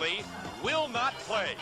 Beasley will not play.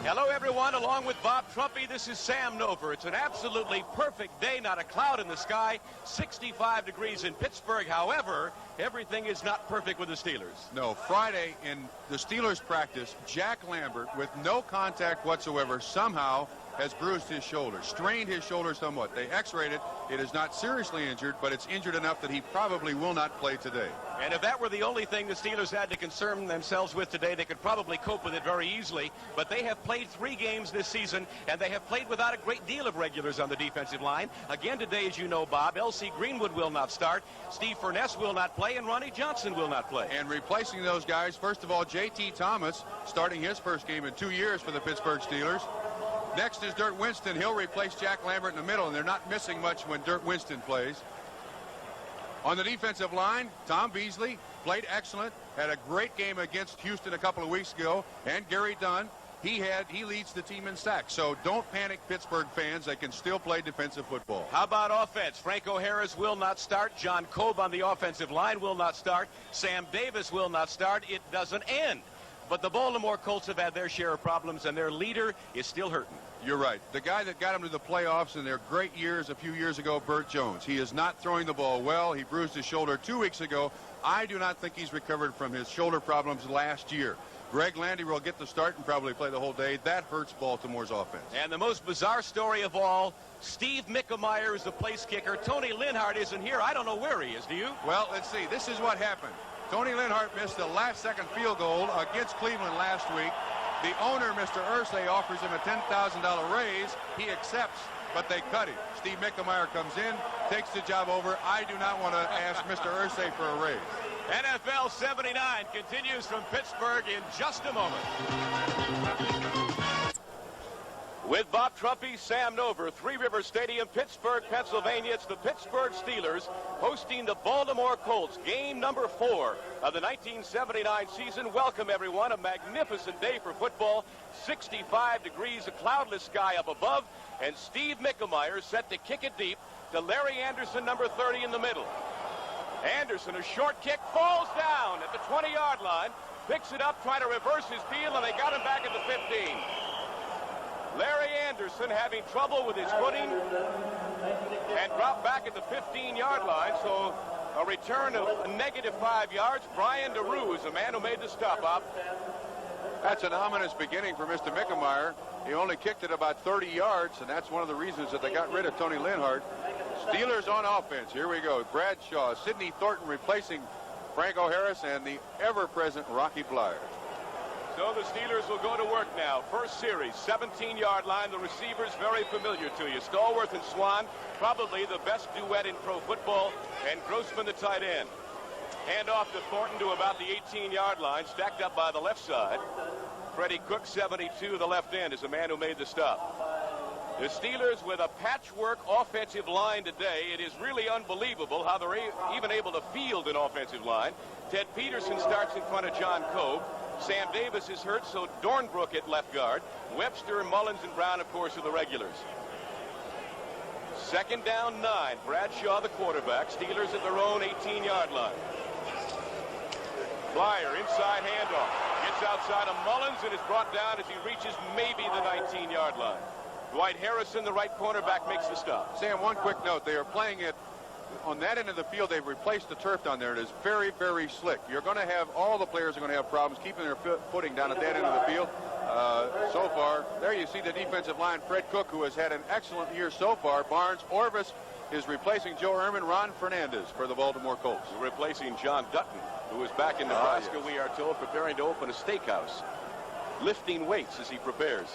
Hello, everyone. Along with Bob Trumpy, this is Sam Nover. It's an absolutely perfect day, not a cloud in the sky, 65 degrees in Pittsburgh. However, everything is not perfect with the Steelers. No, Friday in the Steelers practice, Jack Lambert, with no contact whatsoever, somehow has bruised his shoulder, strained his shoulder somewhat. They x-rayed it. It is not seriously injured, but it's injured enough that he probably will not play today. And if that were the only thing the Steelers had to concern themselves with today, they could probably cope with it very easily. But they have played 3 games this season, and they have played without a great deal of regulars on the defensive line. Again today, as you know, Bob, L.C. Greenwood will not start, Steve Furness will not play, and Ronnie Johnson will not play. And replacing those guys, first of all, J.T. Thomas, starting his first game in 2 years for the Pittsburgh Steelers. Next is Dirt Winston. He'll replace Jack Lambert in the middle, and they're not missing much when Dirt Winston plays. On the defensive line, Tom Beasley played excellent, had a great game against Houston a couple of weeks ago, and Gary Dunn, he leads the team in sacks. So don't panic, Pittsburgh fans. They can still play defensive football. How about offense? Franco Harris will not start. John Cobb on the offensive line will not start. Sam Davis will not start. It doesn't end. But the Baltimore Colts have had their share of problems, and their leader is still hurting. You're right. The guy that got them to the playoffs in their great years a few years ago, Burt Jones. He is not throwing the ball well. He bruised his shoulder 2 weeks ago. I do not think he's recovered from his shoulder problems last year. Greg Landy will get the start and probably play the whole day. That hurts Baltimore's offense. And the most bizarre story of all, Steve Mickemeyer is the place kicker. Tony Linhart isn't here. I don't know where he is. Do you? Well, let's see. This is what happened. Tony Linhart missed the last-second field goal against Cleveland last week. The owner, Mr. Irsay, offers him a $10,000 raise. He accepts, but they cut him. Steve Mickemeyer comes in, takes the job over. I do not want to ask Mr. Irsay for a raise. NFL 79 continues from Pittsburgh in just a moment. With Bob Trumpy, Sam Nover, Three River Stadium, Pittsburgh, Pennsylvania. It's the Pittsburgh Steelers hosting the Baltimore Colts. Game number 4 of the 1979 season. Welcome, everyone. A magnificent day for football. 65 degrees, a cloudless sky up above. And Steve Mickemeyer set to kick it deep to Larry Anderson, number 30 in the middle. Anderson, a short kick, falls down at the 20-yard line. Picks it up, trying to reverse his field, and they got him back at the 15. Larry Anderson having trouble with his footing and dropped back at the 15-yard line, so a return of a -5 yards. Brian DeRue is the man who made the stop up. That's an ominous beginning for Mr. Mickemeyer. He only kicked it about 30 yards, and that's one of the reasons that they got rid of Tony Linhart. Steelers on offense. Here we go. Bradshaw, Sidney Thornton replacing Franco Harris, and the ever-present Rocky Bleier. So the Steelers will go to work now. First series, 17-yard line. The receivers very familiar to you. Stallworth and Swan, probably the best duet in pro football, and Grossman the tight end. Hand off to Thornton to about the 18-yard line, stacked up by the left side. Freddie Cook, 72, the left end, is the man who made the stop. The Steelers with a patchwork offensive line today. It is really unbelievable how they're even able to field an offensive line. Ted Peterson starts in front of John Cobb. Sam Davis is hurt, so Dornbrook at left guard. Webster, Mullins, and Brown, of course, are the regulars. Second down, 9. Bradshaw, the quarterback. Steelers at their own 18-yard line. Bleier, inside handoff. Gets outside of Mullins and is brought down as he reaches maybe the 19-yard line. Dwight Harrison, the right cornerback, makes the stop. Sam, one quick note. They are playing it on that end of the field. They've replaced the turf down there. It is very, very slick. You're going to have, all the players are going to have problems keeping their footing down at that end of the field. So far, there you see the defensive line, Fred Cook, who has had an excellent year so far. Barnes, Orvis is replacing Joe Ehrman. Ron Fernandez for the Baltimore Colts. Replacing John Dutton, who is back in Nebraska, yes. We are told, preparing to open a steakhouse. Lifting weights as he prepares.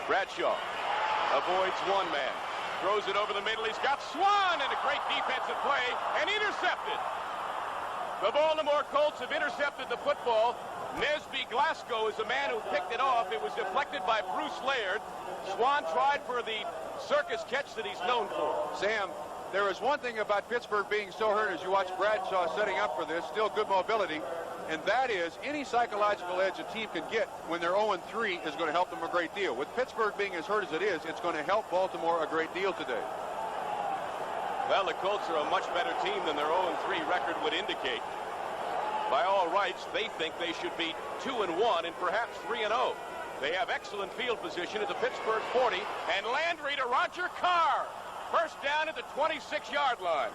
Bradshaw avoids one man. Throws it over the middle. He's got Swan, and a great defensive play, and intercepted. The Baltimore Colts have intercepted the football. Nesby Glasgow is the man who picked it off. It was deflected by Bruce Laird. Swan tried for the circus catch that he's known for. Sam, there is one thing about Pittsburgh being so hurt as you watch Bradshaw setting up for this, still good mobility, and that is any psychological edge a team can get when they're 0-3 is going to help them a great deal. With Pittsburgh being as hurt as it is, it's going to help Baltimore a great deal today. Well, the Colts are a much better team than their 0-3 record would indicate. By all rights, they think they should be 2-1 and perhaps 3-0. They have excellent field position at the Pittsburgh 40, and Landry to Roger Carr. First down at the 26-yard line.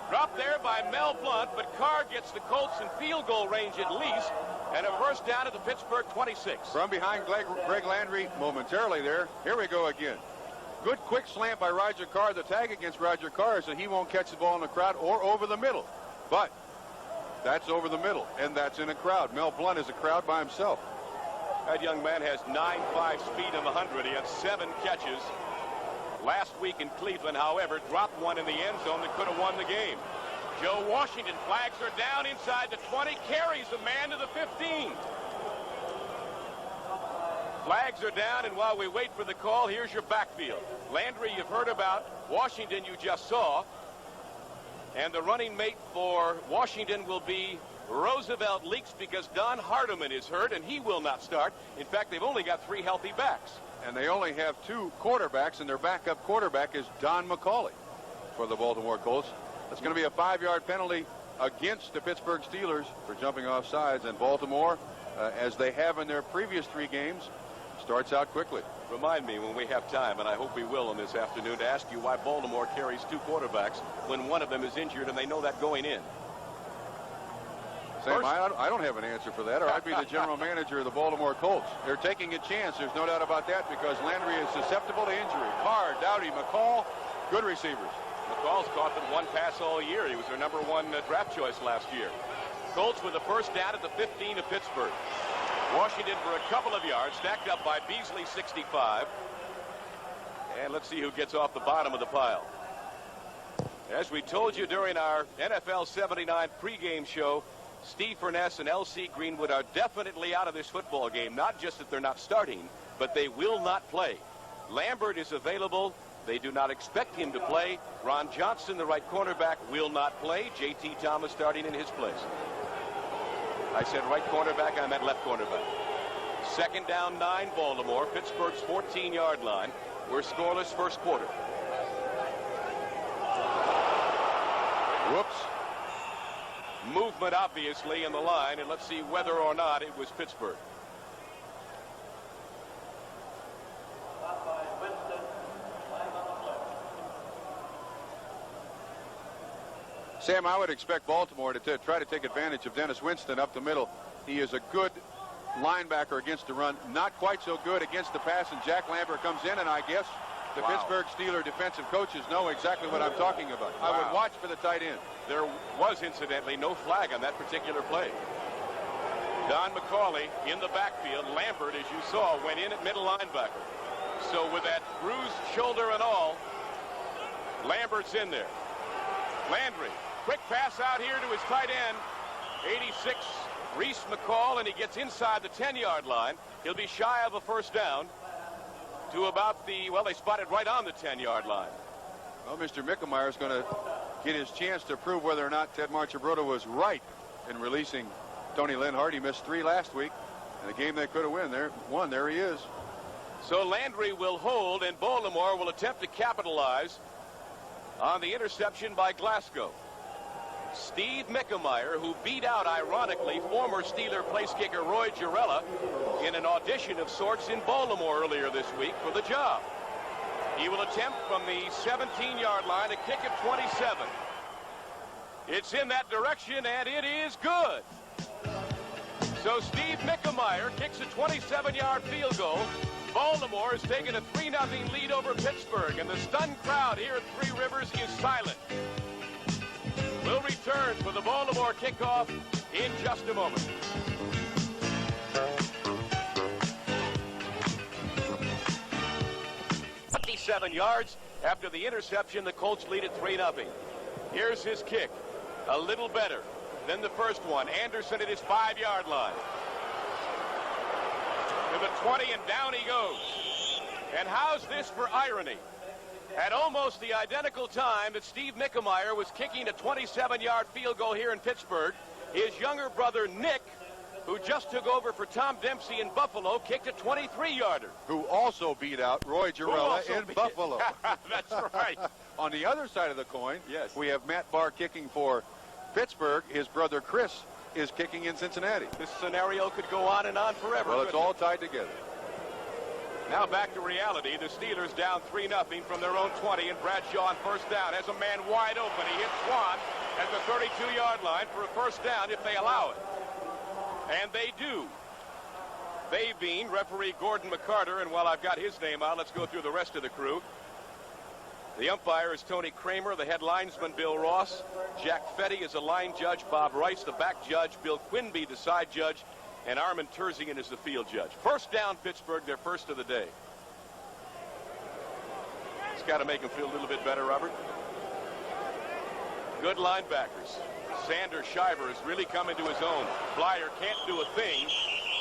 Dropped there by Mel Blount, but Carr gets the Colts in field goal range at least, and a first down at the Pittsburgh 26. From behind Greg Landry momentarily there. Here we go again. Good quick slant by Roger Carr. The tag against Roger Carr is that he won't catch the ball in the crowd or over the middle. But that's over the middle, and that's in a crowd. Mel Blount is a crowd by himself. That young man has 9.5 speed in the 100. He had 7 catches. Last week in Cleveland, however, dropped one in the end zone that could have won the game. Joe Washington, flags are down inside the 20, carries a man to the 15. Flags are down, and while we wait for the call, here's your backfield. Landry, you've heard about. Washington, you just saw. And the running mate for Washington will be Roosevelt Leaks because Don Hardiman is hurt, and he will not start. In fact, they've only got 3 healthy backs. And they only have 2 quarterbacks, and their backup quarterback is Don McCauley for the Baltimore Colts. That's going to be a 5-yard penalty against the Pittsburgh Steelers for jumping off sides. And Baltimore, as they have in their previous 3 games, starts out quickly. Remind me when we have time, and I hope we will on this afternoon, to ask you why Baltimore carries 2 quarterbacks when one of them is injured, and they know that going in. Sam, I don't have an answer for that, or I'd be the general manager of the Baltimore Colts. They're taking a chance. There's no doubt about that because Landry is susceptible to injury. Carr, Dowdy, McCall, good receivers. McCall's caught them 1 pass all year. He was their number 1 draft choice last year. Colts with the first down at the 15 of Pittsburgh. Washington for a couple of yards, stacked up by Beasley, 65. And let's see who gets off the bottom of the pile. As we told you during our NFL 79 pregame show, Steve Furness and L.C. Greenwood are definitely out of this football game. Not just that they're not starting, but they will not play. Lambert is available. They do not expect him to play. Ron Johnson, the right cornerback, will not play. J.T. Thomas starting in his place. I said right cornerback, I meant left cornerback. Second down, 9, Baltimore. Pittsburgh's 14-yard line. We're scoreless first quarter. Whoops. Movement, obviously, in the line, and let's see whether or not it was Pittsburgh. Sam, I would expect Baltimore to try to take advantage of Dennis Winston up the middle. He is a good linebacker against the run, not quite so good against the pass, and Jack Lambert comes in, and I guess the Pittsburgh Steelers defensive coaches know exactly what I'm talking about. I would watch for the tight end. There was, incidentally, no flag on that particular play. Don McCauley in the backfield. Lambert, as you saw, went in at middle linebacker. So with that bruised shoulder and all, Lambert's in there. Landry, quick pass out here to his tight end, 86, Reese McCall, and he gets inside the 10-yard line. He'll be shy of a first down to about the, well, they spotted right on the 10-yard line. Well, Mr. Mickemeyer is going to get his chance to prove whether or not Ted Marchibroda was right in releasing Tony Linhart. He missed 3 last week, and the game they could have won. There he is. So Landry will hold, and Baltimore will attempt to capitalize on the interception by Glasgow. Steve Mickemeyer, who beat out, ironically, former Steeler place kicker Roy Girella in an audition of sorts in Baltimore earlier this week for the job. He will attempt from the 17-yard line a kick at 27. It's in that direction, and it is good. So Steve Mickemeyer kicks a 27-yard field goal. Baltimore has taken a 3-0 lead over Pittsburgh, and the stunned crowd here at Three Rivers is silent. We'll return for the Baltimore kickoff in just a moment. 57 yards after the interception, the Colts lead at 3-0. Here's his kick. A little better than the first one. Anderson at his 5-yard line. To the 20, and down he goes. And how's this for irony? At almost the identical time that Steve Mickemeyer was kicking a 27-yard field goal here in Pittsburgh, his younger brother Nick, who just took over for Tom Dempsey in Buffalo, kicked a 23-yarder. Who also beat out Roy Girella in Buffalo. That's right. On the other side of the coin, yes, we have Matt Barr kicking for Pittsburgh. His brother Chris is kicking in Cincinnati. This scenario could go on and on forever. Well, it's all tied together. Now back to reality. The Steelers down 3-0 from their own 20, and Bradshaw on first down has a man wide open. He hits Swan at the 32-yard line for a first down if they allow it. And they do. They being referee Gordon McCarter, and while I've got his name out, let's go through the rest of the crew. The umpire is Tony Kramer, the head linesman Bill Ross. Jack Fetty is the line judge, Bob Rice the back judge, Bill Quinby the side judge, and Armin Terzian is the field judge. First down, Pittsburgh, their first of the day. It's got to make them feel a little bit better, Robert. Good linebackers. Sander Shiver has really come into his own. Flyer can't do a thing.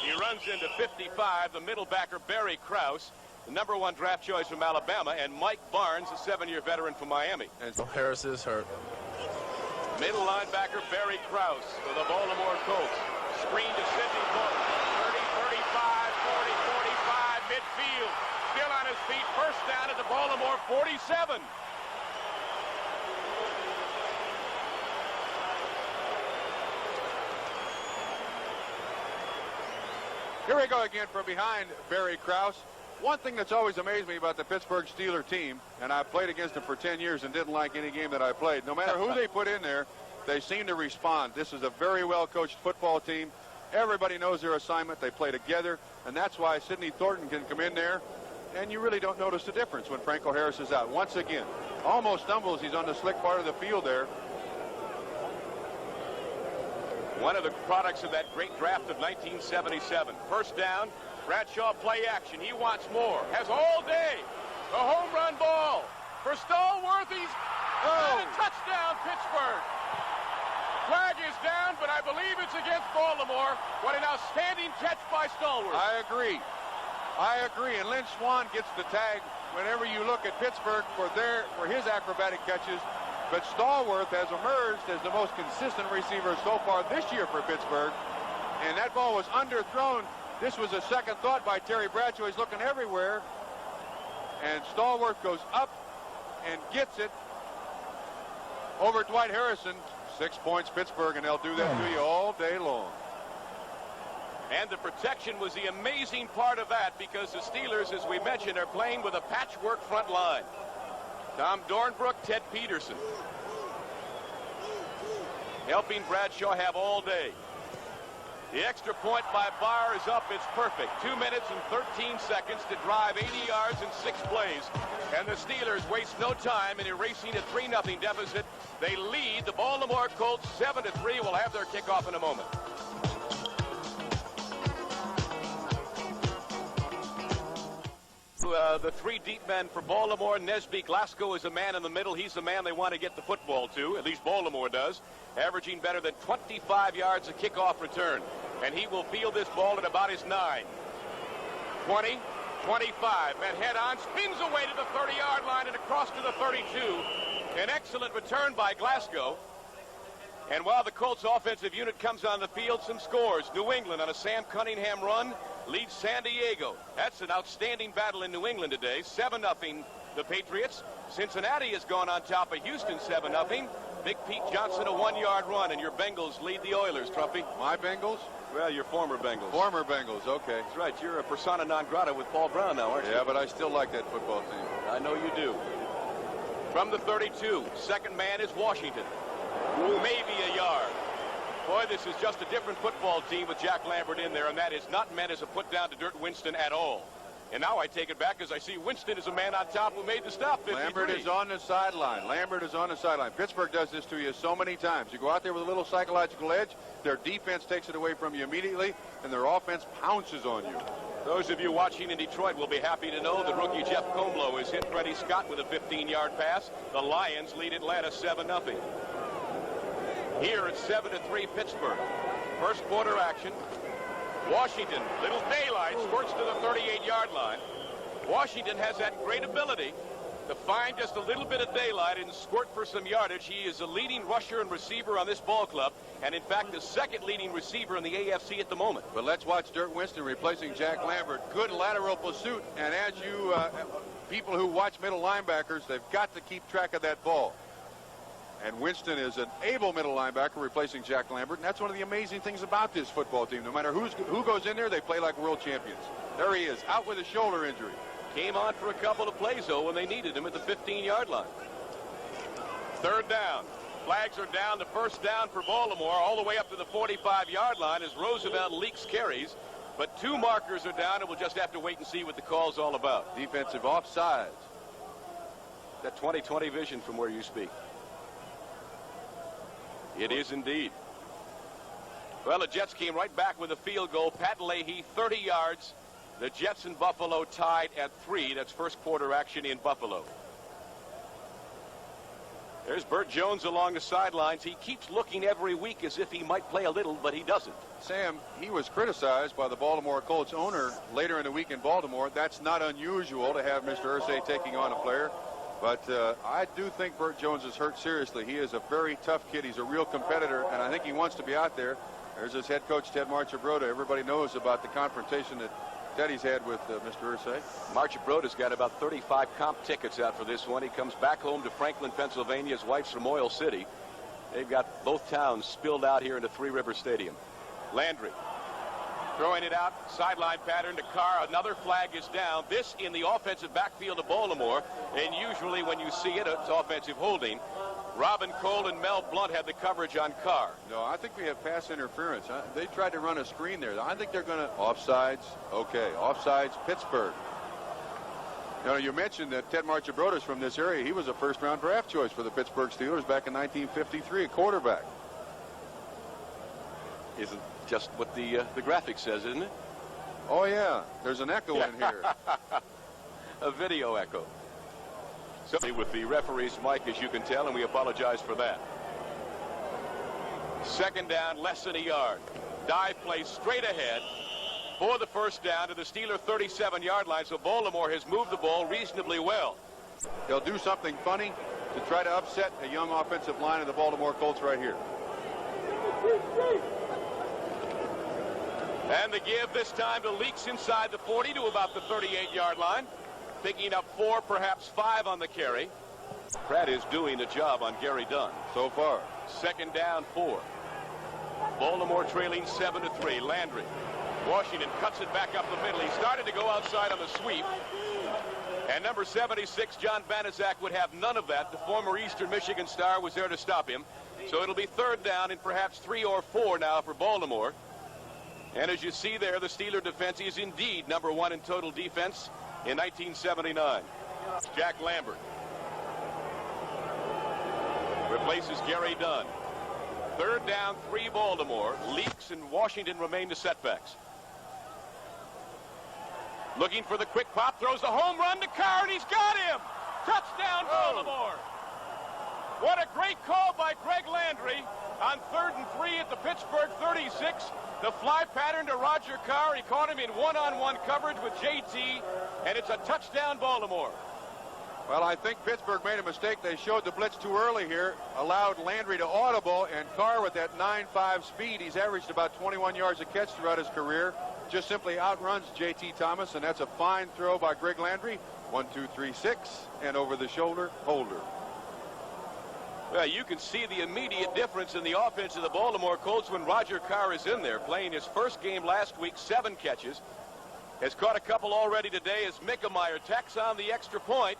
He runs into 55, the middle backer Barry Krause, the #1 draft choice from Alabama, and Mike Barnes, a 7-year veteran from Miami. And Harris is hurt. Middle linebacker Barry Krause for the Baltimore Colts. Screen to Sidney Bolton. 30, 35, 40, 45, midfield. Still on his feet. First down at the Baltimore 47. Here we go again from behind Barry Krause. One thing that's always amazed me about the Pittsburgh Steelers team, and I've played against them for 10 years and didn't like any game that I played, no matter who they put in there, they seem to respond. This is a very well-coached football team. Everybody knows their assignment. They play together, and that's why Sidney Thornton can come in there, and you really don't notice the difference when Franco Harris is out. Once again, almost stumbles. He's on the slick part of the field there. One of the products of that great draft of 1977. First down, Bradshaw play action. He wants more. Has all day. A home run ball for Stallworth. He's got a touchdown, Pittsburgh. Flag is down, but I believe it's against Baltimore. What an outstanding catch by Stallworth. I agree. And Lynch Swan gets the tag whenever you look at Pittsburgh for his acrobatic catches. But Stallworth has emerged as the most consistent receiver so far this year for Pittsburgh. And that ball was underthrown. This was a second thought by Terry Bradshaw. He's looking everywhere. And Stallworth goes up and gets it over Dwight Harrison. 6 points Pittsburgh, and they'll do that to you all day long. And the protection was the amazing part of that, because the Steelers, as we mentioned, are playing with a patchwork front line. Tom Dornbrook, Ted Peterson. Helping Bradshaw have all day. The extra point by Barr is up. It's perfect. 2 minutes and 13 seconds to drive 80 yards in 6 plays. And the Steelers waste no time in erasing a 3-0 deficit. They lead the Baltimore Colts 7-3. Will have their kickoff in a moment. The 3 deep men for Baltimore. Nesby Glasgow is a man in the middle. He's the man they want to get the football to. At least Baltimore does. Averaging better than 25 yards a kickoff return. And he will field this ball at about his 9. 20, 25. Met head on. Spins away to the 30-yard line and across to the 32. An excellent return by Glasgow. And while the Colts offensive unit comes on the field, some scores. New England on a Sam Cunningham run leads San Diego. That's an outstanding battle in New England today. 7-0 the Patriots. Cincinnati has gone on top of Houston 7-0. Big Pete Johnson a 1-yard run, and your Bengals lead the Oilers, Trumpy. My Bengals? Well, your former Bengals. Former Bengals, okay. That's right. You're a persona non grata with Paul Brown now, aren't you? Yeah, but I still like that football team. I know you do. From the 32, second man is Washington. Maybe a yard. Boy, this is just a different football team with Jack Lambert in there, and that is not meant as a put down to Dirt Winston at all. And now I take it back as I see Winston is a man on top who made the stop. 53. Lambert is on the sideline. Lambert is on the sideline. Pittsburgh does this to you so many times. You go out there with a little psychological edge, their defense takes it away from you immediately, and their offense pounces on you. Those of you watching in Detroit will be happy to know that rookie Jeff Comlow has hit Freddie Scott with a 15-yard pass. The Lions lead Atlanta 7-0. Here it's 7-3 Pittsburgh. First quarter action. Washington, little daylight, squirts to the 38-yard line. Washington has that great ability to find just a little bit of daylight and squirt for some yardage. He is the leading rusher and receiver on this ball club, and in fact the second leading receiver in the AFC at the moment. But let's watch Dirt Winston replacing Jack Lambert. Good lateral pursuit, and as you people who watch middle linebackers, they've got to keep track of that ball. And Winston is an able middle linebacker replacing Jack Lambert. And that's one of the amazing things about this football team. No matter who goes in there, they play like world champions. There he is, out with a shoulder injury. Came on for a couple of plays, though, when they needed him at the 15-yard line. Third down. Flags are down. The first down for Baltimore all the way up to the 45-yard line as Roosevelt leaks carries. But 2 markers are down, and we'll just have to wait and see what the call's all about. Defensive offsides. That 20/20 vision from where you speak. It is indeed. Well, the Jets came right back with a field goal. Pat Leahy, 30 yards. The Jets and Buffalo tied at 3. That's first quarter action in Buffalo. There's Burt Jones along the sidelines. He keeps looking every week as if he might play a little, but he doesn't. Sam, he was criticized by the Baltimore Colts owner later in the week in Baltimore. That's not unusual to have Mr. Irsay taking on a player. But I do think Burt Jones is hurt seriously. He is a very tough kid. He's a real competitor, and I think he wants to be out there. There's his head coach, Ted Marchibroda. Everybody knows about the confrontation that Teddy's had with Mr. Irsay. Marchibroda's got about 35 comp tickets out for this one. He comes back home to Franklin, Pennsylvania. His wife's from Oil City. They've got both towns spilled out here into Three River Stadium. Landry throwing it out, sideline pattern to Carr. Another flag is down. This in the offensive backfield of Baltimore, and usually when you see it, it's offensive holding. Robin Cole and Mel Blunt had the coverage on Carr. No, I think we have pass interference. They tried to run a screen there. I think they're going to offsides. Okay, offsides, Pittsburgh. Now, you mentioned that Ted Marchibroda is from this area. He was a first-round draft choice for the Pittsburgh Steelers back in 1953, a quarterback. Isn't just what the graphic says, isn't it? Oh, yeah. There's an echo in here. A video echo. So with the referee's mic, as you can tell, and we apologize for that. Second down, less than a yard. Dive play straight ahead for the first down to the Steeler 37-yard line. So Baltimore has moved the ball reasonably well. They'll do something funny to try to upset a young offensive line of the Baltimore Colts right here. And the give this time to Leaks inside the 40 to about the 38-yard line. Picking up 4, perhaps 5 on the carry. Pratt is doing the job on Gary Dunn so far. Second down, 4. Baltimore trailing 7-3. Landry. Washington cuts it back up the middle. He started to go outside on the sweep. And number 76, John Banaszak, would have none of that. The former Eastern Michigan star was there to stop him. So it'll be third down and perhaps 3 or 4 now for Baltimore. And as you see there, the Steeler defense is indeed number 1 in total defense in 1979. Jack Lambert replaces Gary Dunn. Third down, 3 Baltimore. Leaks and Washington remain the setbacks. Looking for the quick pop, throws the home run to Carr, and he's got him! Touchdown, Baltimore! What a great call by Greg Landry on 3rd and 3 at the Pittsburgh 36. The fly pattern to Roger Carr. He caught him in one-on-one coverage with JT, and it's a touchdown, Baltimore. Well, I think Pittsburgh made a mistake. They showed the blitz too early here, allowed Landry to audible, and Carr with that 9.5 speed, he's averaged about 21 yards a catch throughout his career, just simply outruns JT Thomas, and that's a fine throw by Greg Landry. 1, 2, 3, 6, and over the shoulder, holder. Well, you can see the immediate difference in the offense of the Baltimore Colts when Roger Carr is in there, playing his first game last week, 7 catches. Has caught a couple already today as Mickemeyer tacks on the extra point.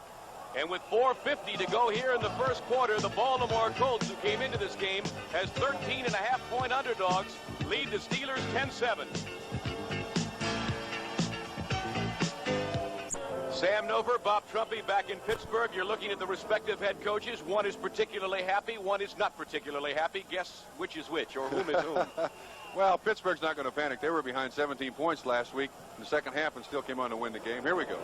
And with 4:50 to go here in the first quarter, the Baltimore Colts, who came into this game as 13.5-point underdogs, lead the Steelers 10-7. Sam Nover, Bob Trumpy back in Pittsburgh. You're looking at the respective head coaches. One is particularly happy, one is not particularly happy. Guess which is which, or whom is whom. Well, Pittsburgh's not going to panic. They were behind 17 points last week in the second half and still came on to win the game. Here we go.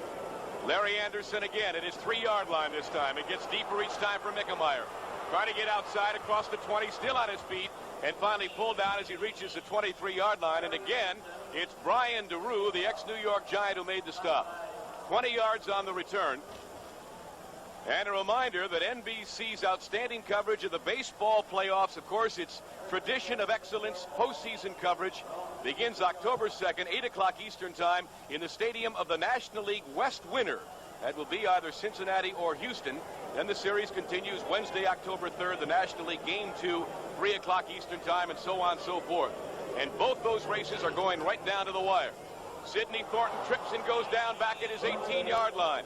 Larry Anderson again at his 3-yard line this time. It gets deeper each time for Mickemeyer. Trying to get outside across the 20, still on his feet, and finally pulled down as he reaches the 23-yard line. And again, it's Brian DeRue, the ex-New York Giant, who made the stop. 20 yards on the return. And a reminder that NBC's outstanding coverage of the baseball playoffs, of course, its tradition of excellence, postseason coverage, begins October 2nd, 8 o'clock Eastern time in the stadium of the National League West winner. That will be either Cincinnati or Houston. Then the series continues Wednesday, October 3rd, the National League Game 2, 3 o'clock Eastern Time, and so on and so forth. And both those races are going right down to the wire. Sidney Thornton trips and goes down back at his 18-yard line.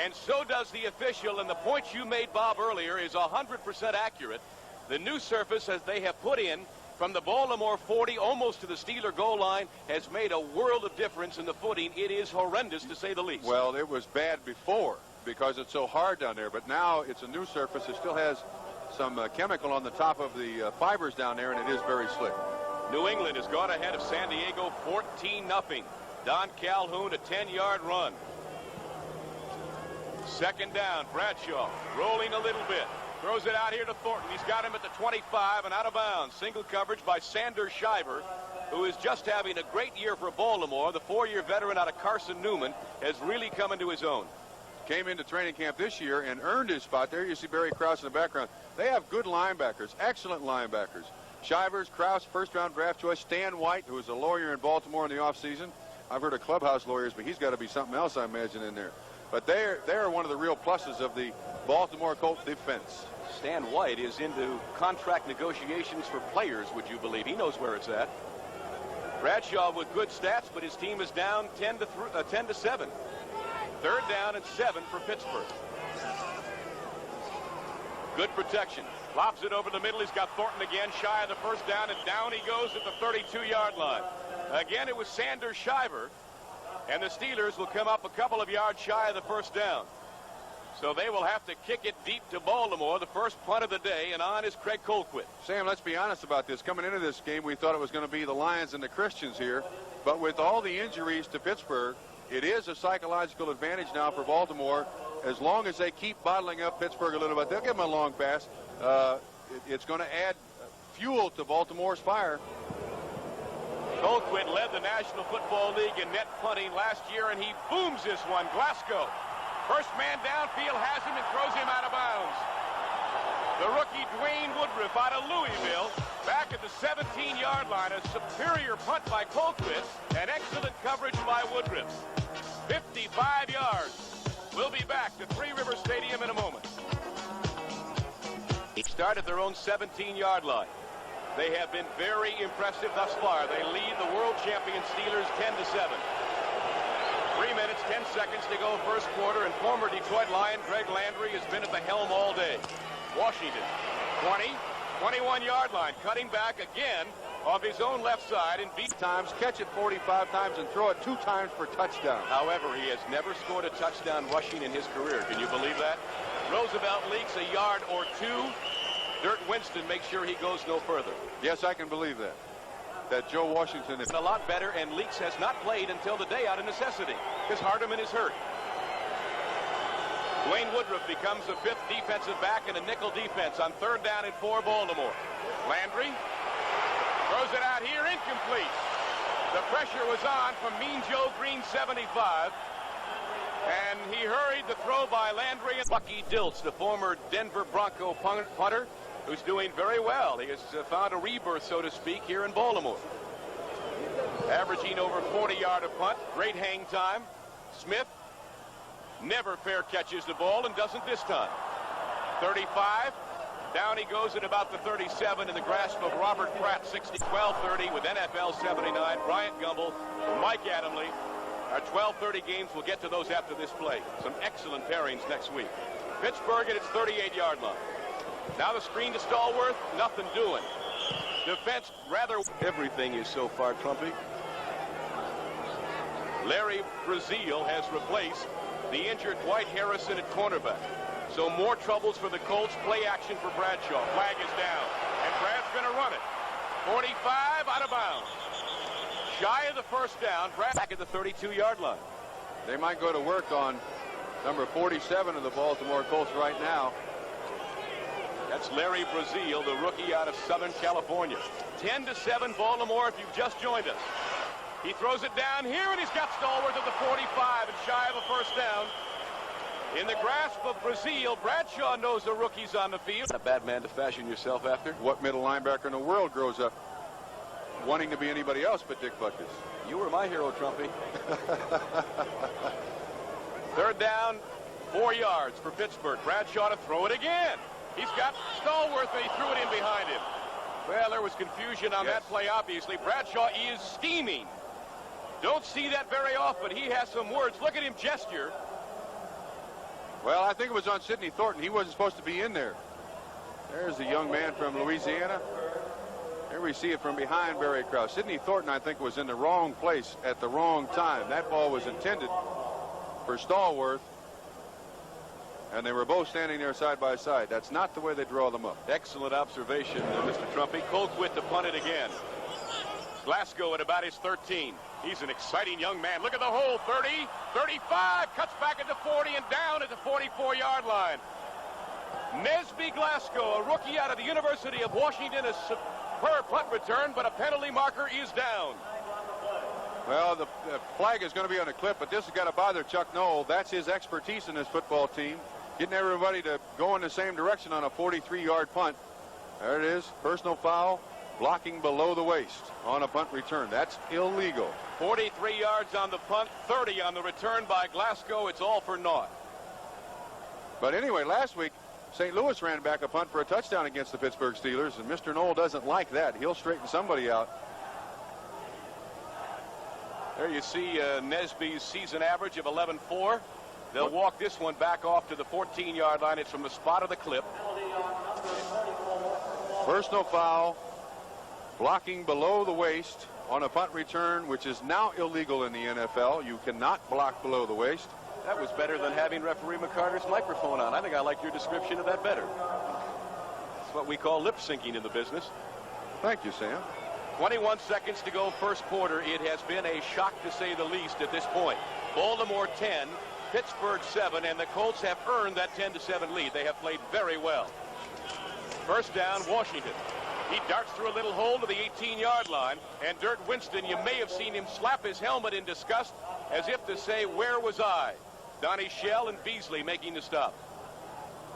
And so does the official, and the point you made, Bob, earlier is 100% accurate. The new surface, as they have put in from the Baltimore 40 almost to the Steeler goal line, has made a world of difference in the footing. It is horrendous, to say the least. Well, it was bad before because it's so hard down there, but now it's a new surface. It still has some chemical on the top of the fibers down there, and it is very slick. New England has gone ahead of San Diego 14-0. Don Calhoun, a 10-yard run. Second down, Bradshaw rolling a little bit. Throws it out here to Thornton. He's got him at the 25 and out of bounds. Single coverage by Sanders Shiver, who is just having a great year for Baltimore. The 4-year veteran out of Carson Newman has really come into his own. Came into training camp this year and earned his spot. There you see Barry Krause in the background. They have good linebackers, excellent linebackers. Shivers, Krause, first-round draft choice. Stan White, who is a lawyer in Baltimore in the offseason. I've heard of clubhouse lawyers, but he's got to be something else, I imagine, in there. But they're one of the real pluses of the Baltimore Colts defense. Stan White is into contract negotiations for players, would you believe? He knows where it's at. Bradshaw with good stats, but his team is down 10-7. Third down and 7 for Pittsburgh. Good protection. Lobs it over the middle. He's got Thornton again, shy of the first down, and down he goes at the 32-yard line. Again, it was Sanders Shiver, and the Steelers will come up a couple of yards shy of the first down. So they will have to kick it deep to Baltimore, the first punt of the day, and on is Craig Colquitt. Sam, let's be honest about this. Coming into this game, we thought it was going to be the Lions and the Christians here, but with all the injuries to Pittsburgh, it is a psychological advantage now for Baltimore. As long as they keep bottling up Pittsburgh a little bit, they'll give them a long pass. It's going to add fuel to Baltimore's fire. Colquitt led the National Football League in net punting last year, and he booms this one. Glasgow, first man downfield, has him and throws him out of bounds. The rookie Dwayne Woodruff out of Louisville, back at the 17-yard line. A superior punt by Colquitt, and excellent coverage by Woodruff. 55 yards. We'll be back to Three River Stadium in a moment. They start at their own 17-yard line. They have been very impressive thus far. They lead the world champion Steelers 10-7. 3 minutes, 10 seconds to go first quarter, and former Detroit Lion Greg Landry has been at the helm all day. Washington, 20, 21-yard line, cutting back again off his own left side and beat times, catch it 45 times, and throw it 2 times for touchdown. However, he has never scored a touchdown rushing in his career. Can you believe that? Roosevelt leaks a yard or 2. Dirt Winston makes sure he goes no further. Yes, I can believe that. That Joe Washington is a lot better, and Leaks has not played until today out of necessity because Hardeman is hurt. Dwayne Woodruff becomes the 5th defensive back in a nickel defense on 3rd down and 4 Baltimore. Landry throws it out here, incomplete. The pressure was on from Mean Joe Green, 75. And he hurried the throw by Landry. Bucky Dilts, the former Denver Bronco punter, who's doing very well. He has found a rebirth, so to speak, here in Baltimore. Averaging over 40-yard a punt. Great hang time. Smith never fair catches the ball and doesn't this time. 35. Down he goes at about the 37 in the grasp of Robert Pratt, 60. 12:30 with NFL 79. Bryant Gumbel, Mike Adamle. Our 12:30 games, we'll get to those after this play. Some excellent pairings next week. Pittsburgh at its 38-yard line. Now the screen to Stallworth, nothing doing. Defense rather. Everything is so far Trumpy. Larry Brazil has replaced the injured Dwight Harrison at cornerback. So more troubles for the Colts. Play action for Bradshaw. Flag is down. And Brad's going to run it. 45 out of bounds. Shy of the first down. Brad back at the 32-yard line. They might go to work on number 47 of the Baltimore Colts right now. That's Larry Brazil, the rookie out of Southern California. 10-7 Baltimore if you've just joined us. He throws it down here, and he's got Stallworth at the 45 and shy of a first down. In the grasp of Brazil, Bradshaw knows the rookie's on the field. A bad man to fashion yourself after. What middle linebacker in the world grows up wanting to be anybody else but Dick Butkus? You were my hero, Trumpy. 3rd down 4 yards for Pittsburgh. Bradshaw to throw it again. He's got Stallworth, and he threw it in behind him. Well, there was confusion on that play, obviously. Bradshaw is steaming. Don't see that very often. He has some words. Look at him gesture. Well, I think it was on Sidney Thornton. He wasn't supposed to be in there. There's the young man from Louisiana. Here we see it from behind Barry Krause. Sidney Thornton, I think, was in the wrong place at the wrong time. That ball was intended for Stallworth, and they were both standing there side by side. That's not the way they draw them up. Excellent observation, Mr. Trumpy. Colquitt to punt it again. Glasgow at about his 13. He's an exciting young man. Look at the hole. 30, 35, cuts back at the 40 and down at the 44-yard line. Nesby Glasgow, a rookie out of the University of Washington, a superb punt return, but a penalty marker is down. Well, the flag is going to be on the clip, but this has got to bother Chuck Noll. That's his expertise in this football team, getting everybody to go in the same direction on a 43-yard punt. There it is, personal foul, blocking below the waist on a punt return. That's illegal. 43 yards on the punt, 30 on the return by Glasgow. It's all for naught. But anyway, last week, St. Louis ran back a punt for a touchdown against the Pittsburgh Steelers, and Mr. Noll doesn't like that. He'll straighten somebody out. There you see Nesby's season average of 11-4. They'll walk this one back off to the 14-yard line. It's from the spot of the clip. Personal foul, blocking below the waist on a punt return, which is now illegal in the NFL. You cannot block below the waist. That was better than having referee McCarter's microphone on. I think I like your description of that better. It's what we call lip syncing in the business. Thank you, Sam. 21 seconds to go first quarter. It has been a shock to say the least at this point. Baltimore 10, Pittsburgh 7, and the Colts have earned that 10-7 lead. They have played very well. First down, Washington. He darts through a little hole to the 18-yard line, and Dirt Winston, you may have seen him slap his helmet in disgust as if to say, where was I? Donnie Shell and Beasley making the stop.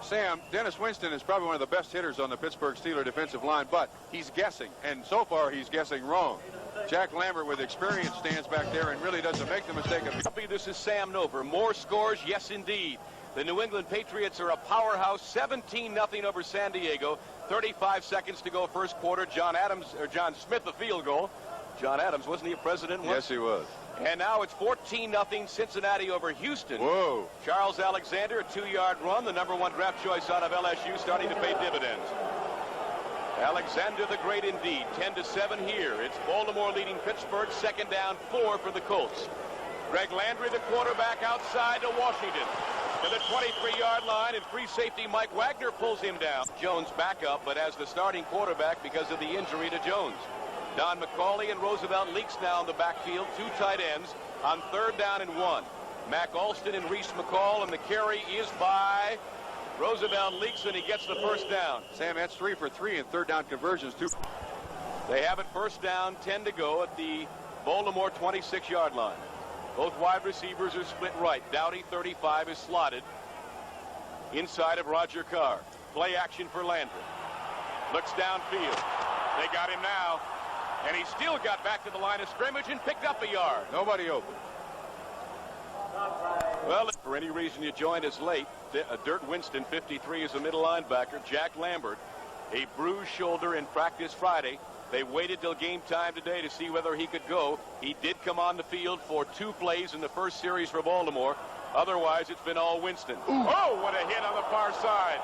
Sam, Dennis Winston is probably one of the best hitters on the Pittsburgh Steelers defensive line, but he's guessing, and so far he's guessing wrong. Jack Lambert with experience stands back there and really doesn't make the mistake of... This is Sam Nover. More scores, yes indeed. The New England Patriots are a powerhouse, 17-0 over San Diego. 35 seconds to go first quarter. John Smith, the field goal. John Adams, wasn't he a president once? Yes, he was. And now it's 14-0 Cincinnati over Houston. Whoa. Charles Alexander, a 2-yard run, the #1 draft choice out of LSU, starting to pay dividends. Alexander the Great indeed. 10-7 here. It's Baltimore leading Pittsburgh. Second down, 4 for the Colts. Greg Landry, the quarterback, outside to Washington. To the 23-yard line, and free safety Mike Wagner pulls him down. Jones back up, but as the starting quarterback because of the injury to Jones. Don McCauley and Roosevelt Leaks now in the backfield. 2 tight ends on 3rd down and 1. Mac Alston and Reese McCall, and the carry is by Roosevelt Leaks, and he gets the first down. Sam, that's 3 for 3 in 3rd down conversions, too. They have it first down, 10 to go at the Baltimore 26-yard line. Both wide receivers are split right. Dowdy, 35, is slotted inside of Roger Carr. Play action for Landry. Looks downfield. They got him now. And he still got back to the line of scrimmage and picked up a yard. Nobody open. Well, if for any reason you joined us late, Dirt Winston, 53, is a middle linebacker. Jack Lambert, a bruised shoulder in practice Friday. They waited till game time today to see whether he could go. He did come on the field for 2 plays in the first series for Baltimore. Otherwise, it's been all Winston. Ooh. Oh, what a hit on the far side.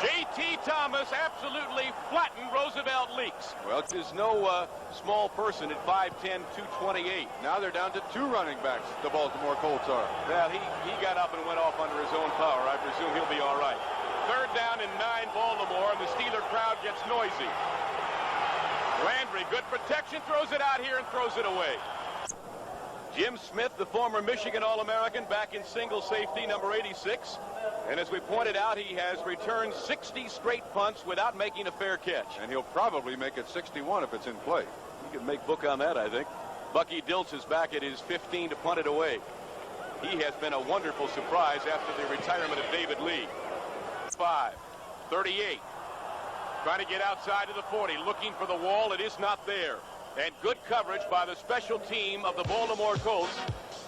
J.T. Thomas absolutely flattened Roosevelt Leaks. Well, there's no small person at 5'10", 228. Now they're down to 2 running backs, the Baltimore Colts are. Well, he got up and went off under his own power. I presume he'll be all right. 3rd down and 9 Baltimore, and the Steeler crowd gets noisy. Landry, good protection, throws it out here and throws it away. Jim Smith, the former Michigan All-American, back in single safety, number 86. And as we pointed out, he has returned 60 straight punts without making a fair catch. And he'll probably make it 61 if it's in play. He can make book on that, I think. Bucky Dilts is back at his 15 to punt it away. He has been a wonderful surprise after the retirement of David Lee. 5, 38. Trying to get outside of the 40, looking for the wall. It is not there. And good coverage by the special team of the Baltimore Colts.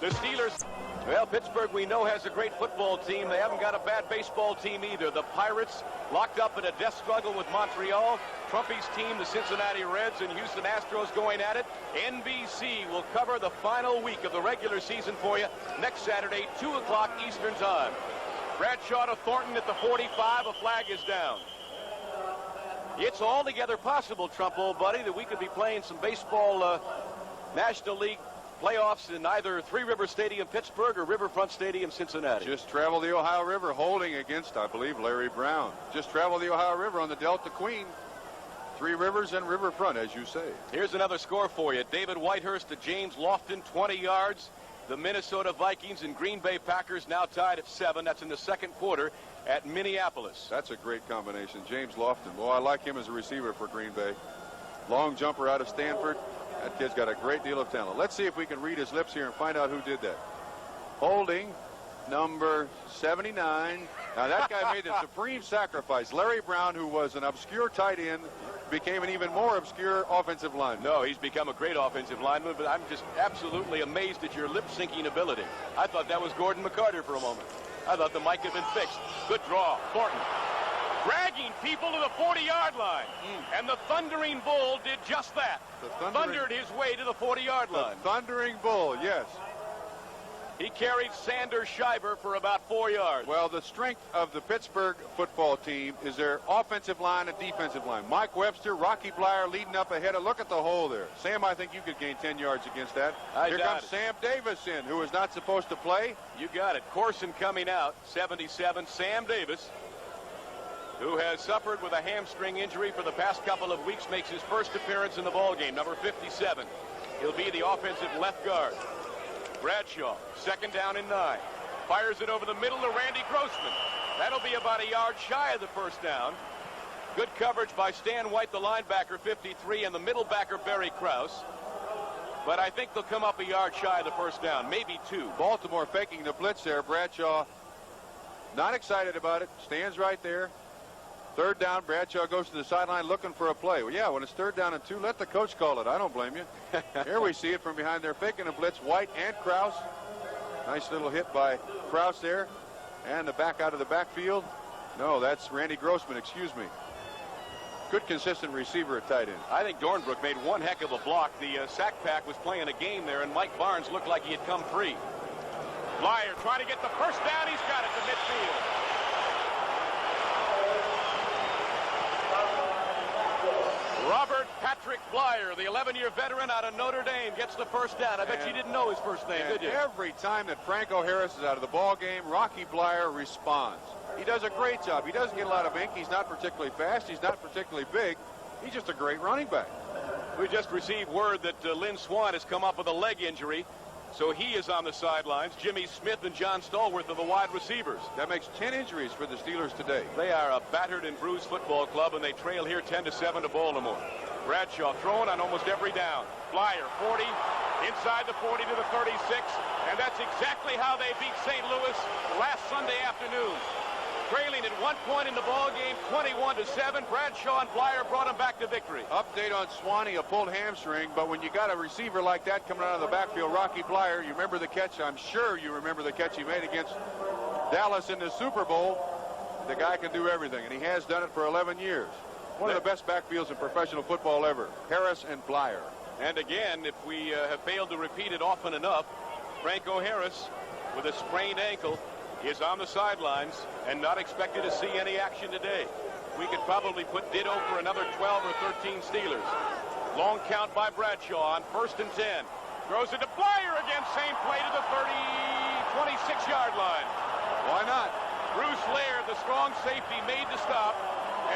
The Steelers... Well, Pittsburgh, we know, has a great football team. They haven't got a bad baseball team either. The Pirates locked up in a death struggle with Montreal. Trumpy's team, the Cincinnati Reds and Houston Astros, going at it. NBC will cover the final week of the regular season for you next Saturday, 2 o'clock Eastern Time. Bradshaw to Thornton at the 45. A flag is down. It's altogether possible, Trump, old buddy, that we could be playing some baseball National League playoffs in either Three River Stadium, Pittsburgh, or Riverfront Stadium, Cincinnati. Just travel the Ohio River, holding against, I believe, Larry Brown. Just travel the Ohio River on the Delta Queen. Three Rivers and Riverfront, as you say. Here's another score for you. David Whitehurst to James Lofton, 20 yards. The Minnesota Vikings and Green Bay Packers now tied at 7. That's in the second quarter at Minneapolis. That's a great combination. James Lofton. Well, I like him as a receiver for Green Bay. Long jumper out of Stanford. That kid's got a great deal of talent. Let's see if we can read his lips here and find out who did that. Holding number 79. Now, that guy made the supreme sacrifice. Larry Brown, who was an obscure tight end, became an even more obscure offensive lineman. No, he's become a great offensive lineman, but I'm just absolutely amazed at your lip-syncing ability. I thought that was Gordon McCarter for a moment. I thought the mic had been fixed. Good draw. Thornton dragging people to the 40-yard line. And the Thundering Bull did just that. Thundered his way to the 40-yard line. The Thundering Bull, yes. He carried Sanders Shiver for about 4 yards. Well, the strength of the Pittsburgh football team is their offensive line and defensive line. Mike Webster, Rocky Blyer leading up ahead. Look at the hole there. Sam, I think you could gain 10 yards against that. Here comes Sam Davis in, who is not supposed to play. You got it. Corson coming out, 77. Sam Davis, who has suffered with a hamstring injury for the past couple of weeks, makes his first appearance in the ballgame, number 57. He'll be the offensive left guard. Bradshaw, second down and 9. Fires it over the middle to Randy Grossman. That'll be about a yard shy of the first down. Good coverage by Stan White, the linebacker, 53, and the middle backer, Barry Krause. But I think they'll come up a yard shy of the first down, maybe 2. Baltimore faking the blitz there. Bradshaw not excited about it. Stands right there. Third down, Bradshaw goes to the sideline looking for a play. Well, yeah, when it's 3rd down and 2, let the coach call it. I don't blame you. Here we see it from behind there, faking a blitz. White and Krause. Nice little hit by Krause there. And the back out of the backfield. No, that's Randy Grossman, excuse me. Good consistent receiver at tight end. I think Dornbrook made one heck of a block. The sack pack was playing a game there, and Mike Barnes looked like he had come free. Blyer trying to get the first down. He's got it to midfield. Robert Patrick Blyer, the 11-year veteran out of Notre Dame, gets the first down. I bet you didn't know his first name, did you? Every time that Franco Harris is out of the ball game, Rocky Blyer responds. He does a great job. He doesn't get a lot of ink. He's not particularly fast. He's not particularly big. He's just a great running back. We just received word that Lynn Swan has come up with a leg injury, so he is on the sidelines. Jimmy Smith and John Stallworth are the wide receivers. That makes 10 injuries for the Steelers today. They are a battered and bruised football club, and they trail here 10-7 to Baltimore. Bradshaw throwing on almost every down. Blyer, 40, inside the 40 to the 36, and that's exactly how they beat St. Louis last Sunday afternoon. Trailing at one point in the ball game, 21-7. Bradshaw and Blyer brought them back to victory. Update on Swanee, a pulled hamstring, but when you got a receiver like that coming out of the backfield, Rocky Blyer, you remember the catch. I'm sure you remember the catch he made against Dallas in the Super Bowl. The guy can do everything, and he has done it for 11 years. One of the best backfields in professional football ever, Harris and Blyer. And again, if we have failed to repeat it often enough, Franco Harris, with a sprained ankle, is on the sidelines and not expected to see any action today. We could probably put ditto for another 12 or 13 Steelers. Long count by Bradshaw on 1st and 10. Throws it to Blyer again, same play to the 26-yard line. Why not? Bruce Laird, the strong safety, made the stop,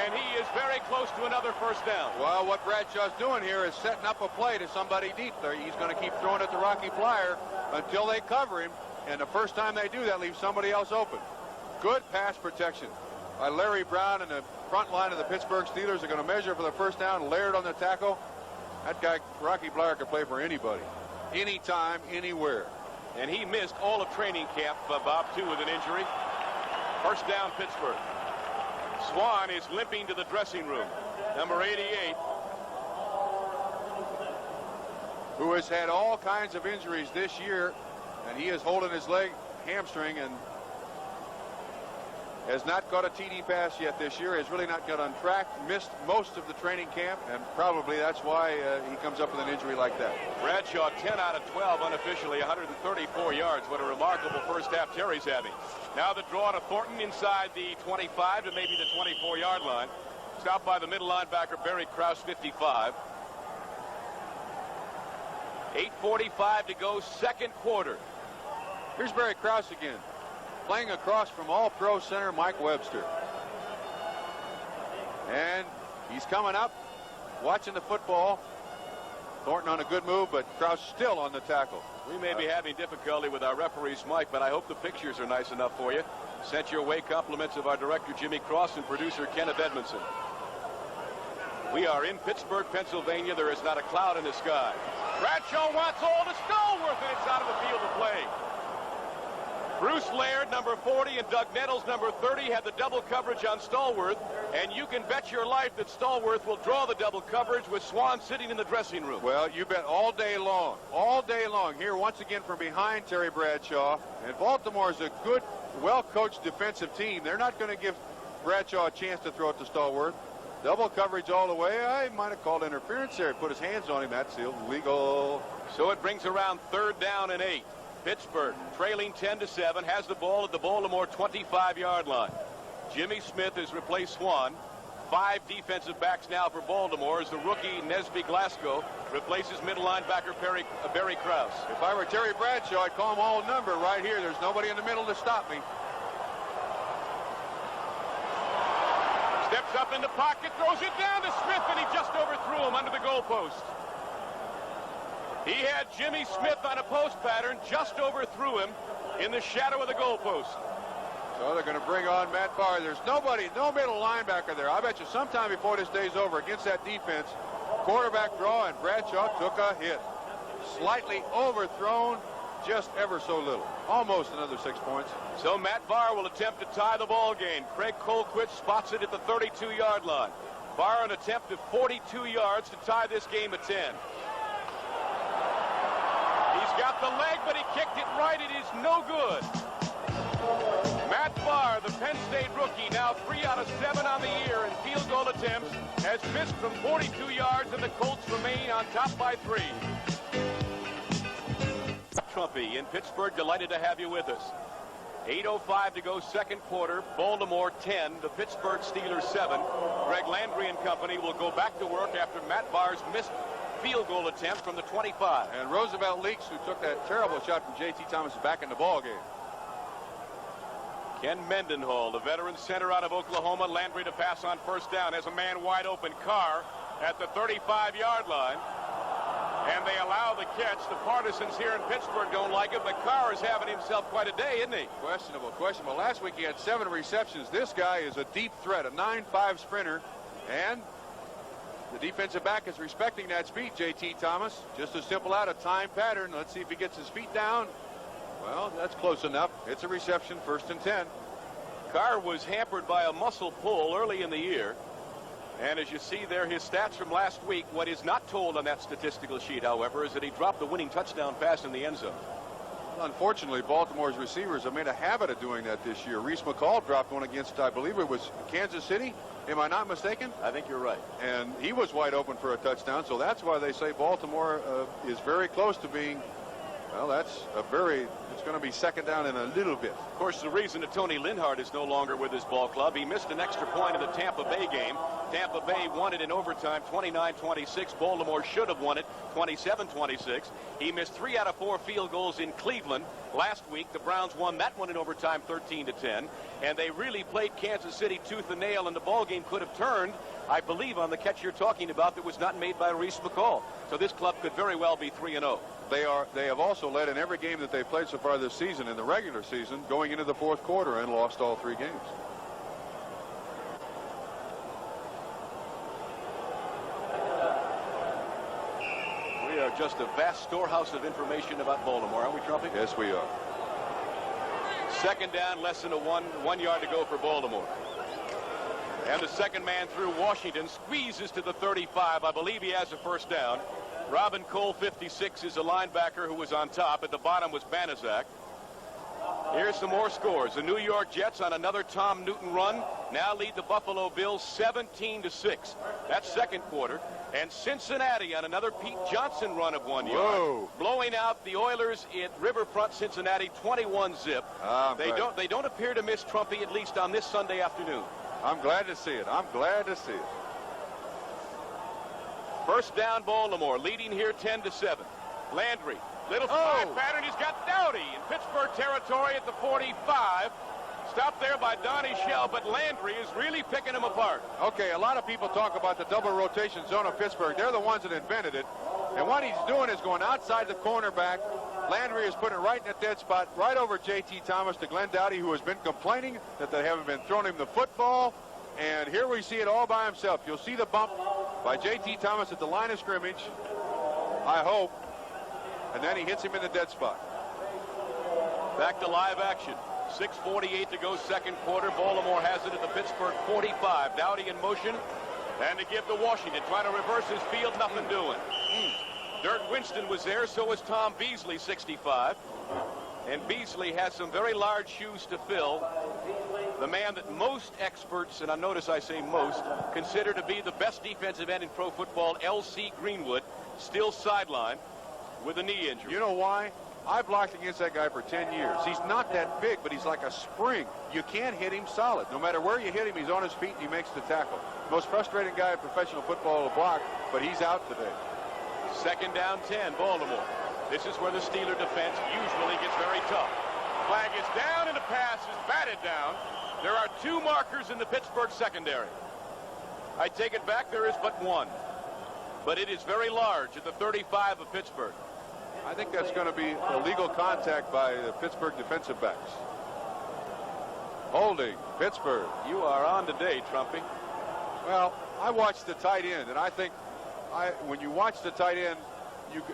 and he is very close to another first down. Well, what Bradshaw's doing here is setting up a play to somebody deep there. He's going to keep throwing it to Rocky Blyer until they cover him. And the first time they do that, leaves somebody else open. Good pass protection by Larry Brown, and the front line of the Pittsburgh Steelers are going to measure for the first down. Laird on the tackle. That guy, Rocky Blyer, can play for anybody, anytime, anywhere. And he missed all of training camp, Bob, too, with an injury. First down, Pittsburgh. Swan is limping to the dressing room. Number 88. Who has had all kinds of injuries this year and he is holding his leg hamstring and has not got a TD pass yet this year, has really not got on track, missed most of the training camp, and probably that's why he comes up with an injury like that. Bradshaw 10 out of 12 unofficially, 134 yards. What a remarkable first half Terry's having. Now the draw to Thornton inside the 25 to maybe the 24-yard line. Stopped by the middle linebacker Barry Krause, 55. 8:45 to go, second quarter. Here's Barry Krause again, playing across from All-Pro center Mike Webster. And he's coming up, watching the football. Thornton on a good move, but Krause still on the tackle. We may be having difficulty with our referees, Mike, but I hope the pictures are nice enough for you. Sent your way compliments of our director, Jimmy Cross, and producer, Kenneth Edmondson. We are in Pittsburgh, Pennsylvania. There is not a cloud in the sky. Bradshaw wants all to Stallworth, and it's out of the field of play. Bruce Laird, number 40, and Doug Nettles, number 30, had the double coverage on Stallworth, and you can bet your life that Stallworth will draw the double coverage with Swan sitting in the dressing room. Well, you bet all day long. All day long. Here once again from behind Terry Bradshaw. And Baltimore is a good, well-coached defensive team. They're not going to give Bradshaw a chance to throw it to Stallworth. Double coverage all the way. I might have called interference there. Put his hands on him. That's illegal. So it brings around 3rd down and 8. Pittsburgh trailing 10-7, has the ball at the Baltimore 25-yard line. Jimmy Smith has replaced Swan. 5 defensive backs now for Baltimore as the rookie Nesby Glasgow replaces middle linebacker Barry Krause. If I were Terry Bradshaw, I'd call him all number right here. There's nobody in the middle to stop me. Steps up in the pocket, throws it down to Smith, and he just overthrew him under the goalpost. He had Jimmy Smith on a post pattern, just overthrew him in the shadow of the goalpost. So they're going to bring on Matt Barr. There's nobody, no middle linebacker there. I bet you sometime before this day's over against that defense, quarterback draw, and Bradshaw took a hit. Slightly overthrown, just ever so little. Almost another 6 points. So Matt Barr will attempt to tie the ball game. Craig Colquitt spots it at the 32-yard line. Barr an attempt of 42 yards to tie this game at 10. He's got the leg, but he kicked it right. It is no good. Matt Barr, the Penn State rookie, now 3 out of 7 on the year in field goal attempts, has missed from 42 yards, and the Colts remain on top by 3. Trumpy in Pittsburgh, delighted to have you with us. 8:05 to go, second quarter. Baltimore 10, the Pittsburgh Steelers 7. Greg Landry and company will go back to work after Matt Barr's missed field goal attempt from the 25. And Roosevelt Leaks, who took that terrible shot from J.T. Thomas, is back in the ball game. Ken Mendenhall, the veteran center out of Oklahoma. Landry to pass on first down as a man wide open. Carr at the 35-yard line. And they allow the catch. The partisans here in Pittsburgh don't like it, but Carr is having himself quite a day, isn't he? Questionable. Last week he had 7 receptions. This guy is a deep threat, a 9.5 sprinter. And the defensive back is respecting that speed, J.T. Thomas. Just a simple out of time pattern. Let's see if he gets his feet down. Well, that's close enough. It's a reception, 1st and 10. Carr was hampered by a muscle pull early in the year. And as you see there, his stats from last week, what is not told on that statistical sheet, however, is that he dropped the winning touchdown pass in the end zone. Unfortunately, Baltimore's receivers have made a habit of doing that this year. Reese McCall dropped one against, I believe it was Kansas City. Am I not mistaken? I think you're right. And he was wide open for a touchdown, so that's why they say Baltimore is very close to being, well, it's going to be second down in a little bit. Of course, the reason that Tony Linhart is no longer with his ball club, he missed an extra point in the Tampa Bay game. Tampa Bay won it in overtime, 29-26. Baltimore should have won it, 27-26. He missed 3 out of 4 field goals in Cleveland last week. The Browns won that one in overtime, 13-10. And they really played Kansas City tooth and nail, and the ball game could have turned, I believe, on the catch you're talking about that was not made by Reese McCall. So this club could very well be 3-0. They have also led in every game that they've played so far this season in the regular season, going into the 4th quarter, and lost all 3 games. We are just a vast storehouse of information about Baltimore, aren't we, Trumpy? Yes, we are. Second down, less than 1 yard to go for Baltimore. And the second man through, Washington squeezes to the 35. I believe he has a first down. Robin Cole, 56, is a linebacker who was on top. At the bottom was Banaszak. Here's some more scores. The New York Jets on another Tom Newton run now lead the Buffalo Bills 17-6. That's second quarter. And Cincinnati on another Pete Johnson run of 1 yard, blowing out the Oilers at Riverfront, Cincinnati, 21-zip. They don't appear to miss Trumpy, at least on this Sunday afternoon. I'm glad to see it. I'm glad to see it. First down, Baltimore, leading here 10-7. Landry, little slide pattern. He's got Dowdy in Pittsburgh territory at the 45. Stopped there by Donnie Shell, but Landry is really picking him apart. Okay, a lot of people talk about the double rotation zone of Pittsburgh. They're the ones that invented it. And what he's doing is going outside the cornerback. Landry is putting it right in the dead spot, right over J.T. Thomas to Glenn Dowdy, who has been complaining that they haven't been throwing him the football. And here we see it all by himself. You'll see the bump by J.T. Thomas at the line of scrimmage, I hope. And then he hits him in the dead spot. Back to live action. 6:48 to go, second quarter. Baltimore has it at the Pittsburgh 45. Dowdy in motion. And to give to Washington. Trying to reverse his field. Nothing doing. Dirt Winston was there. So was Tom Beasley, 65. And Beasley has some very large shoes to fill. The man that most experts, and I notice I say most, consider to be the best defensive end in pro football, L.C. Greenwood, still sidelined with a knee injury. You know why? I blocked against that guy for 10 years. He's not that big, but he's like a spring. You can't hit him solid. No matter where you hit him, he's on his feet and he makes the tackle. Most frustrating guy in professional football to block, but he's out today. Second down 10, Baltimore. This is where the Steeler defense usually gets very tough. Flag is down and the pass is batted down. There are two markers in the Pittsburgh secondary. I take it back, there is but one. But it is very large at the 35 of Pittsburgh. I think that's going to be illegal contact by the Pittsburgh defensive backs. Holding, Pittsburgh. You are on today, Trumpy. Well, I watched the tight end, and I think when you watch the tight end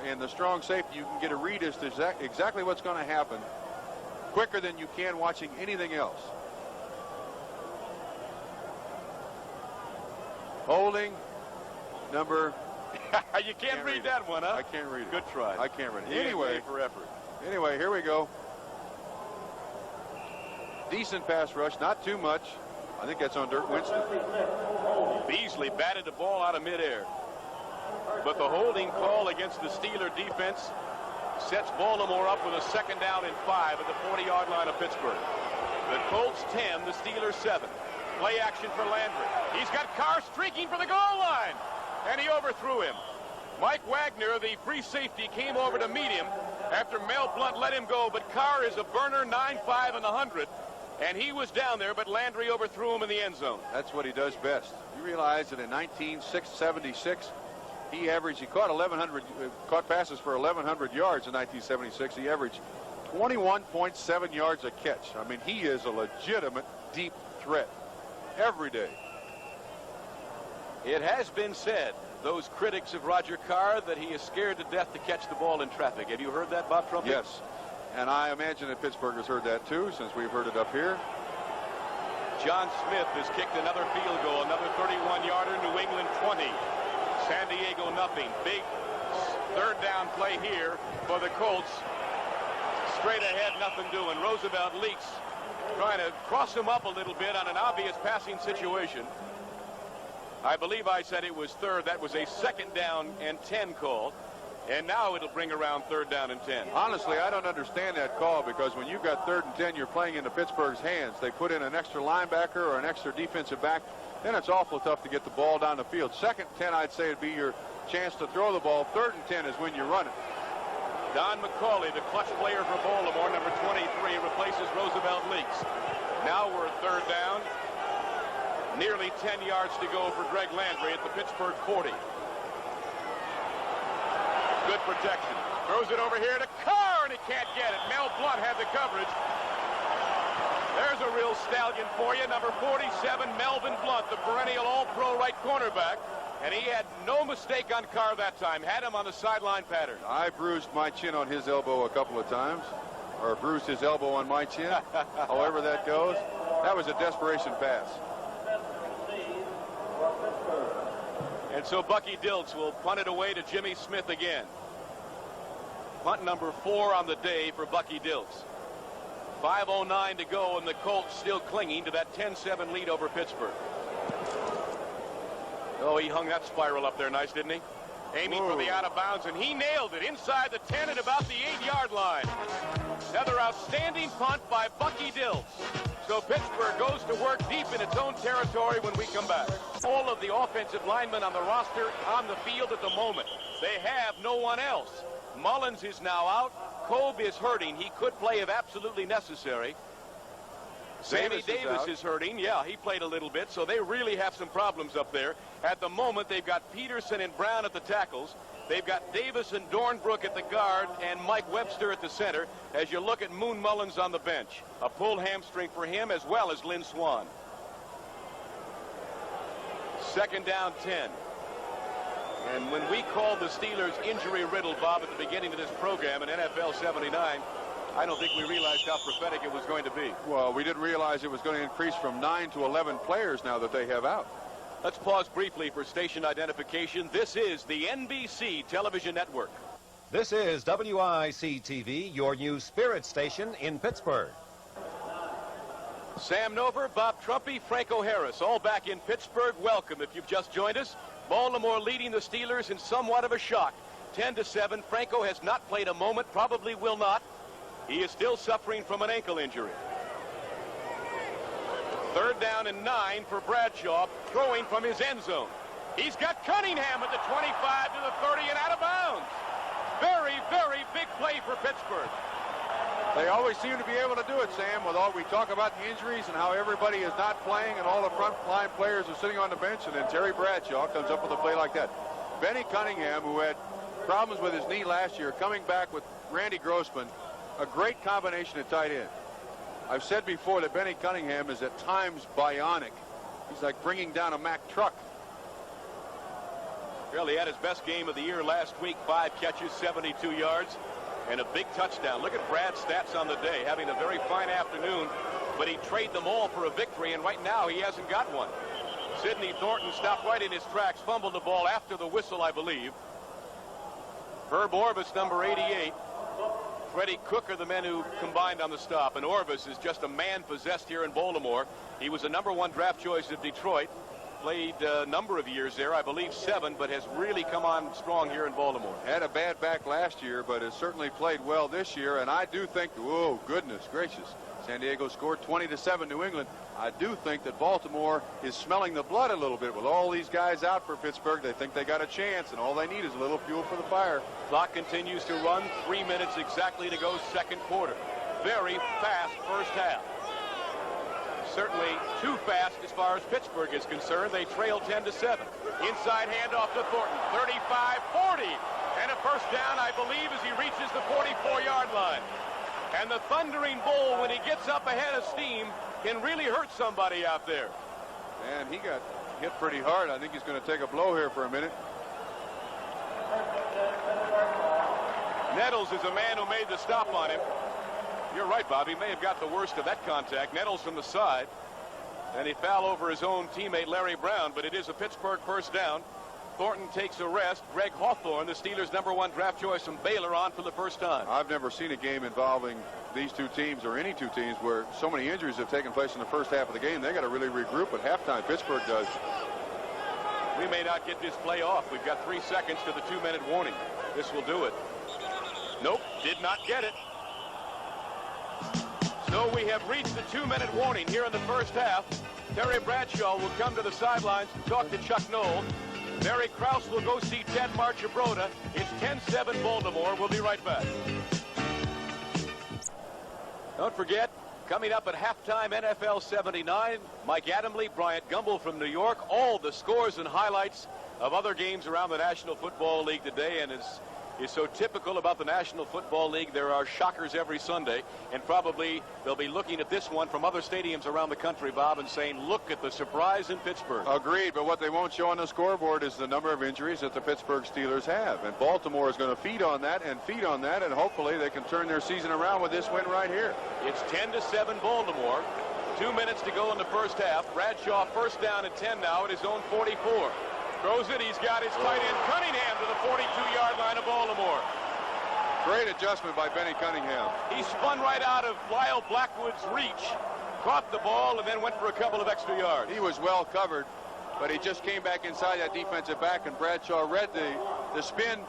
and the strong safety, you can get a read as to exactly what's going to happen quicker than you can watching anything else. Holding, number... You can't read that one, huh? I can't read it. Good try. I can't read it. Anyway, for effort. Anyway, here we go. Decent pass rush, not too much. I think that's on Dirt Winston. Beasley batted the ball out of midair. But the holding call against the Steeler defense sets Baltimore up with a second down and 5 at the 40-yard line of Pittsburgh. The Colts 10, the Steelers 7. Play action for Landry. He's got Carr streaking for the goal line. And he overthrew him. Mike Wagner, the free safety, came over to meet him after Mel Blount let him go. But Carr is a burner, 9.5 and 100. And he was down there, but Landry overthrew him in the end zone. That's what he does best. You realize that in 1976, he caught 1,100, caught passes for 1,100 yards in 1976. He averaged 21.7 yards a catch. I mean, he is a legitimate deep threat every day. It has been said, those critics of Roger Carr, that he is scared to death to catch the ball in traffic. Have you heard that, Bob Trumpy? Yes. And I imagine that Pittsburgh has heard that, too, since we've heard it up here. John Smith has kicked another field goal, another 31-yarder, New England 20. San Diego nothing. Big third down play here for the Colts. Straight ahead, nothing doing. Roosevelt leaks, trying to cross him up a little bit on an obvious passing situation. I believe I said it was third. That was a second down and 10 call. And now it'll bring around third down and 10. Honestly, I don't understand that call, because when you've got third and 10, you're playing into Pittsburgh's hands. They put in an extra linebacker or an extra defensive back. Then it's awful tough to get the ball down the field. Second and 10, I'd say, would be your chance to throw the ball. Third and 10 is when you run it. Don McCauley, the clutch player for Baltimore, number 23, replaces Roosevelt Leaks. Now we're third down. Nearly 10 yards to go for Greg Landry at the Pittsburgh 40. Good protection. Throws it over here to Carr, and he can't get it. Mel Blount had the coverage. There's a real stallion for you. Number 47, Melvin Blount, the perennial all-pro right cornerback. And he had no mistake on Carr that time. Had him on the sideline pattern. I bruised my chin on his elbow a couple of times, or bruised his elbow on my chin. However that goes. That was a desperation pass. And so Bucky Dilts will punt it away to Jimmy Smith again. Punt number 4 on the day for Bucky Dilts. 5:09 to go, and the Colts still clinging to that 10-7 lead over Pittsburgh. Oh, he hung that spiral up there nice, didn't he? Aiming for the out of bounds, and he nailed it inside the 10 at about the 8-yard line. Another outstanding punt by Bucky Dilts. So Pittsburgh goes to work deep in its own territory when we come back. All of the offensive linemen on the roster on the field at the moment. They have no one else. Mullins is now out. Kolb is hurting. He could play if absolutely necessary. Sammy Davis is hurting. Yeah, he played a little bit, so they really have some problems up there. At the moment, they've got Peterson and Brown at the tackles. They've got Davis and Dornbrook at the guard and Mike Webster at the center as you look at Moon Mullins on the bench. A pulled hamstring for him as well as Lynn Swan. 2nd down 10. And when we called the Steelers injury-riddled, Bob, at the beginning of this program in NFL 79, I don't think we realized how prophetic it was going to be. Well, we didn't realize it was going to increase from 9 to 11 players now that they have out. Let's pause briefly for station identification. This is the NBC television network. This is WIC-TV, your new spirit station in Pittsburgh. Sam Nover, Bob Trumpy, Franco Harris, all back in Pittsburgh. Welcome if you've just joined us. Baltimore leading the Steelers in somewhat of a shock. 10-7. Franco has not played a moment, probably will not. He is still suffering from an ankle injury. 3rd down and 9 for Bradshaw, throwing from his end zone. He's got Cunningham at the 25 to the 30 and out of bounds. Very, very big play for Pittsburgh. They always seem to be able to do it, Sam, with all we talk about the injuries and how everybody is not playing and all the front line players are sitting on the bench, and then Terry Bradshaw comes up with a play like that. Benny Cunningham, who had problems with his knee last year, coming back with Randy Grossman, a great combination at tight end. I've said before that Benny Cunningham is at times bionic. He's like bringing down a Mack truck. Well, he had his best game of the year last week. 5 catches, 72 yards, and a big touchdown. Look at Brad's stats on the day, having a very fine afternoon, but he traded them all for a victory, and right now he hasn't got one. Sidney Thornton stopped right in his tracks, fumbled the ball after the whistle, I believe. Herb Orvis, number 88. Freddie Cook are the men who combined on the stop, and Orvis is just a man possessed here in Baltimore. He was a #1 draft choice of Detroit, played a number of years there, I believe 7, but has really come on strong here in Baltimore. Had a bad back last year, but has certainly played well this year, and I do think, whoa, goodness gracious, San Diego scored 20-7 New England. I do think that Baltimore is smelling the blood a little bit with all these guys out for Pittsburgh. They think they got a chance, and all they need is a little fuel for the fire. Clock continues to run. 3 minutes exactly to go, 2nd quarter. Very fast first half. Certainly too fast as far as Pittsburgh is concerned. They trail 10-7. Inside handoff to Thornton. 35-40. And a first down, I believe, as he reaches the 44-yard line. And the Thundering Bull, when he gets up ahead of steam, can really hurt somebody out there. And he got hit pretty hard. I think he's going to take a blow here for a minute. Nettles is a man who made the stop on him. You're right, Bob. He may have got the worst of that contact. Nettles from the side. And he fell over his own teammate, Larry Brown, but it is a Pittsburgh first down. Thornton takes a rest. Greg Hawthorne, the Steelers' #1 draft choice from Baylor, on for the first time. I've never seen a game involving these two teams or any two teams where so many injuries have taken place in the first half of the game. They got to really regroup at halftime. Pittsburgh does. We may not get this play off. We've got 3 seconds to the 2-minute warning. This will do it. Nope, did not get it. So we have reached the 2-minute warning here in the first half. Terry Bradshaw will come to the sidelines to talk to Chuck Noll. Mary Krause will go see Ted Marchibroda. It's 10-7 Baltimore. We'll be right back. Don't forget, coming up at halftime NFL 79, Mike Adamle, Bryant Gumbel from New York, all the scores and highlights of other games around the National Football League today. And as is so typical about the National Football League, there are shockers every Sunday, and probably they'll be looking at this one from other stadiums around the country, Bob, and saying, look at the surprise in Pittsburgh. Agreed, but what they won't show on the scoreboard is the number of injuries that the Pittsburgh Steelers have, and Baltimore is going to feed on that, and hopefully they can turn their season around with this win right here. It's 10-7 Baltimore. 2 minutes to go in the first half. Bradshaw first down at 10 now at his own 44. Throws it. He's got his tight end Cunningham to the 42-yard line of Baltimore. Great adjustment by Benny Cunningham. He spun right out of Lyle Blackwood's reach, caught the ball, and then went for a couple of extra yards. He was well covered, but he just came back inside that defensive back, and Bradshaw read the spin,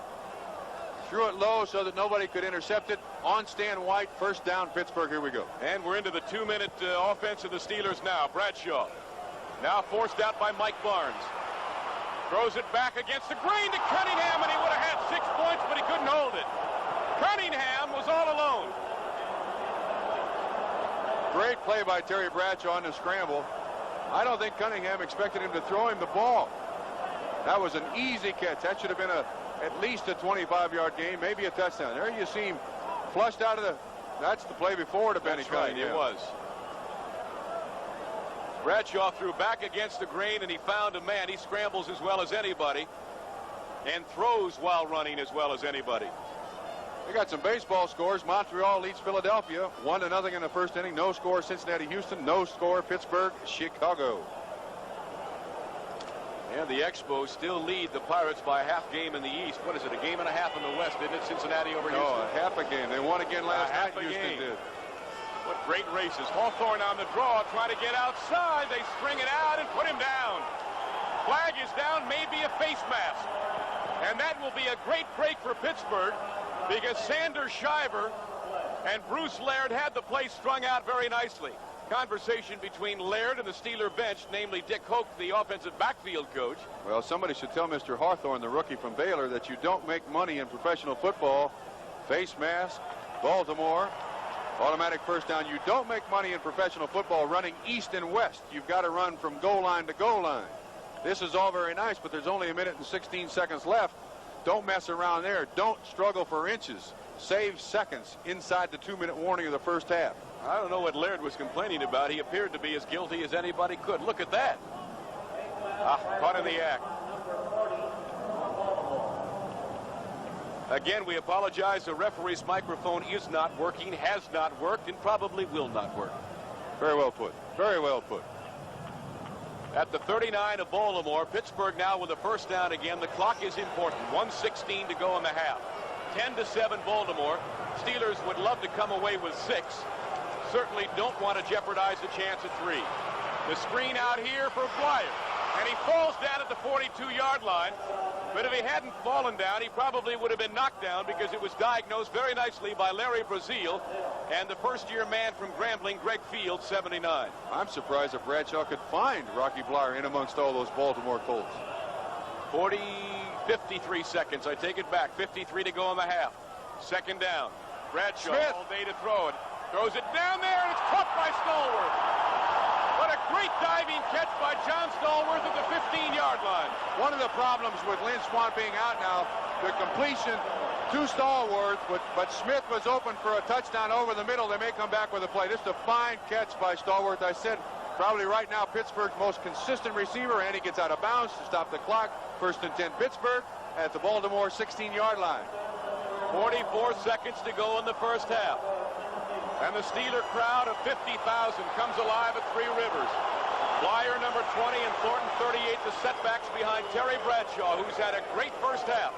threw it low so that nobody could intercept it. On Stan White, first down, Pittsburgh. Here we go. And we're into the 2-minute offense of the Steelers now. Bradshaw now forced out by Mike Barnes. Throws it back against the grain to Cunningham, and he would have had 6 points, but he couldn't hold it. Cunningham was all alone. Great play by Terry Bradshaw on the scramble. I don't think Cunningham expected him to throw him the ball. That was an easy catch. That should have been at least a 25-yard gain, maybe a touchdown. There you see him flushed out of the... That's the play before to Benny Cunningham. It was. Bradshaw threw back against the grain, and he found a man. He scrambles as well as anybody and throws while running as well as anybody. We got some baseball scores. Montreal leads Philadelphia 1-0 in the first inning. No score Cincinnati, Houston. No score Pittsburgh, Chicago. And the Expos still lead the Pirates by a half game in the East. What is it, a game and a half in the West, isn't it? Cincinnati over Houston. No, a half a game. They won again last night. Houston did. What great races. Hawthorne on the draw, trying to get outside. They string it out and put him down. Flag is down, maybe a face mask. And that will be a great break for Pittsburgh, because Sanders Shiver and Bruce Laird had the play strung out very nicely. Conversation between Laird and the Steeler bench, namely Dick Hoke, the offensive backfield coach. Well, somebody should tell Mr. Hawthorne, the rookie from Baylor, that you don't make money in professional football. Face mask, Baltimore, automatic first down. You don't make money in professional football running east and west. You've got to run from goal line to goal line. This is all very nice, but there's only 1 minute and 16 seconds left. Don't mess around there. Don't struggle for inches. Save seconds inside the 2-minute warning of the first half. I don't know what Laird was complaining about. He appeared to be as guilty as anybody could. Look at that. Caught in the act. Again, we apologize. The referee's microphone is not working, has not worked, and probably will not work. Very well put. Very well put. At the 39 of Baltimore, Pittsburgh now with a first down again. The clock is important. 1:16 to go in the half. 10-7 Baltimore. Steelers would love to come away with 6. Certainly don't want to jeopardize the chance at 3. The screen out here for Blyer. And he falls down at the 42-yard line. But if he hadn't fallen down, he probably would have been knocked down, because it was diagnosed very nicely by Larry Brazil and the first-year man from Grambling, Greg Field, 79. I'm surprised if Bradshaw could find Rocky Blyer in amongst all those Baltimore Colts. 53 seconds. I take it back. 53 to go in the half. Second down. Bradshaw Smith. all day to throw it. Throws it down there, and it's caught by Stallworth. What a great diving catch by John Stallworth at the 15-yard line. One of the problems with Lynn Swan being out now, the completion to Stallworth, but Smith was open for a touchdown over the middle. They may come back with a play. This is a fine catch by Stallworth. I said probably right now Pittsburgh's most consistent receiver, and he gets out of bounds to stop the clock. First and 10 Pittsburgh at the Baltimore 16-yard line. 44 seconds to go in the first half. And the Steeler crowd of 50,000 comes alive at Three Rivers. Blyer, number 20, and Thornton, 38, the setbacks behind Terry Bradshaw, who's had a great first half.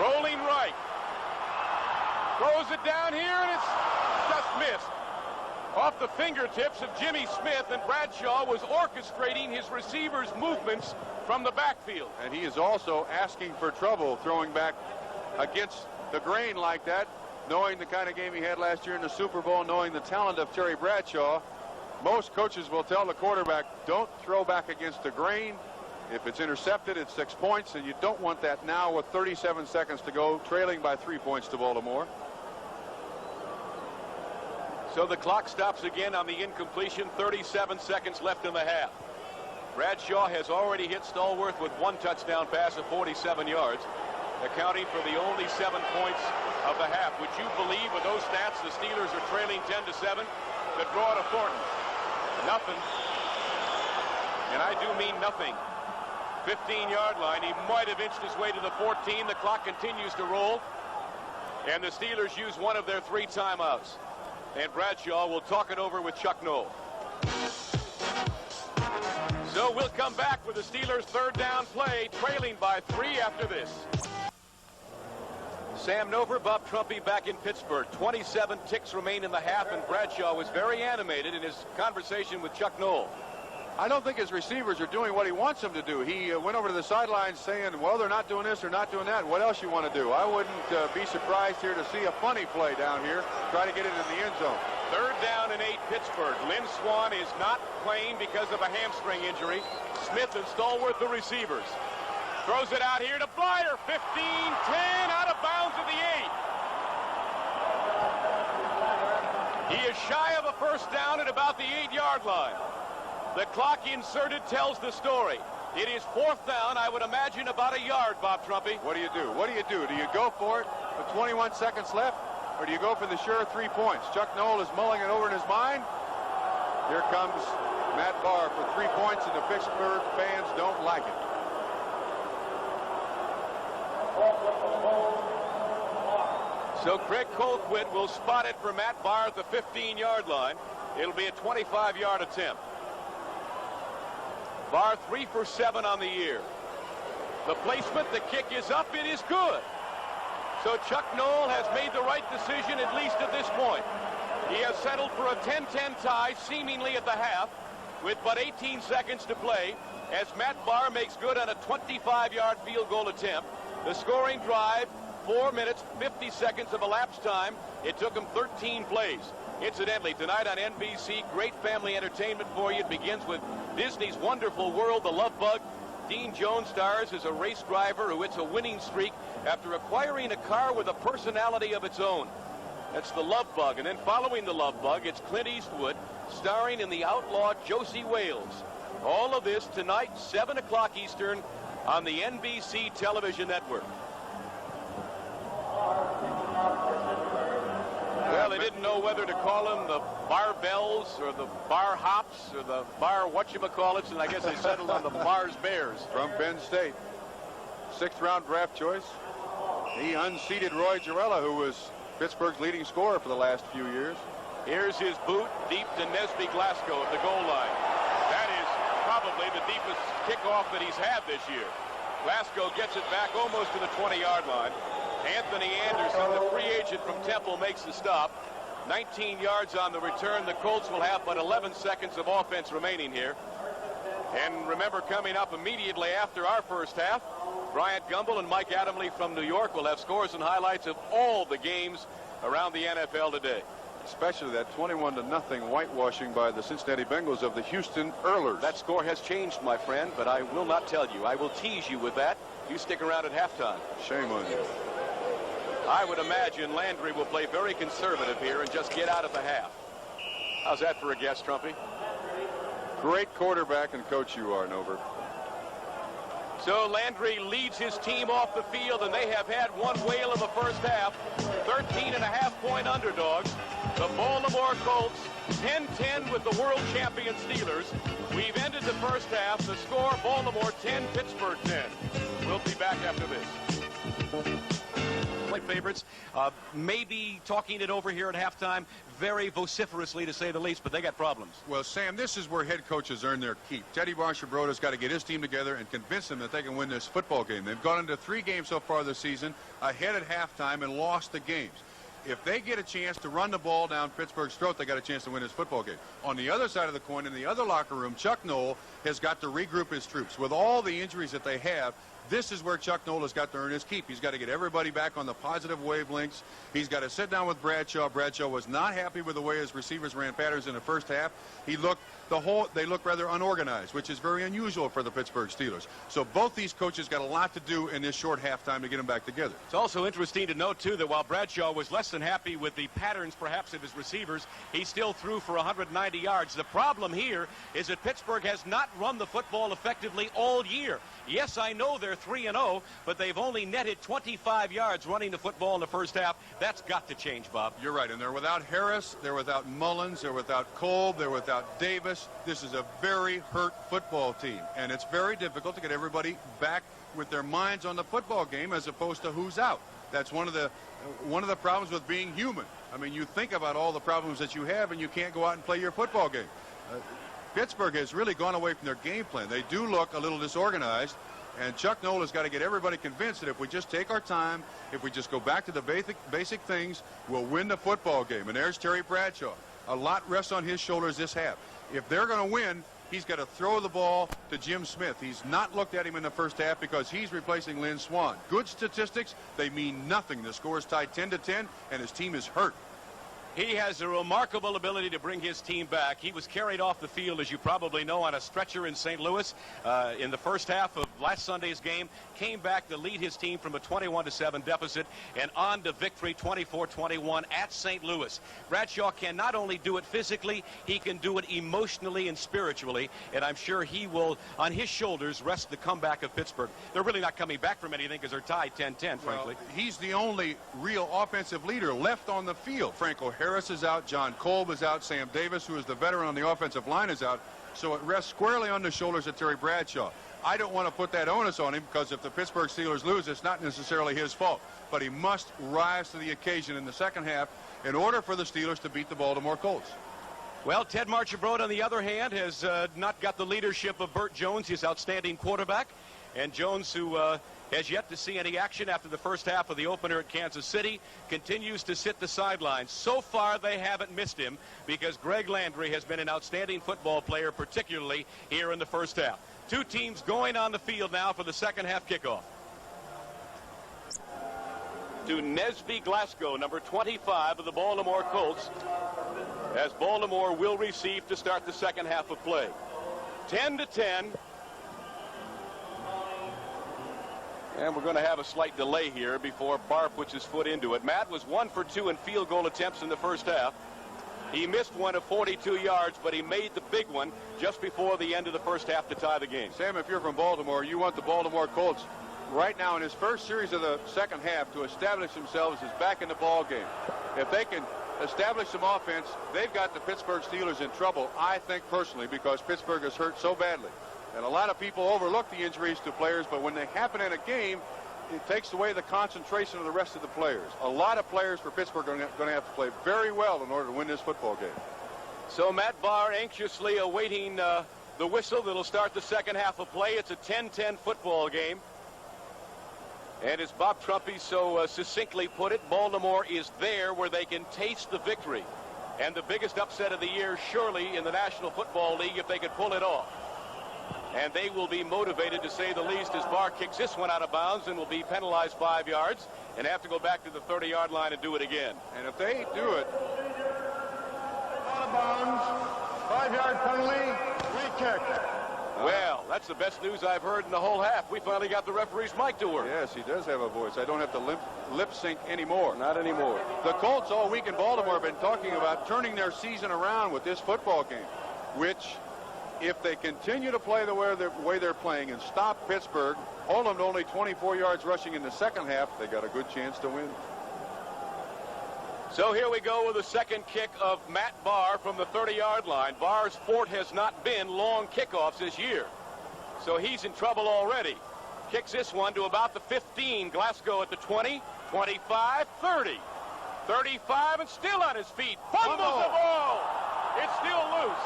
Rolling right. Throws it down here, and it's just missed. Off the fingertips of Jimmy Smith, and Bradshaw was orchestrating his receivers' movements from the backfield. And he is also asking for trouble throwing back against the grain like that. Knowing the kind of game he had last year in the Super Bowl, knowing the talent of Terry Bradshaw, most coaches will tell the quarterback, don't throw back against the grain. If it's intercepted, it's 6 points, and you don't want that now with 37 seconds to go, trailing by 3 points to Baltimore. So the clock stops again on the incompletion. 37 seconds left in the half. Bradshaw has already hit Stallworth with 1 touchdown pass of 47 yards, accounting for the only 7 points of the half. Would you believe with those stats the Steelers are trailing 10-7? The draw to Thornton. Nothing. And I do mean nothing. 15-yard line. He might have inched his way to the 14. The clock continues to roll. And the Steelers use one of their 3 timeouts. And Bradshaw will talk it over with Chuck Noll. So we'll come back with the Steelers' third down play, trailing by 3 after this. Sam Nover, Bob Trumpy back in Pittsburgh. 27 ticks remain in the half, and Bradshaw was very animated in his conversation with Chuck Noll. I don't think his receivers are doing what he wants them to do. He went over to the sidelines saying, well, they're not doing this, they're not doing that. What else you want to do? I wouldn't be surprised here to see a funny play down here. Try to get it in the end zone. Third down and 8, Pittsburgh. Lynn Swan is not playing because of a hamstring injury. Smith and Stallworth, the receivers. Throws it out here to Blighter. 15, 10, out of bounds at the 8. He is shy of a first down at about the 8-yard line. The clock inserted tells the story. It is 4th down, I would imagine about a yard, Bob Trumpy. What do you do? What do you do? Do you go for it with 21 seconds left, or do you go for the sure 3 points? Chuck Noll is mulling it over in his mind. Here comes Matt Barr for 3 points, and the Pittsburgh fans don't like it. So Craig Colquitt will spot it for Matt Barr at the 15-yard line. It'll be a 25-yard attempt. Barr 3 for 7 on the year. The placement, the kick is up, it is good. So Chuck Noll has made the right decision, at least at this point. He has settled for a 10-10 tie, seemingly at the half, with but 18 seconds to play, as Matt Barr makes good on a 25-yard field goal attempt. The scoring drive, 4 minutes, 50 seconds of elapsed time. It took him 13 plays. Incidentally, tonight on NBC, great family entertainment for you. It begins with Disney's Wonderful World, The Love Bug. Dean Jones stars as a race driver who hits a winning streak after acquiring a car with a personality of its own. That's The Love Bug. And then following The Love Bug, it's Clint Eastwood starring in The Outlaw Josie Wales. All of this tonight, 7 o'clock Eastern on the NBC television network. Well, they didn't know whether to call them the Barbells or the Bar Hops or the Bar whatchamacallits, and I guess they settled on the Bars Bears. From Penn State. 6th round draft choice. He unseated Roy Jarrella, who was Pittsburgh's leading scorer for the last few years. Here's his boot deep to Nesby Glasgow at the goal line. That is probably the deepest kickoff that he's had this year. Glasgow gets it back almost to the 20-yard line. Anthony Anderson, the free agent from Temple, makes the stop. 19 yards on the return. The Colts will have but 11 seconds of offense remaining here. And remember, coming up immediately after our first half, Bryant Gumbel and Mike Adamle from New York will have scores and highlights of all the games around the NFL today. Especially that 21-0 whitewashing by the Cincinnati Bengals of the Houston Oilers. That score has changed, my friend, but I will not tell you. I will tease you with that. You stick around at halftime. Shame on you. I would imagine Landry will play very conservative here and just get out at the half. How's that for a guess, Trumpy? Great quarterback and coach you are, Nover. So Landry leads his team off the field, and they have had one whale in the first half. 13.5-point underdogs. The Baltimore Colts, 10-10 with the world champion Steelers. We've ended the first half. The score, Baltimore 10, Pittsburgh 10. We'll be back after this. Favorites, maybe talking it over here at halftime very vociferously, to say the least, but they got problems. Well, Sam, this is where head coaches earn their keep. Teddy Marshall-Broda's got to get his team together and convince them that they can win this football game. They've gone into 3 games so far this season, ahead at halftime, and lost the games. If they get a chance to run the ball down Pittsburgh's throat, they got a chance to win this football game. On the other side of the coin, in the other locker room, Chuck Noll has got to regroup his troops. With all the injuries that they have, this is where Chuck Noll has got to earn his keep. He's got to get everybody back on the positive wavelengths. He's got to sit down with Bradshaw. Bradshaw was not happy with the way his receivers ran patterns in the first half. They look rather unorganized, which is very unusual for the Pittsburgh Steelers. So both these coaches got a lot to do in this short halftime to get them back together. It's also interesting to note, too, that while Bradshaw was less than happy with the patterns, perhaps, of his receivers, he still threw for 190 yards. The problem here is that Pittsburgh has not run the football effectively all year. Yes, I know they're 3-0, but they've only netted 25 yards running the football in the first half. That's got to change, Bob. You're right, and they're without Harris, they're without Mullins, they're without Kolb, they're without Davis. This is a very hurt football team, and it's very difficult to get everybody back with their minds on the football game as opposed to who's out. That's one of the problems with being human. I mean, you think about all the problems that you have, and you can't go out and play your football game. Pittsburgh has really gone away from their game plan. They do look a little disorganized, and Chuck Nola's got to get everybody convinced that if we just take our time, if we just go back to the basic things, we'll win the football game. And there's Terry Bradshaw. A lot rests on his shoulders this half. If they're going to win, he's got to throw the ball to Jim Smith. He's not looked at him in the first half because he's replacing Lynn Swann. Good statistics, they mean nothing. The score is tied 10-10, and his team is hurt. He has a remarkable ability to bring his team back. He was carried off the field, as you probably know, on a stretcher in St. Louis in the first half of last Sunday's game. Came back to lead his team from a 21-7 deficit and on to victory 24-21 at St. Louis. Bradshaw can not only do it physically, he can do it emotionally and spiritually, and I'm sure he will, on his shoulders, rest the comeback of Pittsburgh. They're really not coming back from anything because they're tied 10-10, frankly. Well, he's the only real offensive leader left on the field. Franco Harris is out, John Kolb is out, Sam Davis, who is the veteran on the offensive line, is out, so it rests squarely on the shoulders of Terry Bradshaw. I don't want to put that onus on him because if the Pittsburgh Steelers lose, it's not necessarily his fault, but he must rise to the occasion in the second half in order for the Steelers to beat the Baltimore Colts. Well, Ted Marchibroad, on the other hand, has not got the leadership of Burt Jones, his outstanding quarterback, and Jones, who has yet to see any action after the first half of the opener at Kansas City, continues to sit the sidelines. So far, they haven't missed him because Greg Landry has been an outstanding football player, particularly here in the first half. Two teams going on the field now for the second half kickoff. To Nesby Glasgow, number 25 of the Baltimore Colts, as Baltimore will receive to start the second half of play. 10-10. And we're going to have a slight delay here before Barr puts his foot into it. Matt was 1 for 2 in field goal attempts in the first half. He missed one of 42 yards, but he made the big one just before the end of the first half to tie the game. Sam, if you're from Baltimore, you want the Baltimore Colts right now in his first series of the second half to establish themselves as back in the ball game. If they can establish some offense, they've got the Pittsburgh Steelers in trouble, I think personally, because Pittsburgh is hurt so badly. And a lot of people overlook the injuries to players, but when they happen in a game, it takes away the concentration of the rest of the players. A lot of players for Pittsburgh are going to have to play very well in order to win this football game. So Matt Barr anxiously awaiting the whistle that'll start the second half of play. It's a 10-10 football game. And as Bob Trumpy so succinctly put it, Baltimore is there where they can taste the victory. And the biggest upset of the year, surely, in the National Football League, if they could pull it off. And they will be motivated, to say the least, as Barr kicks this one out of bounds and will be penalized 5 yards and have to go back to the 30-yard line and do it again. And if they do it, out of bounds, 5-yard penalty, free kick. Well, that's the best news I've heard in the whole half. We finally got the referee's mic to work. yes, he does have a voice. I don't have to lip sync anymore. Not anymore. The Colts all week in Baltimore have been talking about turning their season around with this football game, which, if they continue to play the way they're playing and stop Pittsburgh, hold them to only 24 yards rushing in the second half, they got a good chance to win. So here we go with the second kick of Matt Barr from the 30-yard line. Barr's fort has not been long kickoffs this year, so he's in trouble already. Kicks this one to about the 15. Glasgow at the 20, 25, 30. 35 and still on his feet. Fumbles the ball. It's still loose.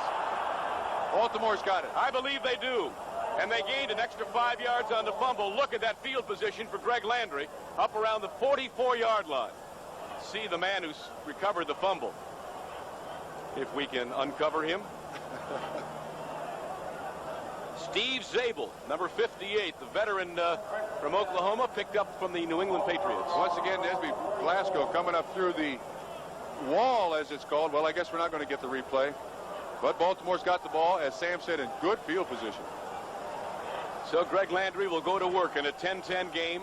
Baltimore's got it. I believe they do. And they gained an extra 5 yards on the fumble. Look at that field position for Greg Landry up around the 44-yard line. See the man who's recovered the fumble. If we can uncover him. Steve Zabel, number 58, the veteran from Oklahoma, picked up from the New England Patriots. Once again, Nesby Glasgow coming up through the wall, as it's called. Well, I guess we're not going to get the replay. But Baltimore's got the ball, as Sam said, in good field position. So Greg Landry will go to work in a 10-10 game.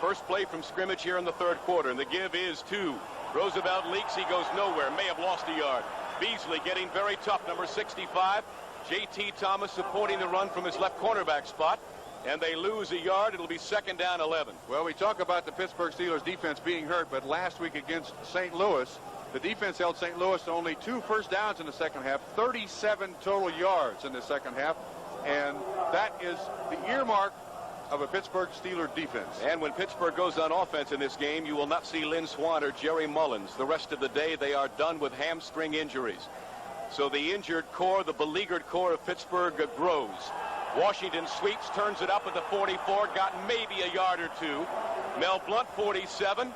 First play from scrimmage here in the third quarter, and the give is to Roosevelt. Leaks, he goes nowhere, may have lost a yard. Beasley getting very tough, number 65. J.T. Thomas supporting the run from his left cornerback spot, and they lose a yard. It'll be second down 11. Well, we talk about the Pittsburgh Steelers defense being hurt, but last week against St. Louis, the defense held St. Louis to only 2 first downs in the second half, 37 total yards in the second half, and that is the earmark of a Pittsburgh Steelers defense. And when Pittsburgh goes on offense in this game, you will not see Lynn Swann or Jerry Mullins. The rest of the day, they are done with hamstring injuries. So the injured core, the beleaguered core of Pittsburgh grows. Washington sweeps, turns it up at the 44, got maybe a yard or two. Mel Blount, 47,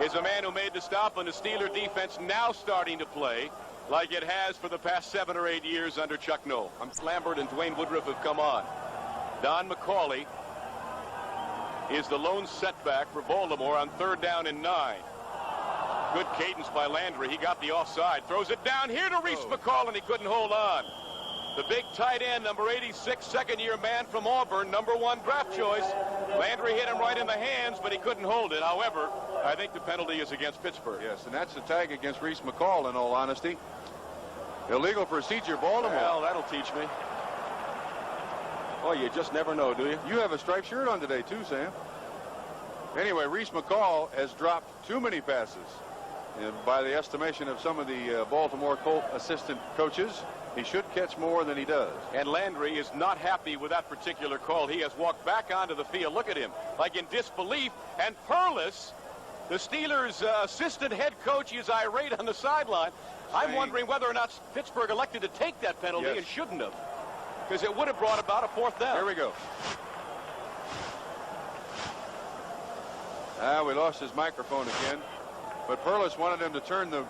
is a man who made the stop, and the Steeler defense now starting to play like it has for the past 7 or 8 years under Chuck Noll. Lambert and Dwayne Woodruff have come on. Don McCauley is the lone setback for Baltimore on 3rd down and 9. Good cadence by Landry. He got the offside. Throws it down here to Reese McCall, and he couldn't hold on. The big tight end, number 86, second-year man from Auburn, number 1 draft choice. Landry hit him right in the hands, but he couldn't hold it. However, I think the penalty is against Pittsburgh. Yes, and that's the tag against Reese McCall, in all honesty. Illegal procedure, Baltimore. Well, that'll teach me. Oh, you just never know, do you? You have a striped shirt on today, too, Sam. Anyway, Reese McCall has dropped too many passes. And by the estimation of some of the Baltimore Colts assistant coaches, he should catch more than he does. And Landry is not happy with that particular call. He has walked back onto the field. Look at him, like in disbelief. And Perlis, the Steelers' assistant head coach, is irate on the sideline. I'm wondering whether or not Pittsburgh elected to take that penalty and shouldn't have, because it would have brought about a 4th down. Here we go. We lost his microphone again. But Perlis wanted him to turn the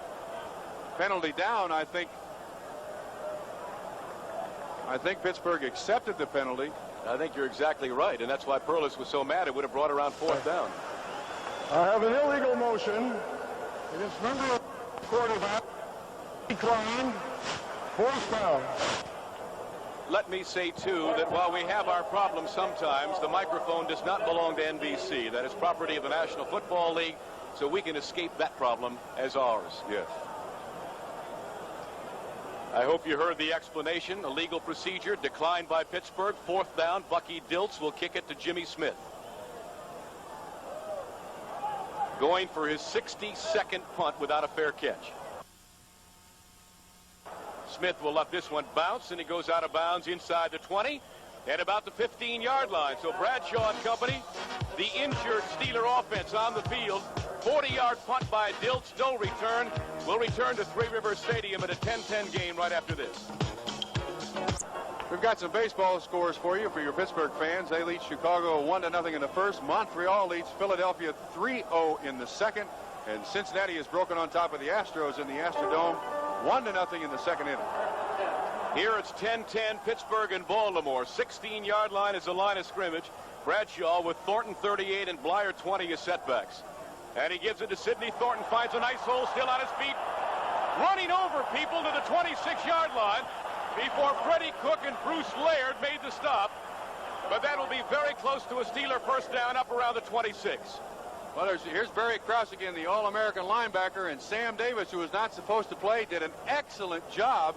penalty down. I think Pittsburgh accepted the penalty. I think you're exactly right, and that's why Perlis was so mad. It would have brought around 4th down. I have an illegal motion against member of quarterback. Declined. 4th down. Let me say, too, that while we have our problems sometimes, the microphone does not belong to NBC. That is property of the National Football League, so we can escape that problem as ours. Yes. I hope you heard the explanation. A legal procedure declined by Pittsburgh. 4th down. Bucky Dilts will kick it to Jimmy Smith. Going for his 62nd punt without a fair catch. Smith will let this one bounce, and he goes out of bounds inside the 20 at about the 15-yard line. So Bradshaw and company, the injured Steeler offense on the field. 40-yard punt by Dilts, no return. We'll return to Three Rivers Stadium at a 10-10 game right after this. We've got some baseball scores for you, for your Pittsburgh fans. They lead Chicago 1-0 in the first. Montreal leads Philadelphia 3-0 in the second. And Cincinnati has broken on top of the Astros in the Astrodome 1-0 in the second inning. Here it's 10-10, Pittsburgh and Baltimore. 16-yard line is the line of scrimmage. Bradshaw with Thornton 38 and Blyer 20 as setbacks. And he gives it to Sidney. Thornton finds a nice hole, still on his feet, running over people to the 26-yard line before Freddie Cook and Bruce Laird made the stop. But that'll be very close to a Steeler first down up around the 26. Well, here's Barry Krause again, the All-American linebacker, and Sam Davis, who was not supposed to play, did an excellent job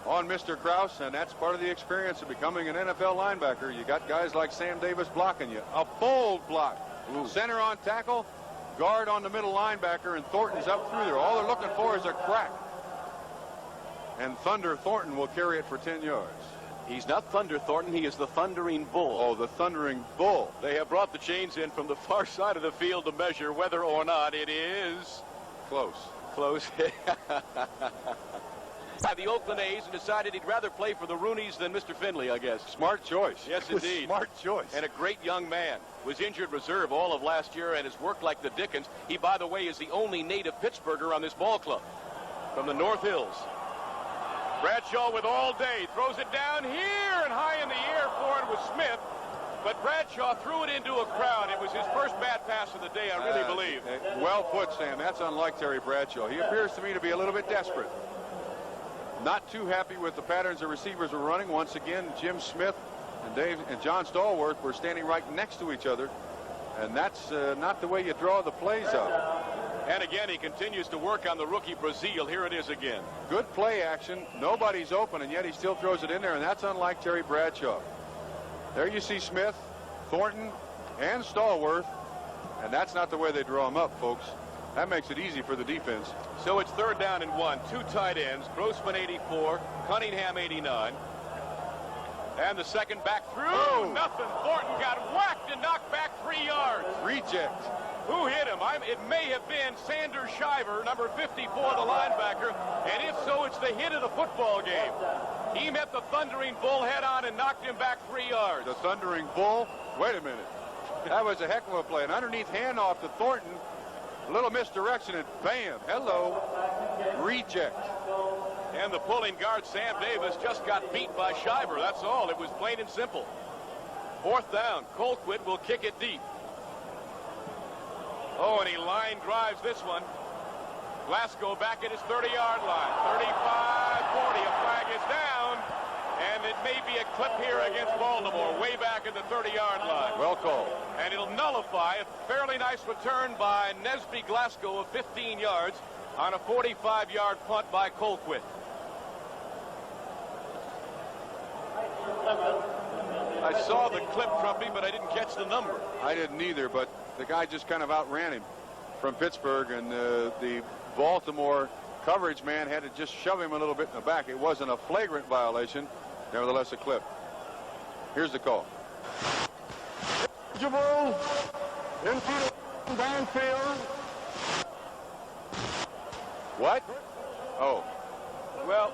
on Mr. Krause, and that's part of the experience of becoming an NFL linebacker. You got guys like Sam Davis blocking you. A bold block. Ooh. Center on tackle, guard on the middle linebacker, and Thornton's up through there. All they're looking for is a crack. And Thunder Thornton will carry it for 10 yards. He's not Thunder Thornton, he is the Thundering Bull. Oh, the Thundering Bull. They have brought the chains in from the far side of the field to measure whether or not it is close. Close. The Oakland A's decided he'd rather play for the Rooneys than Mr. Finley, I guess. Smart choice. Yes, indeed. Smart choice. And a great young man. Was injured reserve all of last year and has worked like the Dickens. He, by the way, is the only native Pittsburgher on this ball club from the North Hills. Bradshaw with all day, throws it down here and high in the air for it was Smith, but Bradshaw threw it into a crowd. It was his first bad pass of the day, I really believe. Well put, Sam. That's unlike Terry Bradshaw. He appears to me to be a little bit desperate. Not too happy with the patterns the receivers were running. Once again, Jim Smith and John Stallworth were standing right next to each other, and that's not the way you draw the plays up. And again, he continues to work on the rookie Brazil. Here it is again. Good play action. Nobody's open, and yet he still throws it in there, and that's unlike Terry Bradshaw. There you see Smith, Thornton, and Stallworth, and that's not the way they draw them up, folks. That makes it easy for the defense. So it's 3rd down and 1. 2 tight ends, Grossman 84, Cunningham 89. And the second back through. Oh. Nothing. Thornton got whacked and knocked back 3 yards. Reject. Who hit him? It may have been Sanders Shiver, number 54, the linebacker, and if so, it's the hit of the football game. He met the Thundering Bull head-on and knocked him back 3 yards. The Thundering Bull? Wait a minute. That was a heck of a play. An underneath handoff to Thornton. A little misdirection, and bam, hello, reject. And the pulling guard, Sam Davis, just got beat by Shiver. That's all. It was plain and simple. 4th down. Colquitt will kick it deep. Oh, and he line drives this one. Glasgow back at his 30-yard line. 35, 40. A flag is down. And it may be a clip here against Baltimore, way back at the 30-yard line. Well called. And it'll nullify a fairly nice return by Nesby Glasgow of 15 yards on a 45-yard punt by Colquitt. I saw the clip, Trumpy, but I didn't catch the number. I didn't either, but the guy just kind of outran him from Pittsburgh, and the Baltimore coverage man had to just shove him a little bit in the back. It wasn't a flagrant violation, nevertheless a clip. Here's the call. Eligible, infield, downfield. What? Oh. Well,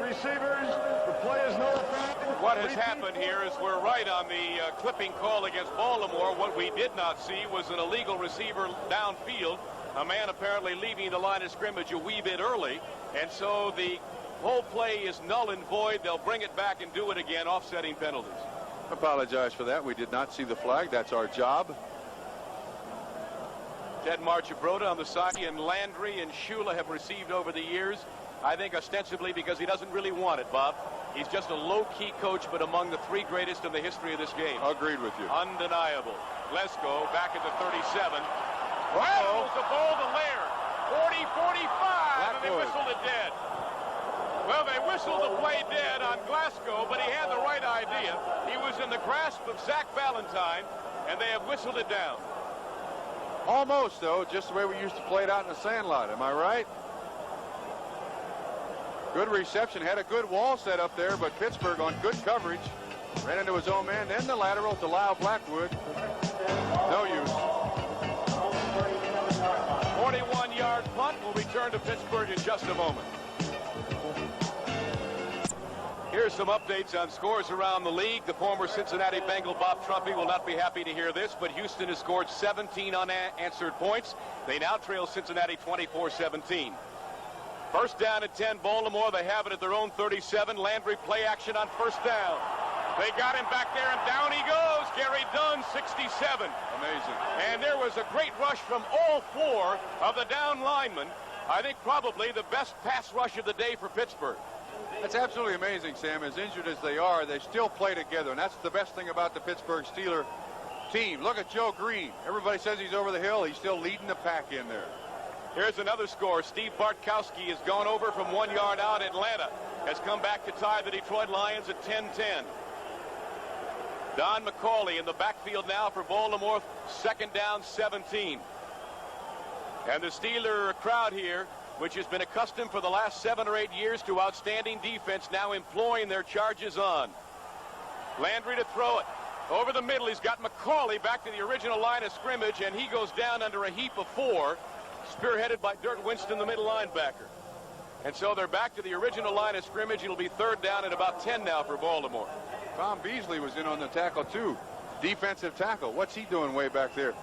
Receivers, the play is nullified. what has happened here is we're right on the clipping call against Baltimore. What we did not see was an illegal receiver downfield, a man apparently leaving the line of scrimmage a wee bit early, and so the whole play is null and void. They'll bring it back and do it again, offsetting penalties. Apologize for that. We did not see the flag. That's our job. Ted Marchibroda on the side, and Landry and Shula have received over the years. I think ostensibly because he doesn't really want it, Bob. He's just a low-key coach, but among the 3 greatest in the history of this game. Agreed with you. Undeniable. Glasgow back at the 37. Rattles the ball to Laird. 40, 45, and they whistled it dead. Well, they whistled the play dead on Glasgow, but he had the right idea. He was in the grasp of Zach Valentine, and they have whistled it down. Almost, though, just the way we used to play it out in the sandlot. Am I right? Good reception. Had a good wall set up there, but Pittsburgh on good coverage. Ran into his own man. Then the lateral to Lyle Blackwood. No use. 41-yard punt will return to Pittsburgh in just a moment. Here's some updates on scores around the league. The former Cincinnati Bengal Bob Trumpy will not be happy to hear this, but Houston has scored 17 unanswered points. They now trail Cincinnati 24-17. First down at 10, Baltimore. They have it at their own 37. Landry play action on first down. They got him back there, and down he goes. Gary Dunn, 67. Amazing. And there was a great rush from all 4 of the down linemen. I think probably the best pass rush of the day for Pittsburgh. That's absolutely amazing, Sam. As injured as they are, they still play together, and that's the best thing about the Pittsburgh Steelers team. Look at Joe Green. Everybody says he's over the hill. He's still leading the pack in there. Here's another score. Steve Bartkowski has gone over from 1 yard out. Atlanta has come back to tie the Detroit Lions at 10-10. Don McCauley in the backfield now for Baltimore. Second down, 17. And the Steeler crowd here, which has been accustomed for the last 7 or 8 years to outstanding defense, now employing their charges on. Landry to throw it. Over the middle, he's got McCauley back to the original line of scrimmage, and he goes down under a heap of 4. Spearheaded by Dirt Winston, the middle linebacker. And so they're back to the original line of scrimmage. It'll be third down at about 10 now for Baltimore. Tom Beasley was in on the tackle, too. Defensive tackle. What's he doing way back there?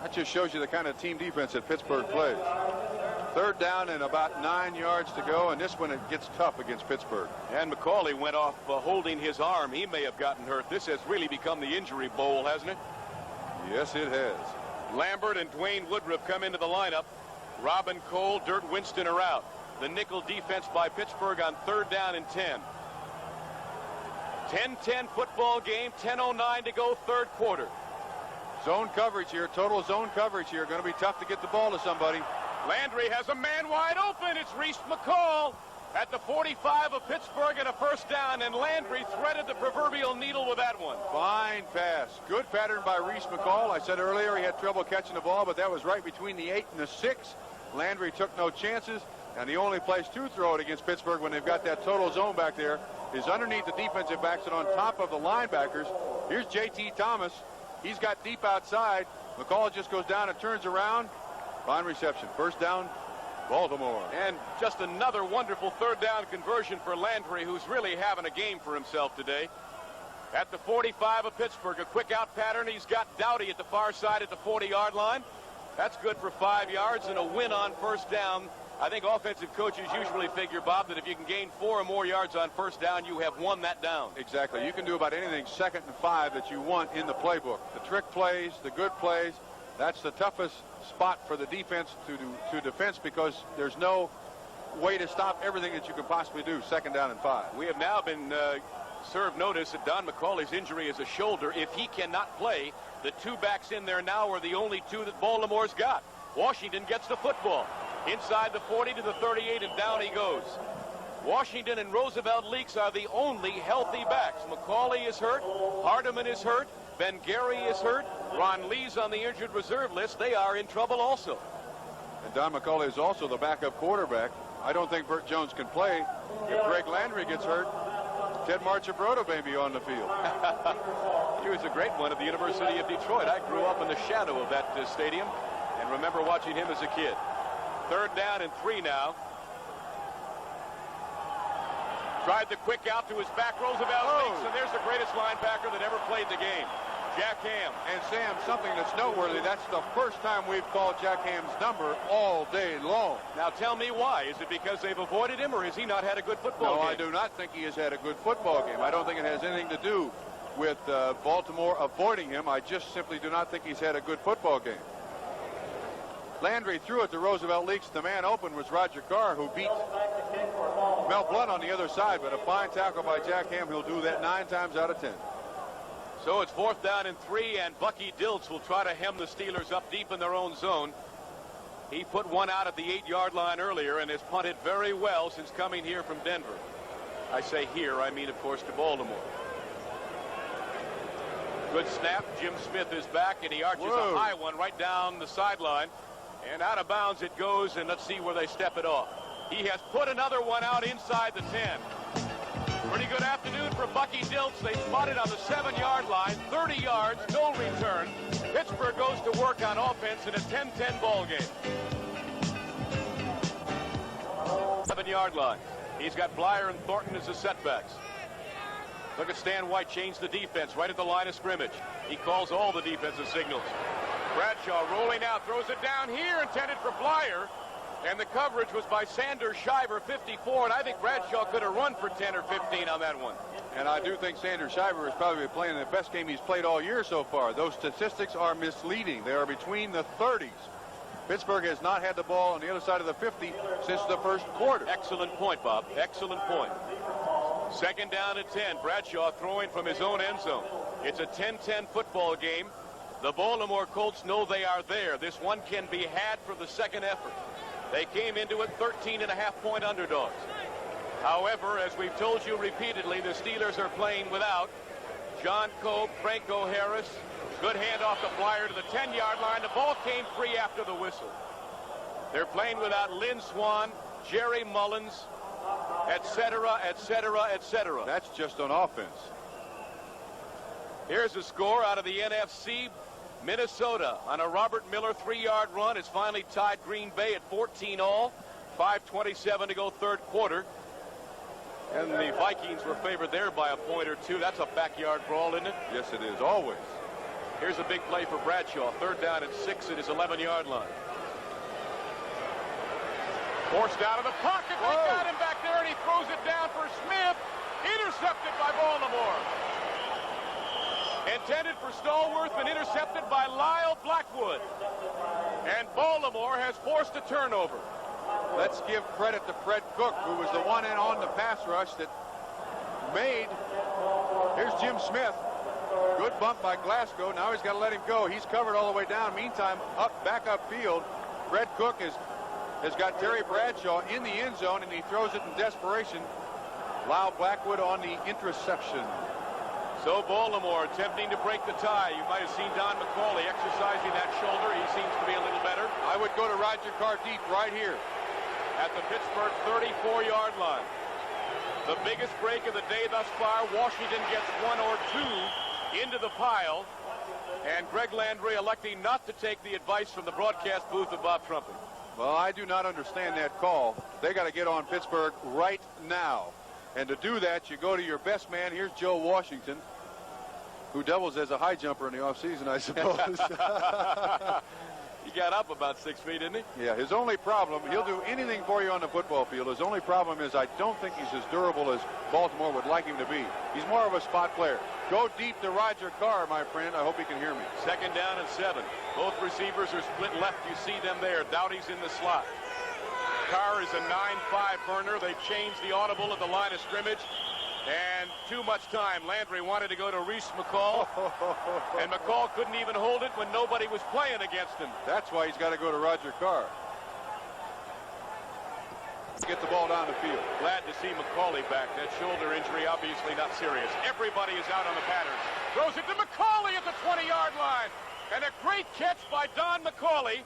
That just shows you the kind of team defense that Pittsburgh plays. Third down and about 9 yards to go, and this one it gets tough against Pittsburgh. And McCauley went off holding his arm. He may have gotten hurt. This has really become the injury bowl, hasn't it? Yes, it has. Lambert and Dwayne Woodruff come into the lineup. Robin Cole, Dirt Winston are out. The nickel defense by Pittsburgh on third down and 10. 10-10 football game, 10:09 to go, third quarter. Zone coverage here, total zone coverage here. Going to be tough to get the ball to somebody. Landry has a man wide open. It's Reese McCall at the 45 of Pittsburgh and a first down, and Landry threaded the proverbial needle with that one. Fine pass. Good pattern by Reese McCall. I said earlier he had trouble catching the ball, but that was right between the 8 and the 6. Landry took no chances, and the only place to throw it against Pittsburgh when they've got that total zone back there is underneath the defensive backs and on top of the linebackers. Here's J.T. Thomas. He's got deep outside. McCall just goes down and turns around. Fine reception. First down, Baltimore. And just another wonderful third down conversion for Landry, who's really having a game for himself today. At the 45 of Pittsburgh, a quick out pattern. He's got Dowdy at the far side at the 40-yard line. That's good for 5 yards and a win on first down. I think offensive coaches usually figure, Bob, that if you can gain 4 or more yards on first down, you have won that down. Exactly. You can do about anything 2nd and 5 that you want in the playbook. The trick plays, the good plays, that's the toughest spot for the defense to defense, because there's no way to stop everything that you can possibly do 2nd down and 5. We have now been served notice that Don McCauley's injury is a shoulder. If he cannot play, the 2 backs in there now are the only 2 that Baltimore's got. Washington gets the football. Inside the 40 to the 38, and down he goes. Washington and Roosevelt Leaks are the only healthy backs. McCauley is hurt. Hardeman is hurt. Ben Gary is hurt. Ron Lee's on the injured reserve list. They are in trouble also. And Don McCauley is also the backup quarterback. I don't think Burt Jones can play. If Greg Landry gets hurt, Ted Marchibroda may be on the field. He was a great one at the University of Detroit. I grew up in the shadow of that stadium and remember watching him as a kid. 3rd down and 3 now. Tried the quick out to his back, Roosevelt Leaks, and there's the greatest linebacker that ever played the game, Jack Ham. And Sam, something that's noteworthy, that's the first time we've called Jack Ham's number all day long. Now tell me why. Is it because they've avoided him, or has he not had a good football game? No, I do not think he has had a good football game. I don't think it has anything to do with Baltimore avoiding him. I just simply do not think he's had a good football game. Landry threw it to Roosevelt Leaks. The man open was Roger Carr, who beat Mel Blount on the other side, but a fine tackle by Jack Ham. He'll do that 9 times out of 10. So it's 4th down and 3, and Bucky Dilts will try to hem the Steelers up deep in their own zone. He put one out at the 8-yard line earlier and has punted very well since coming here from Denver. I say here, I mean, of course, to Baltimore. Good snap. Jim Smith is back, and he arches a high one right down the sideline. And out of bounds it goes, and let's see where they step it off. He has put another one out inside the 10. Pretty good afternoon for Bucky Dilts. They spotted on the 7-yard line, 30 yards, no return. Pittsburgh goes to work on offense in a 10-10 ball game. 7-yard line. He's got Blyer and Thornton as the setbacks. Look at Stan White change the defense right at the line of scrimmage. He calls all the defensive signals. Bradshaw rolling out, throws it down here, intended for Blyer. And the coverage was by Sanders Shiver, 54, and I think Bradshaw could have run for 10 or 15 on that one. And I do think Sanders Shiver is probably playing the best game he's played all year so far. Those statistics are misleading. They are between the 30s. Pittsburgh has not had the ball on the other side of the 50 since the first quarter. Excellent point, Bob. Excellent point. 2nd down and 10. Bradshaw throwing from his own end zone. It's a 10-10 football game. The Baltimore Colts know they are there. This one can be had for the second effort. They came into it 13.5-point underdogs. However, as we've told you repeatedly, the Steelers are playing without John Cope, Franco Harris. Good handoff to Blyer to the 10-yard line. The ball came free after the whistle. They're playing without Lynn Swan, Jerry Mullins, etc., etc., etc. That's just on offense. Here's the score out of the NFC. Minnesota on a Robert Miller 3-yard run has finally tied Green Bay at 14-all. 5:27 to go, 3rd quarter. And the Vikings were favored there by a point or 2. That's a backyard brawl, isn't it? Yes, it is, always. Here's a big play for Bradshaw. 3rd down and 6 at his 11-yard line. Forced out of the pocket. They got him back there, and he throws it down for Smith. Intercepted by Baltimore. Intended for Stallworth and intercepted by Lyle Blackwood. And Baltimore has forced a turnover. Let's give credit to Fred Cook, who was the one in on the pass rush that made. Here's Jim Smith. Good bump by Glasgow. Now he's got to let him go. He's covered all the way down. Meantime, back upfield, Fred Cook has got Terry Bradshaw in the end zone, and he throws it in desperation. Lyle Blackwood on the interception. So Baltimore attempting to break the tie. You might have seen Don McCauley exercising that shoulder. He seems to be a little better. I would go to Roger Carr deep right here. At the Pittsburgh 34-yard line. The biggest break of the day thus far. Washington gets 1 or 2 into the pile. and Greg Landry electing not to take the advice from the broadcast booth of Bob Trumpy. Well, I do not understand that call. They got to get on Pittsburgh right now. And to do that, you go to your best man. Here's Joe Washington, who doubles as a high jumper in the offseason, I suppose. He got up about 6 feet, didn't he? Yeah, his only problem, he'll do anything for you on the football field. His only problem is I don't think he's as durable as Baltimore would like him to be. He's more of a spot player. Go deep to Roger Carr, my friend. I hope he can hear me. 2nd down and 7. Both receivers are split left. You see them there. Dowdy's in the slot. Carr is a 9-5 burner. They've changed the audible at the line of scrimmage. And too much time. Landry wanted to go to Reese McCall, and McCall couldn't even hold it when nobody was playing against him. That's why he's got to go to Roger Carr. Get the ball down the field. Glad to see McCauley back. That shoulder injury obviously not serious. Everybody is out on the pattern. Throws it to McCauley at the 20-yard line. And a great catch by Don McCauley,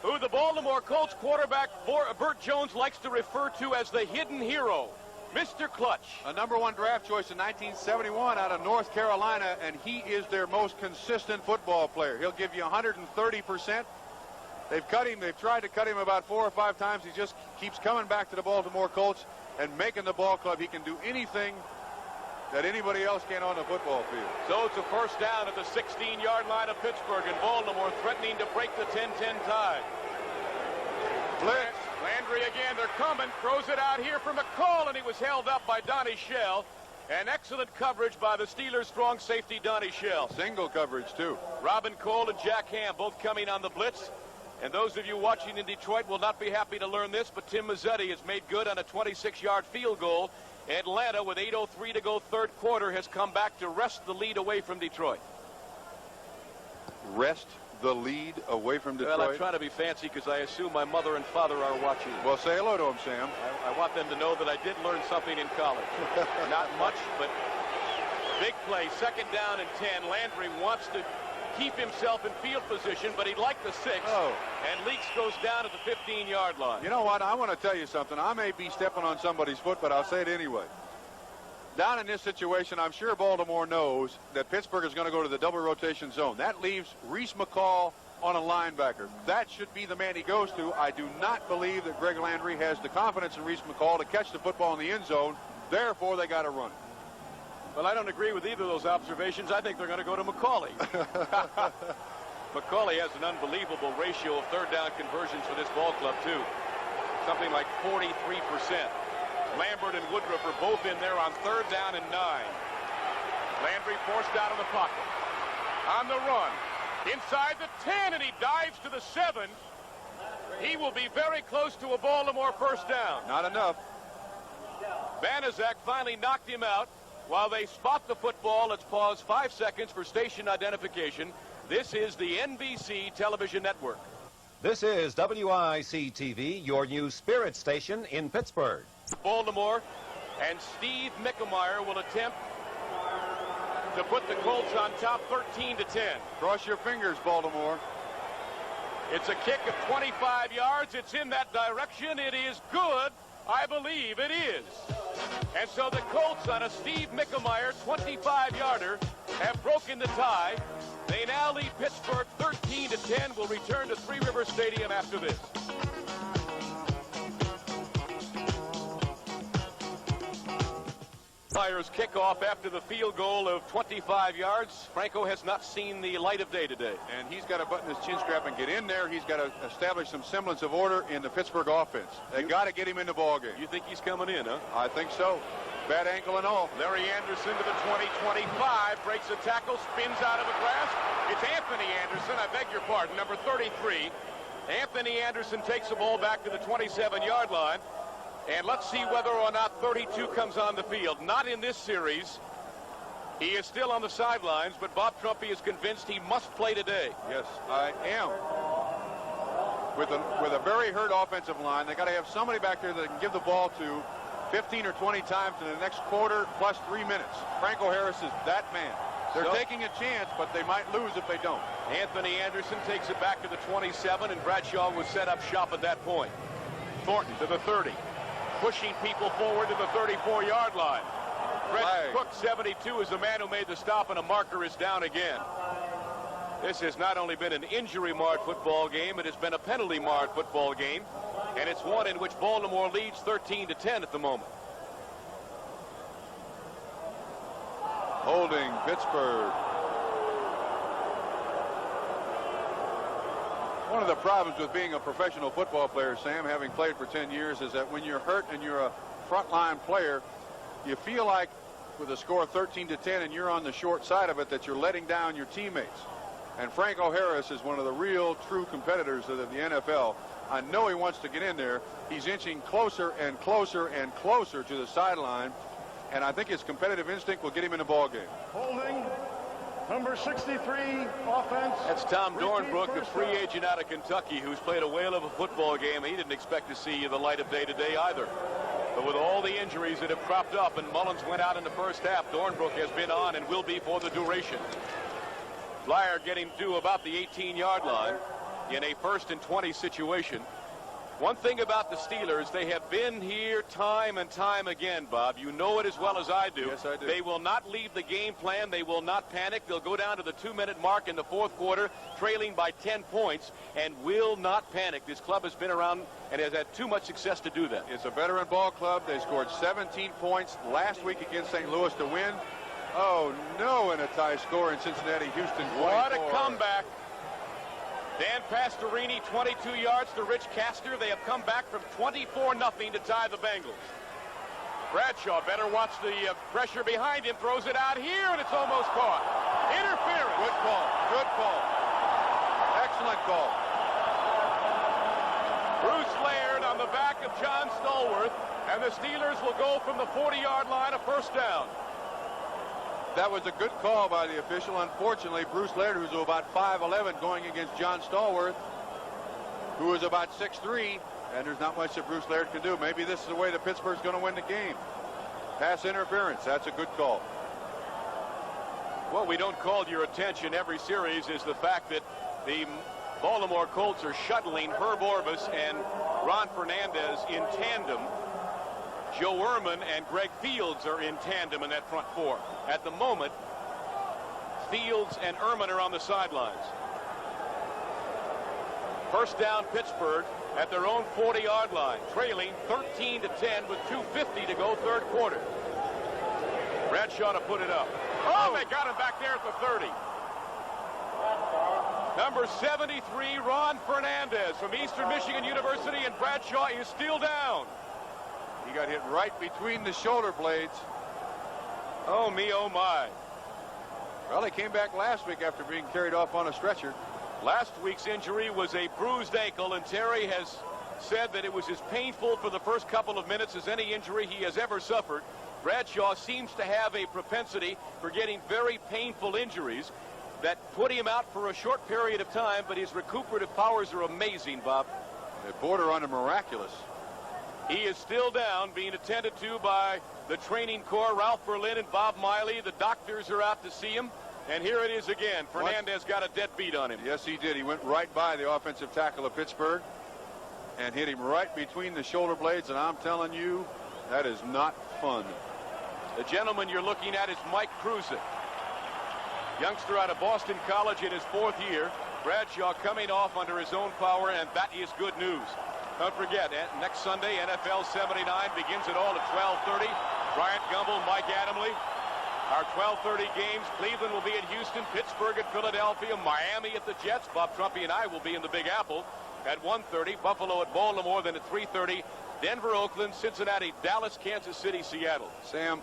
who the Baltimore Colts quarterback Burt Jones likes to refer to as the hidden hero. Mr. Clutch. A #1 draft choice in 1971 out of North Carolina, and he is their most consistent football player. He'll give you 130%. They've cut him. They've tried to cut him about 4 or 5 times. He just keeps coming back to the Baltimore Colts and making the ball club. He can do anything that anybody else can on the football field. So it's a 1st down at the 16-yard line of Pittsburgh, and Baltimore threatening to break the 10-10 tie. Blitz. Landry again, they're coming, throws it out here for McCall, and he was held up by Donnie Shell. And excellent coverage by the Steelers' strong safety, Donnie Shell. Single coverage, too. Robin Cole and Jack Ham both coming on the blitz. And those of you watching in Detroit will not be happy to learn this, but Tim Mazzetti has made good on a 26-yard field goal. Atlanta, with 8:03 to go 3rd quarter, has come back to wrest the lead away from Detroit. Wrest the lead away from Detroit? Well, I'm trying to be fancy because I assume my mother and father are watching. Well, say hello to them, Sam. I want them to know that I did learn something in college. Not much, but big play. 2nd down and 10. Landry wants to keep himself in field position, but he'd like the 6. Oh. And Leaks goes down at the 15-yard line. You know what? I want to tell you something. I may be stepping on somebody's foot, but I'll say it anyway. Down in this situation, I'm sure Baltimore knows that Pittsburgh is going to go to the double rotation zone. That leaves Reese McCall on a linebacker. That should be the man he goes to. I do not believe that Greg Landry has the confidence in Reese McCall to catch the football in the end zone. Therefore, they got to run it. Well, I don't agree with either of those observations. I think they're going to go to McCauley. McCauley has an unbelievable ratio of 3rd down conversions for this ball club, too. Something like 43%. Lambert and Woodruff are both in there on 3rd down and 9. Landry forced out of the pocket. On the run. Inside the 10, and he dives to the 7. He will be very close to a Baltimore 1st down. Not enough. Banaszak finally knocked him out. While they spot the football, let's pause 5 seconds for station identification. This is the NBC television network. This is WIC-TV, your new spirit station in Pittsburgh. Baltimore, and Steve Mickemeyer will attempt to put the Colts on top 13-10. Cross your fingers, Baltimore. It's a kick of 25 yards. It's in that direction. It is good. I believe it is. And so the Colts, on a Steve Mickemeyer 25-yarder, have broken the tie. They now lead Pittsburgh 13-10. Will return to Three River Stadium after this. Flyers kickoff after the field goal of 25 yards. Franco has not seen the light of day today. And he's got to button his chin strap and get in there. He's got to establish some semblance of order in the Pittsburgh offense. They got to get him in the ball game. You think he's coming in, huh? I think so. Bad ankle and all. Larry Anderson to the 20-25, breaks a tackle, spins out of the grass. It's Anthony Anderson, I beg your pardon, number 33. Anthony Anderson takes the ball back to the 27-yard line. And let's see whether or not 32 comes on the field. Not in this series. He is still on the sidelines, but Bob Trumpy is convinced he must play today. Yes, I am. With a very hurt offensive line, they got to have somebody back there that can give the ball to 15 or 20 times in the next quarter plus 3 minutes. Franco Harris is that man. They're taking a chance, but they might lose if they don't. Anthony Anderson takes it back to the 27, and Bradshaw was set up shop at that point. Thornton to the 30. Pushing people forward to the 34-yard line. Fred Cook, 72, is the man who made the stop, and a marker is down again. This has not only been an injury-marred football game, it has been a penalty-marred football game, and it's one in which Baltimore leads 13-10 at the moment. Holding Pittsburgh. One of the problems with being a professional football player, Sam, having played for 10 years, is that when you're hurt and you're a frontline player, you feel like with a score of 13-10 and you're on the short side of it that you're letting down your teammates. And Franco Harris is one of the real true competitors of the NFL. I know he wants to get in there. He's inching closer and closer and closer to the sideline, and I think his competitive instinct will get him in the ball game. Holding number 63 offense. That's Tom Dornbrook, the free agent out of Kentucky, who's played a whale of a football game. He didn't expect to see the light of day today either. But with all the injuries that have cropped up and Mullins went out in the first half, Dornbrook has been on and will be for the duration. Flyer getting to about the 18-yard line in a 1st and 20 situation. One thing about the Steelers, they have been here time and time again, Bob. You know it as well as I do. Yes, I do. They will not leave the game plan. They will not panic. They'll go down to the 2-minute mark in the 4th quarter, trailing by 10 points, and will not panic. This club has been around and has had too much success to do that. It's a veteran ball club. They scored 17 points last week against St. Louis to win. Oh, no, in a tie score in Cincinnati, Houston. 24. What a comeback. Dan Pastorini, 22 yards to Rich Castor. They have come back from 24-0 to tie the Bengals. Bradshaw better watch the pressure behind him. Throws it out here, and it's almost caught. Interference. Good call. Good call. Excellent call. Bruce Laird on the back of John Stallworth, and the Steelers will go from the 40-yard line, a 1st down. That was a good call by the official. Unfortunately, Bruce Laird, who's about 5'11", going against John Stallworth, who is about 6'3", and there's not much that Bruce Laird can do. Maybe this is the way that Pittsburgh's going to win the game. Pass interference. That's a good call. What we don't call to your attention every series is the fact that the Baltimore Colts are shuttling Herb Orvis and Ron Fernandez in tandem. Joe Ehrman and Greg Fields are in tandem in that front 4. At the moment, Fields and Ehrman are on the sidelines. 1st down, Pittsburgh at their own 40-yard line, trailing 13-10 with 2:50 to go, 3rd quarter. Bradshaw to put it up. Oh, they got him back there at the 30. Number 73, Ron Fernandez from Eastern Michigan University, and Bradshaw is still down. He got hit right between the shoulder blades. Oh, me, oh, my. Well, he came back last week after being carried off on a stretcher. Last week's injury was a bruised ankle, and Terry has said that it was as painful for the first couple of minutes as any injury he has ever suffered. Bradshaw seems to have a propensity for getting very painful injuries that put him out for a short period of time, but his recuperative powers are amazing, Bob. They border on a miraculous. He is still down, being attended to by the training corps, Ralph Berlin and Bob Miley. The doctors are out to see him. And here it is again. Fernandez got a dead beat on him. Yes, he did. He went right by the offensive tackle of Pittsburgh and hit him right between the shoulder blades. And I'm telling you, that is not fun. The gentleman you're looking at is Mike Kruzik, youngster out of Boston College in his 4th year. Bradshaw coming off under his own power, and that is good news. Don't forget, next Sunday, NFL 79 begins it all at 12:30. Bryant Gumbel, Mike Adamle. Our 12:30 games, Cleveland will be at Houston, Pittsburgh at Philadelphia, Miami at the Jets. Bob Trumpy and I will be in the Big Apple at 1:30. Buffalo at Baltimore, then at 3:30. Denver, Oakland, Cincinnati, Dallas, Kansas City, Seattle. Sam,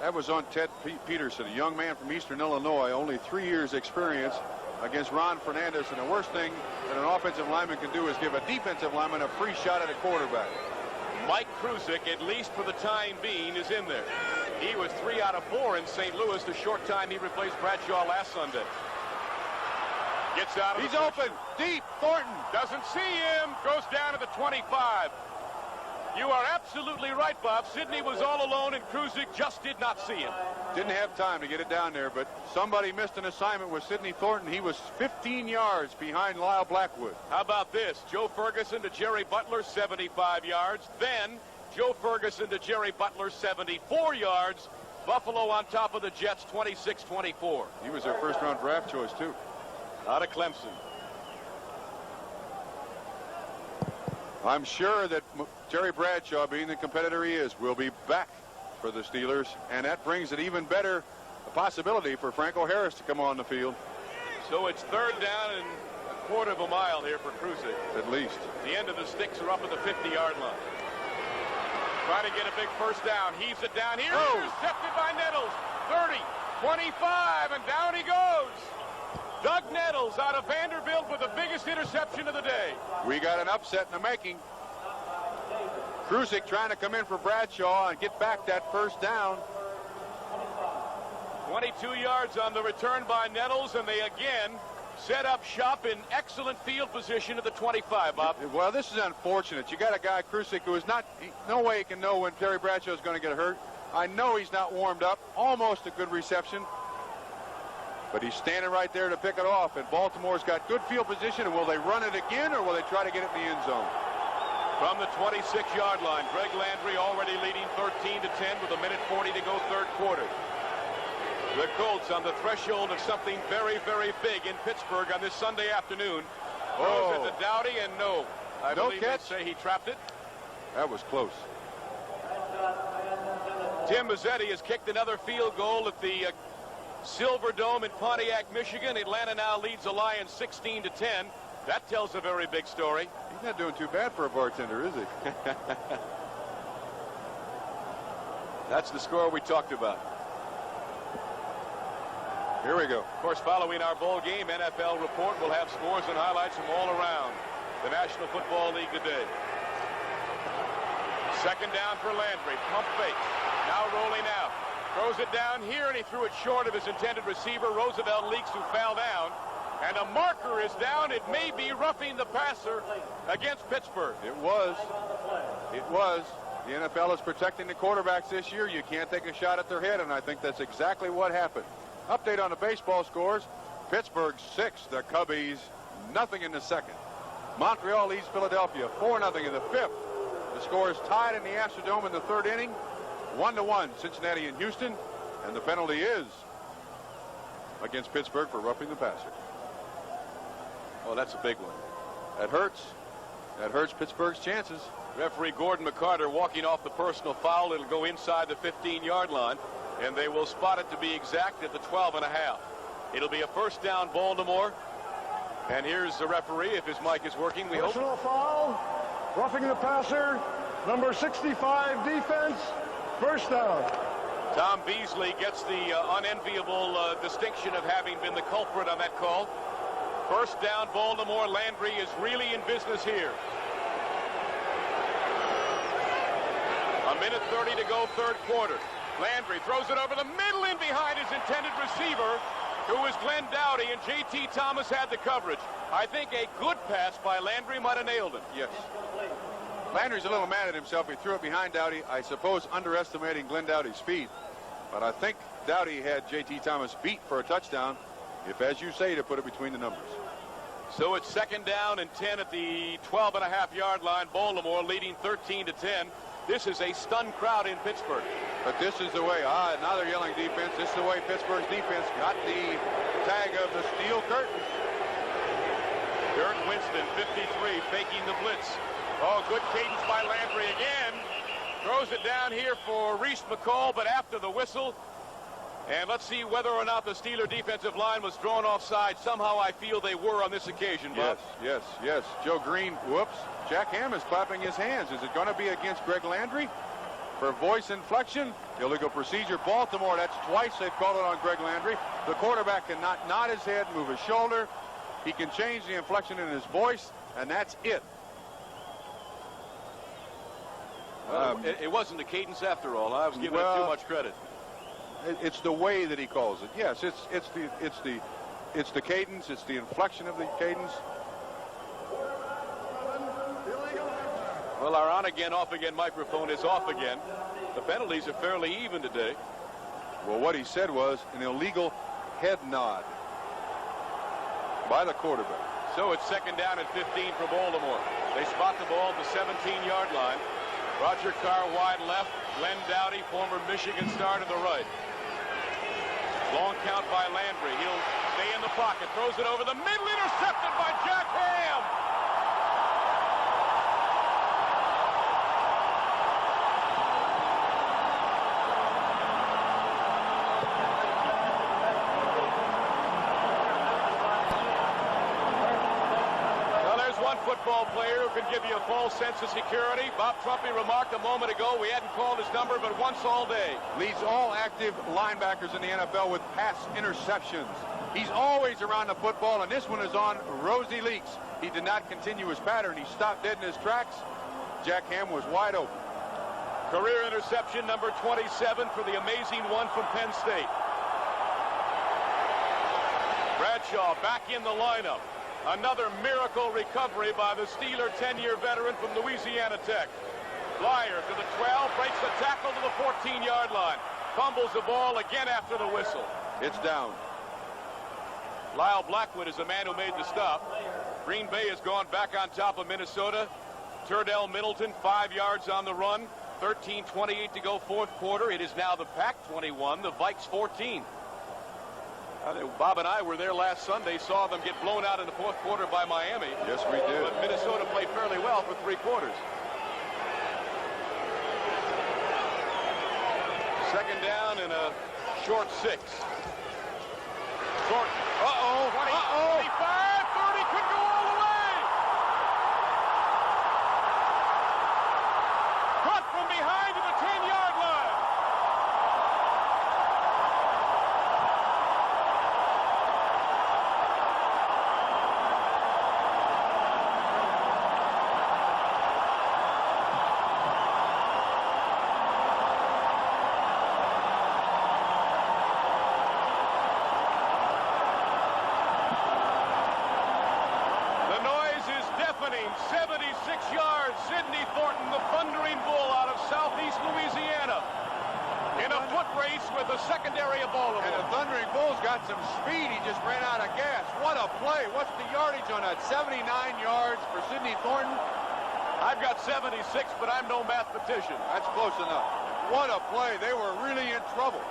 that was on Ted Peterson, a young man from Eastern Illinois, only 3 years experience against Ron Fernandez. And the worst thing that an offensive lineman can do is give a defensive lineman a free shot at a quarterback. Mike Kruzik, at least for the time being, is in there. He was 3 out of 4 in St. Louis the short time he replaced Bradshaw last Sunday. Gets out of He's open, deep, Thornton. Doesn't see him, goes down to the 25. You are absolutely right, Bob. Sidney was all alone, and Kruzik just did not see him. Didn't have time to get it down there, but somebody missed an assignment with Sidney Thornton. He was 15 yards behind Lyle Blackwood. How about this? Joe Ferguson to Jerry Butler, 75 yards. Then Joe Ferguson to Jerry Butler, 74 yards. Buffalo on top of the Jets, 26-24. He was their first-round draft choice, too. out of Clemson. I'm sure that Terry Bradshaw, being the competitor he is, will be back for the Steelers, and that brings it even better a possibility for Franco Harris to come on the field. So it's 3rd down and a quarter of a mile here for Krusek. At least. The end of the sticks are up at the 50-yard line. Trying to get a big first down. Heaves it down here. Oh. Intercepted by Nettles. 30, 25, and down he goes. Doug Nettles out of Vanderbilt with the biggest interception of the day. We got an upset in the making. Krusek trying to come in for Bradshaw and get back that first down. 22 yards on the return by Nettles, and they again set up shop in excellent field position at the 25, Bob. Well, this is unfortunate. You got a guy, Krusek, who is not, no way he can know when Terry Bradshaw is going to get hurt. I know he's not warmed up. Almost a good reception. But he's standing right there to pick it off. And Baltimore's got good field position. And will they run it again, or will they try to get it in the end zone? From the 26-yard line, Greg Landry already leading 13-10 with 1:40 to go, 3rd quarter. The Colts on the threshold of something very, very big in Pittsburgh on this Sunday afternoon. Throws it to Dowdy, and no. I believe they say he trapped it. That was close. Tim Mazzetti has kicked another field goal at the Silver Dome in Pontiac, Michigan. Atlanta now leads the Lions 16-10. That tells a very big story. He's not doing too bad for a bartender, is he? That's the score we talked about. Here we go. Of course, following our bowl game, NFL Report will have scores and highlights from all around the National Football League today. 2nd down for Landry. Pump fake. Now rolling out. Throws it down here, and he threw it short of his intended receiver, Roosevelt Leaks, who fell down. And a marker is down. It may be roughing the passer against Pittsburgh. It was. It was. The NFL is protecting the quarterbacks this year. You can't take a shot at their head, and I think that's exactly what happened. Update on the baseball scores. Pittsburgh 6, the Cubbies nothing in the 2nd. Montreal leads Philadelphia 4-0 in the 5th. The score is tied in the Astrodome in the 3rd inning. 1-1 Cincinnati and Houston, and the penalty is against Pittsburgh for roughing the passer. Oh, that's a big one. That hurts. That hurts Pittsburgh's chances. Referee Gordon McCarter walking off the personal foul. It'll go inside the 15-yard line, and they will spot it to be exact at the 12.5. It'll be a 1st down Baltimore. And here's the referee, if his mic is working, we hope. Personal foul, roughing the passer, number 65 defense, 1st down. Tom Beasley gets the unenviable distinction of having been the culprit on that call. 1st down Baltimore. Landry is really in business here. 1:30 to go, 3rd quarter. Landry throws it over the middle in behind his intended receiver, who is Glenn Dowdy, and J.T. Thomas had the coverage. I think a good pass by Landry might have nailed him. Yes. Landry's a little mad at himself. He threw it behind Dowdy, I suppose underestimating Glenn Dowdy's speed. But I think Dowdy had J.T. Thomas beat for a touchdown, if, as you say, to put it between the numbers. So it's 2nd down and 10 at the 12.5-yard line. Baltimore leading 13-10. This is a stunned crowd in Pittsburgh. But this is the way, now they're yelling defense. This is the way Pittsburgh's defense got the tag of the steel curtain. Dirk Winston, 53, faking the blitz. Oh, good cadence by Landry again. Throws it down here for Reese McCall, but after the whistle. And let's see whether or not the Steeler defensive line was drawn offside. Somehow I feel they were on this occasion, Bob. Yes. Joe Green, whoops. Jack Ham is clapping his hands. Is it going to be against Greg Landry? For voice inflection, illegal procedure. Baltimore, that's twice they've called it on Greg Landry. The quarterback cannot nod his head, move his shoulder. He can change the inflection in his voice, and that's it. It wasn't the cadence after all. I was giving it too much credit. It's the way that he calls it. Yes, it's the cadence. It's the inflection of the cadence. Well, our on-again, off-again microphone is off again. The penalties are fairly even today. Well, what he said was an illegal head nod by the quarterback. So it's 2nd down and 15 for Baltimore. They spot the ball at the 17-yard line. Roger Carr wide left. Glenn Dowdy, former Michigan star, to the right. Long count by Landry. He'll stay in the pocket. Throws it over the middle. Intercepted by Jack Ham. Football player who can give you a false sense of security. Bob Trumpy remarked a moment ago we hadn't called his number but once all day. Leads all active linebackers in the NFL with pass interceptions. He's always around the football, and this one is on rosy leaks. He did not continue his pattern. He stopped dead in his tracks. Jack Ham was wide open. Career interception number 27 for the amazing one from Penn State. Bradshaw back in the lineup. Another miracle recovery by the Steeler 10-year veteran from Louisiana Tech. Flyer to the 12, breaks the tackle to the 14-yard line. Fumbles the ball again after the whistle. It's down. Lyle Blackwood is the man who made the stop. Green Bay has gone back on top of Minnesota. Turdell Middleton, 5 yards on the run. 13:28 to go, fourth quarter. It is now the Pack 21, the Vikes 14. Bob and I were there last Sunday, saw them get blown out in the fourth quarter by Miami. Yes, we did. But Minnesota played fairly well for 3 quarters. Second down and a short 6. Short. Uh-oh. 20, 25, 30, could go all the way. Caught from behind to the 10-yard line. With the secondary of Baltimore. And the Thundering Bulls got some speed. He just ran out of gas. What a play. What's the yardage on that? 79 yards for Sidney Thornton. I've got 76, but I'm no mathematician. That's close enough. What a play. They were really in trouble.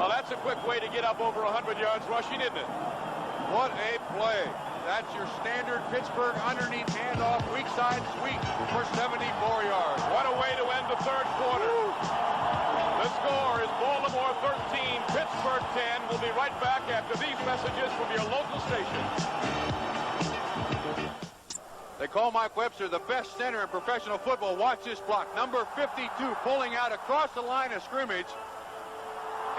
Well, that's a quick way to get up over 100 yards rushing, isn't it? What a play. That's your standard Pittsburgh underneath handoff, weak side sweep for 74 yards. What a way to end the third quarter. The score is Baltimore 13, Pittsburgh 10. We'll be right back after these messages from your local station. They call Mike Webster the best center in professional football. Watch this block. Number 52 pulling out across the line of scrimmage.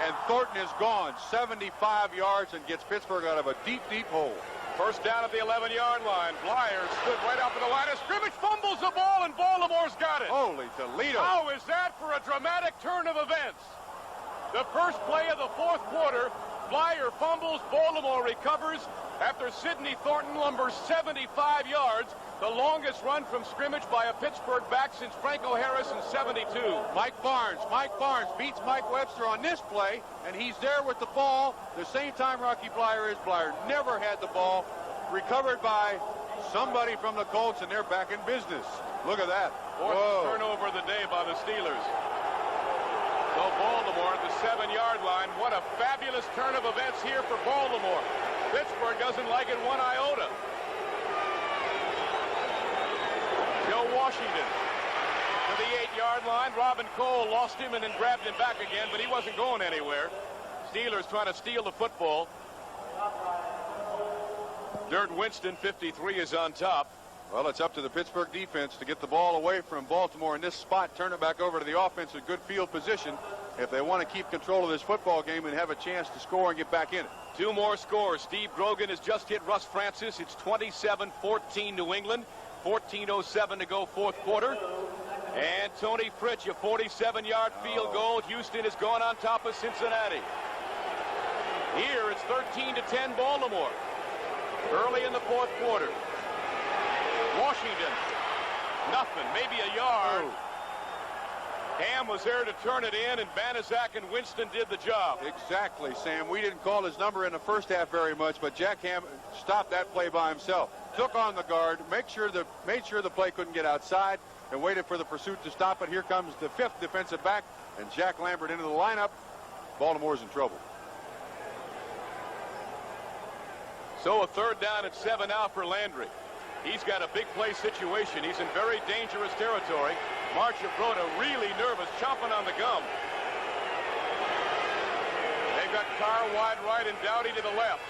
And Thornton is gone 75 yards and gets Pittsburgh out of a deep, deep hole. First down at the 11-yard line. Flyer stood right up at the line of scrimmage, fumbles the ball, and Baltimore's got it. Holy Toledo. How is that for a dramatic turn of events? The first play of the fourth quarter, Flyer fumbles, Baltimore recovers after Sidney Thornton lumbers 75 yards, the longest run from scrimmage by a Pittsburgh back since Franco Harris in 72. Mike Barnes beats Mike Webster on this play, and he's there with the ball the same time Rocky Flyer is. Flyer never had the ball. Recovered by somebody from the Colts, and they're back in business. Look at that. Fourth turnover of the day by the Steelers. So Baltimore at the 7-yard line. What a fabulous turn of events here for Baltimore. Pittsburgh doesn't like it one iota. Joe Washington to the 8-yard line. Robin Cole lost him and then grabbed him back again, but he wasn't going anywhere. Steelers trying to steal the football. Dirt Winston, 53, is on top. Well, it's up to the Pittsburgh defense to get the ball away from Baltimore in this spot, turn it back over to the offense in good field position if they want to keep control of this football game and have a chance to score and get back in it. 2 more scores. Steve Grogan has just hit Russ Francis. It's 27-14 New England. 14:07 to go, fourth quarter. And Tony Fritsch, a 47-yard field goal. Houston has gone on top of Cincinnati. Here it's 13-10 Baltimore. Early in the fourth quarter. Washington, nothing, maybe a yard. Ham was there to turn it in, and Banaszak and Winston did the job. Exactly, Sam. We didn't call his number in the first half very much, but Jack Ham stopped that play by himself. Took on the guard, made sure the play couldn't get outside, and waited for the pursuit to stop it. Here comes the 5th defensive back, and Jack Lambert into the lineup. Baltimore's in trouble. So a third down and 7 now for Landry. He's got a big play situation. He's in very dangerous territory. Marchibroda really nervous, chomping on the gum. They've got Carr wide right and Dowdy to the left.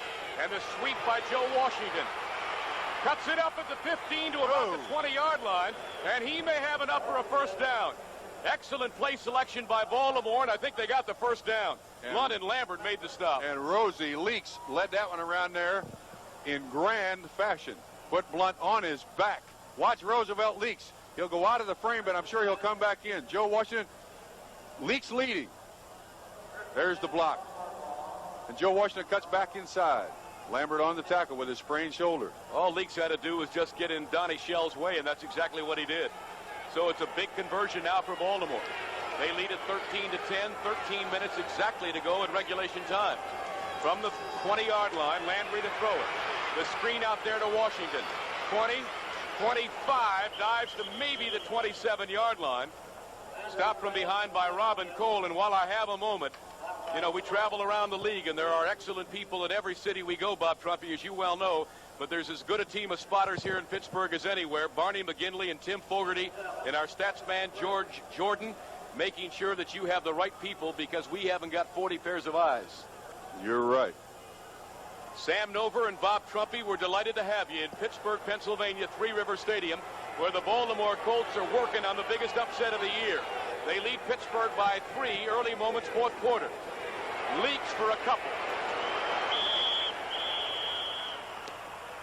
And the sweep by Joe Washington. Cuts it up at the 15 to about the 20-yard line. And he may have enough for a first down. Excellent play selection by Baltimore, and I think they got the first down. Blunt and Lambert made the stop. And Rosie Leaks led that one around there in grand fashion. Put Blunt on his back. Watch Roosevelt Leaks. He'll go out of the frame, but I'm sure he'll come back in. Joe Washington, Leaks leading. There's the block. And Joe Washington cuts back inside. Lambert on the tackle with his sprained shoulder. All Leaks had to do was just get in Donnie Shell's way, and that's exactly what he did. So it's a big conversion now for Baltimore. They lead at 13 to 10, 13 minutes exactly to go in regulation time. From the 20-yard line, Landry to throw it. The screen out there to Washington. 20, 25, dives to maybe the 27-yard line. Stopped from behind by Robin Cole, and while I have a moment, you know, we travel around the league, and there are excellent people in every city we go, Bob Trumpy, as you well know. But there's as good a team of spotters here in Pittsburgh as anywhere. Barney McGinley and Tim Fogarty and our stats man, George Jordan, making sure that you have the right people because we haven't got 40 pairs of eyes. You're right. Sam Nover and Bob Trumpy, we're delighted to have you in Pittsburgh, Pennsylvania, Three River Stadium, where the Baltimore Colts are working on the biggest upset of the year. They lead Pittsburgh by 3, early moments, fourth quarter. Leaks for a couple.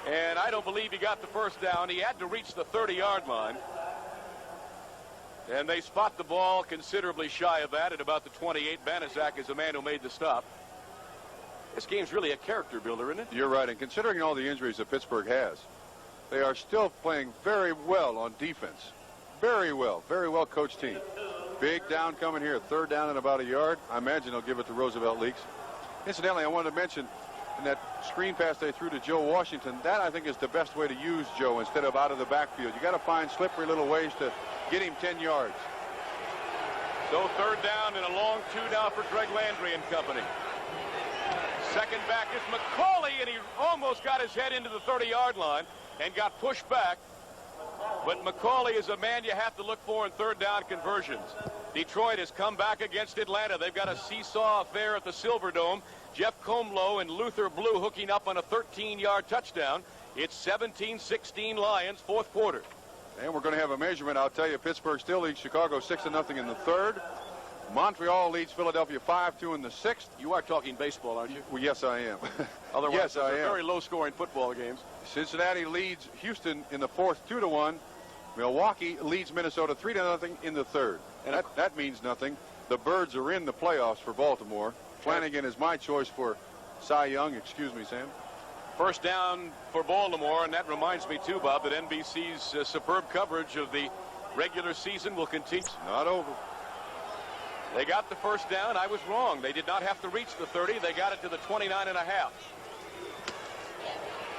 And I don't believe he got the first down. He had to reach the 30-yard line. And they spot the ball considerably shy of that at about the 28. Banaszak is the man who made the stop. This game's really a character builder, isn't it? You're right. And considering all the injuries that Pittsburgh has, they are still playing very well on defense. Very well coached team. Big down coming here. Third down and about a yard. I imagine they'll give it to Roosevelt Leaks. Incidentally, I wanted to mention in that screen pass they threw to Joe Washington, that I think is the best way to use Joe instead of out of the backfield. You got to find slippery little ways to get him 10 yards. So third down and a long 2 now for Greg Landry and company. Second back is McCauley, and he almost got his head into the 30-yard line and got pushed back. But McCauley is a man you have to look for in third down conversions. Detroit has come back against Atlanta. They've got a seesaw affair at the Silverdome. Jeff Comlow and Luther Blue hooking up on a 13-yard touchdown. It's 17-16 Lions, fourth quarter. And we're going to have a measurement. I'll tell you, Pittsburgh still leads Chicago 6-0 in the third. Montreal leads Philadelphia 5-2 in the sixth. You are talking baseball, aren't you? Well, yes, I am. Otherwise, yes, I am. Very low-scoring football games. Cincinnati leads Houston in the fourth 2-1. Milwaukee leads Minnesota 3-0 in the third. And that means nothing. The Birds are in the playoffs for Baltimore. Flanagan is my choice for Cy Young. Excuse me, Sam. First down for Baltimore, and that reminds me, too, Bob, that NBC's superb coverage of the regular season will continue. Not over. They got the first down. I was wrong. They did not have to reach the 30. They got it to the 29.5.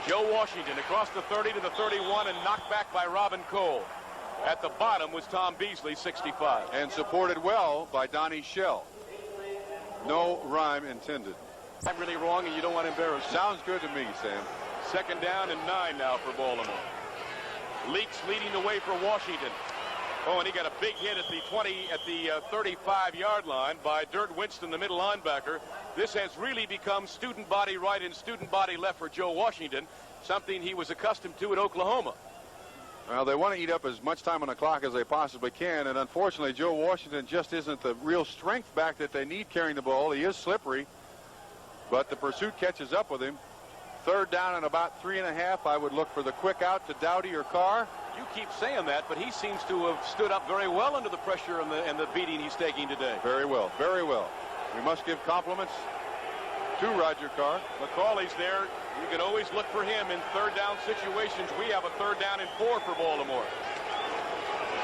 Joe Washington across the 30 to the 31 and knocked back by Robin Cole. At the bottom was Tom Beasley, 65. And supported well by Donnie Shell. No rhyme intended. I'm really wrong, and you don't want to embarrass me. Sounds good to me, Sam. Second down and 9 now for Baltimore. Leaks leading the way for Washington. Oh, and he got a big hit at the 35-yard line by Dirt Winston, the middle linebacker. This has really become student body right and student body left for Joe Washington, something he was accustomed to at Oklahoma. Well, they want to eat up as much time on the clock as they possibly can, and unfortunately, Joe Washington just isn't the real strength back that they need carrying the ball. He is slippery, but the pursuit catches up with him. Third down and about 3.5. I would look for the quick out to Dowdy or Carr. You keep saying that, but he seems to have stood up very well under the pressure and the beating he's taking today. Very well, very well. We must give compliments to Roger Carr. McCauley's there. You can always look for him in third down situations. We have a third down and 4 for Baltimore.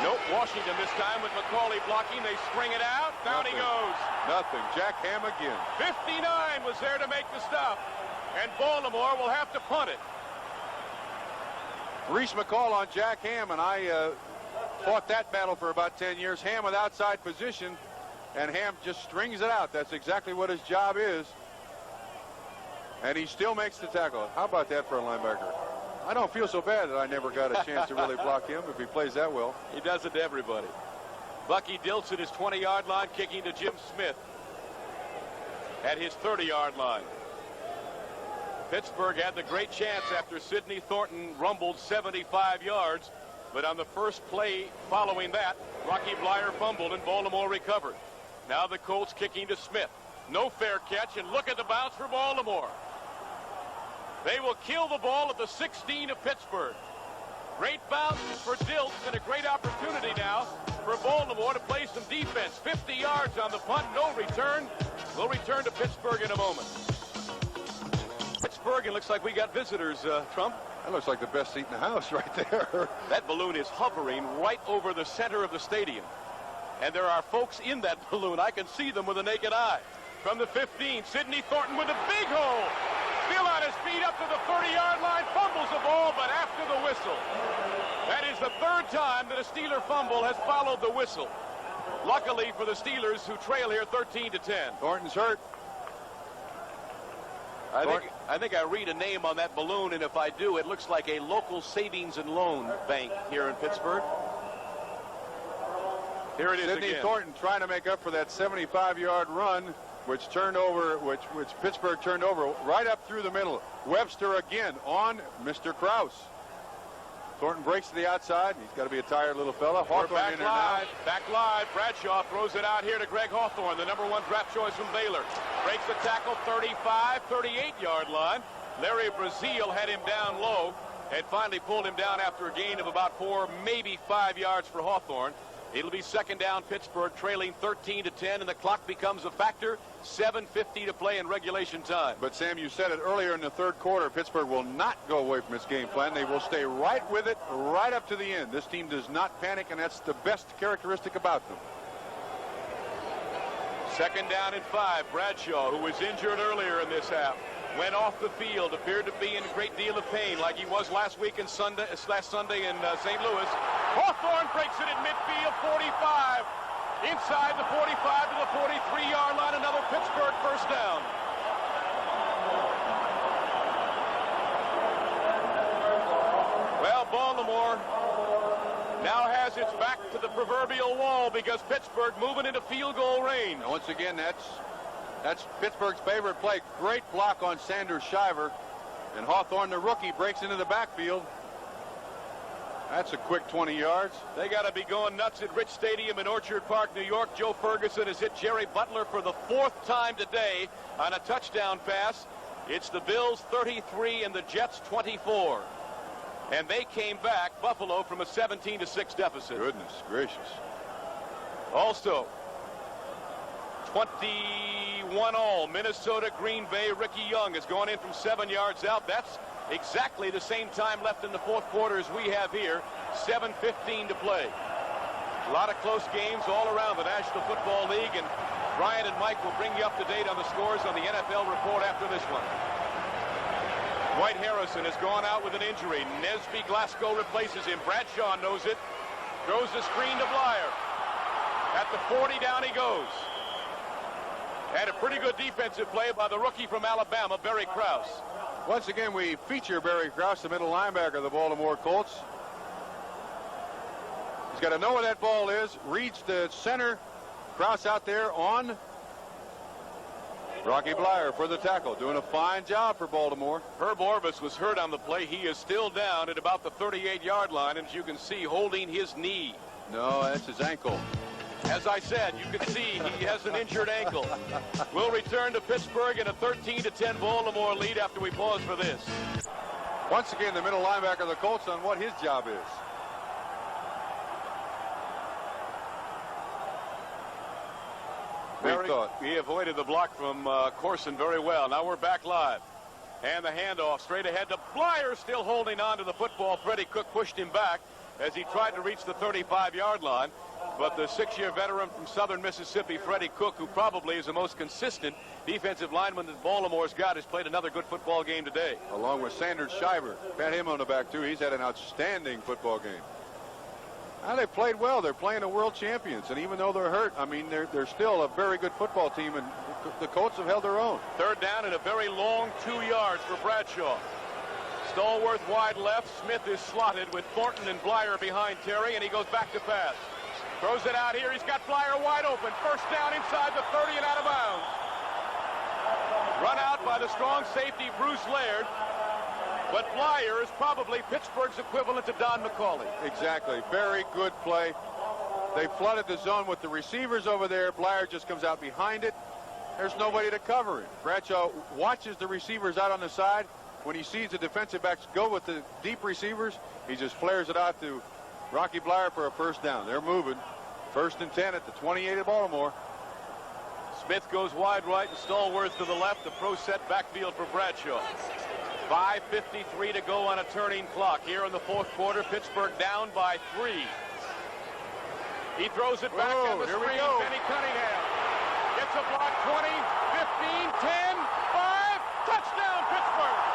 Nope, Washington this time with McCauley blocking. They spring it out. Down he goes. Nothing. Jack Ham again. 59 was there to make the stop. And Baltimore will have to punt it. Reese McCall on Jack Ham, and I fought that battle for about 10 years. Ham with outside position, and Ham just strings it out. That's exactly what his job is. And he still makes the tackle. How about that for a linebacker? I don't feel so bad that I never got a chance to really block him if he plays that well. He does it to everybody. Bucky Dilts at his 20-yard line, kicking to Jim Smith at his 30-yard line. Pittsburgh had the great chance after Sidney Thornton rumbled 75 yards, but on the first play following that, Rocky Bleier fumbled and Baltimore recovered. Now the Colts kicking to Smith. No fair catch, and look at the bounce for Baltimore. They will kill the ball at the 16 of Pittsburgh. Great bounce for Dilts and a great opportunity now for Baltimore to play some defense. 50 yards on the punt, no return. We'll return to Pittsburgh in a moment. Pittsburgh, it looks like we got visitors, Trump. That looks like the best seat in the house right there. That balloon is hovering right over the center of the stadium. And there are folks in that balloon. I can see them with the naked eye. From the 15, Sidney Thornton with a big hole. Still on his feet up to the 30-yard line. Fumbles the ball, but after the whistle. That is the third time that a Steeler fumble has followed the whistle. Luckily for the Steelers, who trail here 13-10. Thornton's hurt. I think I read a name on that balloon, and if I do, it looks like a local savings and loan bank here in Pittsburgh. Here it is Sidney again. Thornton trying to make up for that 75-yard run, which Pittsburgh turned over right up through the middle. Webster again on Mr. Krause. Thornton breaks to the outside. He's got to be a tired little fella. We're Hawthorne back in there live. now. Back live. Bradshaw throws it out here to Greg Hawthorne, the #1 draft choice from Baylor. Breaks the tackle 35, 38-yard line. Larry Brazil had him down low and finally pulled him down after a gain of about 4, maybe 5 yards for Hawthorne. It'll be second down, Pittsburgh trailing 13-10, and the clock becomes a factor. 7:50 to play in regulation time. But, Sam, you said it earlier in the third quarter, Pittsburgh will not go away from its game plan. They will stay right with it right up to the end. This team does not panic, and that's the best characteristic about them. Second down and 5. Bradshaw, who was injured earlier in this half, went off the field, appeared to be in a great deal of pain like he was last Sunday in St. Louis. Hawthorne breaks it at midfield, 45. Inside the 45 to the 43-yard line, another Pittsburgh first down. Well, Baltimore now has its back to the proverbial wall because Pittsburgh moving into field goal range. And once again, that's Pittsburgh's favorite play. Great block on Sanders Shiver. And Hawthorne, the rookie, breaks into the backfield. That's a quick 20 yards. They got to be going nuts at Rich Stadium in Orchard Park, New York. Joe Ferguson has hit Jerry Butler for the 4th time today on a touchdown pass. It's the Bills 33 and the Jets 24. And they came back, Buffalo, from a 17-6 deficit. Goodness gracious. Also, 21 all. Minnesota, Green Bay. Ricky Young has gone in from 7 yards out. That's exactly the same time left in the fourth quarter as we have here. 7:15 to play. A lot of close games all around the National Football League, and Brian and Mike will bring you up to date on the scores on the NFL report after this one. Dwight Harrison has gone out with an injury. Nesby Glasgow replaces him. Bradshaw knows it. Throws the screen to Bleier. At the 40, down he goes. And a pretty good defensive play by the rookie from Alabama, Barry Krause. Once again, we feature Barry Krause, the middle linebacker of the Baltimore Colts. He's got to know where that ball is. Reads the center. Krause out there on Rocky Bleier for the tackle. Doing a fine job for Baltimore. Herb Orvis was hurt on the play. He is still down at about the 38-yard line, and as you can see, holding his knee. No, that's his ankle. As I said, you can see he has an injured ankle. We'll return to Pittsburgh in a 13-10 Baltimore lead after we pause for this. Once again, the middle linebacker of the Colts on what his job is. He avoided the block from Corson very well. Now we're back live. And the handoff straight ahead to Bleier, still holding on to the football. Freddie Cook pushed him back as he tried to reach the 35-yard line. But the 6-year veteran from southern Mississippi, Freddie Cook, who probably is the most consistent defensive lineman that Baltimore's got, has played another good football game today. Along with Sanders Shiver. Pat him on the back, too. He's had an outstanding football game. They played well. They're playing the world champions, and even though they're hurt, I mean, they're still a very good football team, and the Colts have held their own. Third down and a very long 2 yards for Bradshaw. Stallworth wide left. Smith is slotted with Thornton and Blyer behind Terry, and he goes back to pass. Throws it out here. He's got Blyer wide open. First down inside the 30 and out of bounds. Run out by the strong safety, Bruce Laird. But Blyer is probably Pittsburgh's equivalent to Don McCauley. Exactly. Very good play. They flooded the zone with the receivers over there. Blyer just comes out behind it. There's nobody to cover it. Bradshaw watches the receivers out on the side. When he sees the defensive backs go with the deep receivers, he just flares it out to Rocky Blyer for a first down. They're moving. 1st and 10 at the 28 of Baltimore. Smith goes wide right and Stallworth to the left. The pro set backfield for Bradshaw. 5:53 to go on a turning clock here in the 4th quarter. Pittsburgh down by 3. He throws it back on the screen. Benny Cunningham gets a block. 20, 15, 10, 5. Touchdown, Pittsburgh.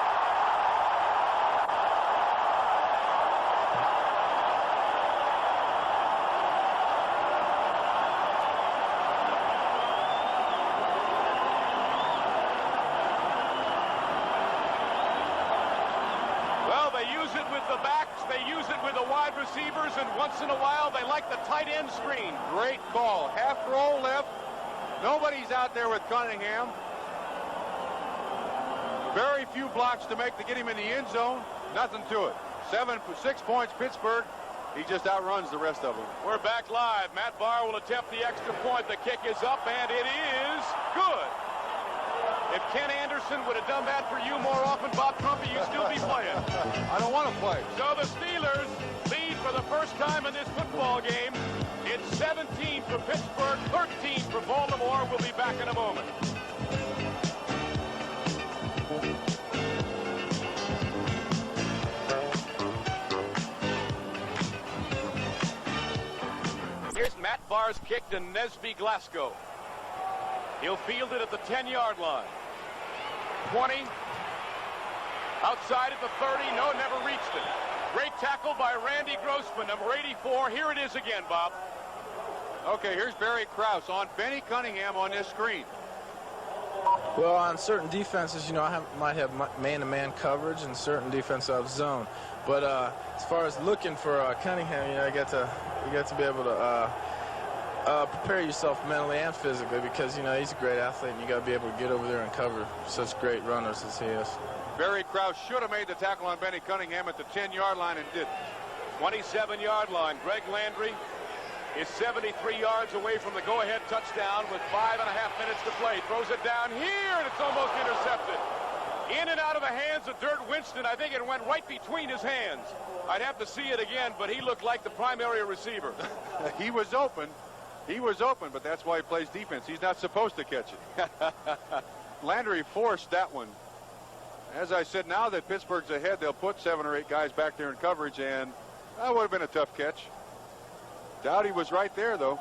Receivers, and once in a while they like the tight end screen. Great call. Half roll left. Nobody's out there with Cunningham. Very few blocks to make to get him in the end zone. Nothing to it. 6 points Pittsburgh. He just outruns the rest of them. We're back live. Matt Barr will attempt the extra point. The kick is up, and it is good. If Ken Anderson would have done that for you more often, Bob Trumpy, you'd still be playing. I don't want to play. So the Steelers lead for the first time in this football game. It's 17 for Pittsburgh, 13 for Baltimore. We'll be back in a moment. Here's Matt Barr's kick to Nesby Glasgow. He'll field it at the 10-yard line. 20. Outside at the 30. No, never reached it. Great tackle by Randy Grossman, number 84. Here it is again, Bob. Okay, here's Barry Krause on Benny Cunningham on this screen. Well, on certain defenses, you know, I might have man-to-man coverage, and certain defenses have zone. But as far as looking for Cunningham, you know, you got to be able to prepare yourself mentally and physically, because, you know, he's a great athlete, and you got to be able to get over there and cover such great runners as he is. Barry Krause should have made the tackle on Benny Cunningham at the 10-yard line and didn't. 27-yard line. Greg Landry is 73 yards away from the go-ahead touchdown with 5.5 minutes to play. Throws it down here, and it's almost intercepted. In and out of the hands of Dirt Winston. I think it went right between his hands. I'd have to see it again, but he looked like the primary receiver. He was open. He was open, but that's why he plays defense. He's not supposed to catch it. Landry forced that one. As I said, now that Pittsburgh's ahead, they'll put 7 or 8 guys back there in coverage, and that would have been a tough catch. Dowdy was right there, though.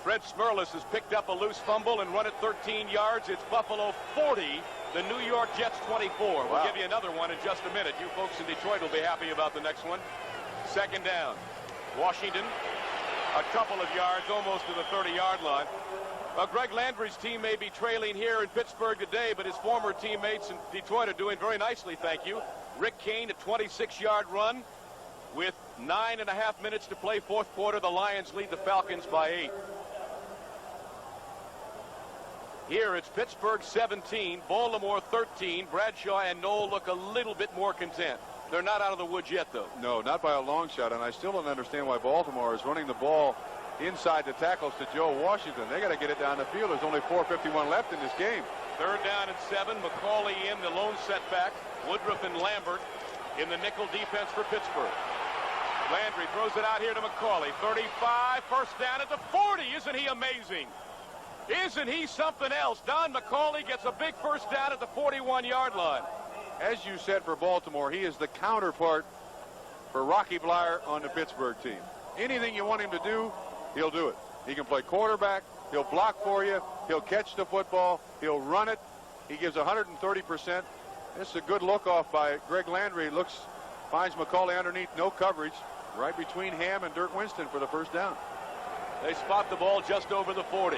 Fred Smerlas has picked up a loose fumble and run it 13 yards. It's Buffalo 40, the New York Jets 24. We'll give you another one in just a minute. You folks in Detroit will be happy about the next one. 2nd down. Washington, a couple of yards, almost to the 30-yard line. Well, Greg Landry's team may be trailing here in Pittsburgh today, but his former teammates in Detroit are doing very nicely, thank you. Rick Kane, a 26-yard run with 9.5 minutes to play, 4th quarter. The Lions lead the Falcons by 8. Here it's Pittsburgh 17, Baltimore 13. Bradshaw and Knoll look a little bit more content. They're not out of the woods yet, though. No, not by a long shot, and I still don't understand why Baltimore is running the ball inside the tackles to Joe Washington. They got to get it down the field. There's only 4:51 left in this game. 3rd down and 7. McCauley in the lone setback. Woodruff and Lambert in the nickel defense for Pittsburgh. Landry throws it out here to McCauley. 35, first down at the 40. Isn't he amazing? Isn't he something else? Don McCauley gets a big first down at the 41-yard line. As you said, for Baltimore, he is the counterpart for Rocky Blyer on the Pittsburgh team. Anything you want him to do, he'll do it. He can play quarterback. He'll block for you. He'll catch the football. He'll run it. He gives 130%. This is a good look off by Greg Landry. Finds McCauley underneath, no coverage. right between Ham and Dirk Winston for the first down. They spot the ball just over the 40.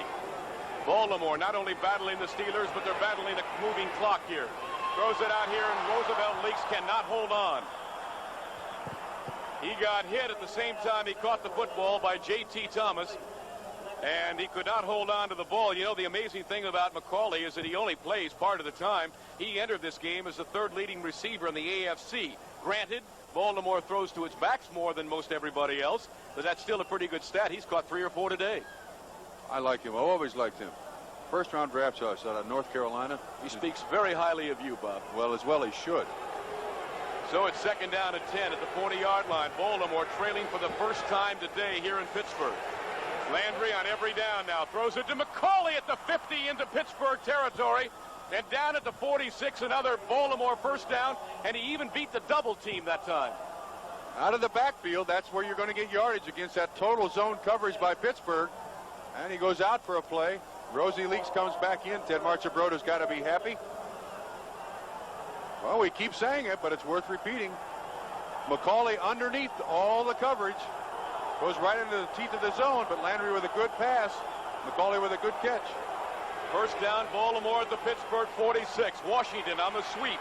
Baltimore not only battling the Steelers, but they're battling a moving clock here. Throws it out here, and Roosevelt Leaks cannot hold on. He got hit at the same time he caught the football by J.T. Thomas, and he could not hold on to the ball. You know, the amazing thing about McCauley is that he only plays part of the time. He entered this game as the third leading receiver in the AFC. Granted, Baltimore throws to its backs more than most everybody else, but that's still a pretty good stat. He's caught 3 or 4 today. I like him. I've always liked him. First-round draft choice out of North Carolina. He speaks very highly of you, Bob. Well, as well he should. So it's second down and 10 at the 40-yard line. Baltimore trailing for the first time today here in Pittsburgh. Landry on every down now. Throws it to McCauley at the 50 into Pittsburgh territory. And down at the 46, another Baltimore first down. And he even beat the double team that time. Out of the backfield, that's where you're going to get yardage against that total zone coverage by Pittsburgh. And he goes out for a play. Rosie Leaks comes back in. Ted Marchibroda's got to be happy. Well, we keep saying it, but it's worth repeating. McCauley underneath all the coverage. Goes right into the teeth of the zone, but Landry with a good pass. McCauley with a good catch. First down, Baltimore at the Pittsburgh 46. Washington on the sweep.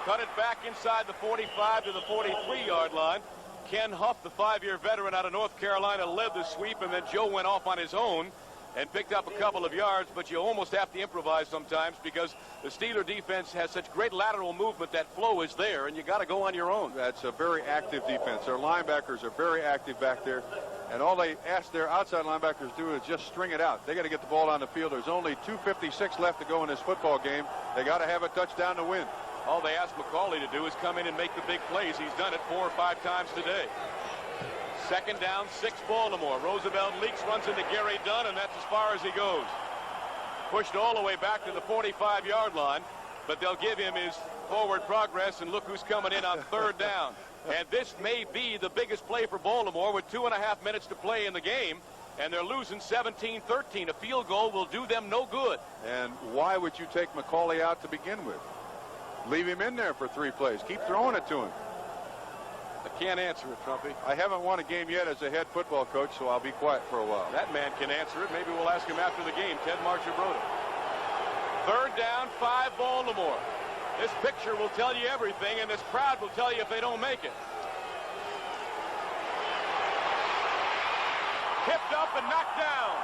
Cut it back inside the 45 to the 43-yard line. Ken Huff, the 5-year veteran out of North Carolina, led the sweep, and then Joe went off on his own and picked up a couple of yards, but you almost have to improvise sometimes because the Steeler defense has such great lateral movement. That flow is there, and you got to go on your own. That's a very active defense. Their linebackers are very active back there, and all they ask their outside linebackers to do is just string it out. They got to get the ball on the field. There's only 2:56 left to go in this football game. They got to have a touchdown to win. All they ask McCauley to do is come in and make the big plays. He's done it 4 or 5 times today. Second down, 6 Baltimore. Roosevelt Leaks runs into Gary Dunn, and that's as far as he goes. Pushed all the way back to the 45-yard line, but they'll give him his forward progress, and look who's coming in on third down. And this may be the biggest play for Baltimore with 2.5 minutes to play in the game, and they're losing 17-13. A field goal will do them no good. And why would you take McCauley out to begin with? Leave him in there for 3 plays. Keep throwing it to him. I can't answer it, Trumpy. I haven't won a game yet as a head football coach, so I'll be quiet for a while. That man can answer it. Maybe we'll ask him after the game. Ted Marchibroda. Third down, 5 Baltimore. This picture will tell you everything, and this crowd will tell you if they don't make it. Tipped up and knocked down.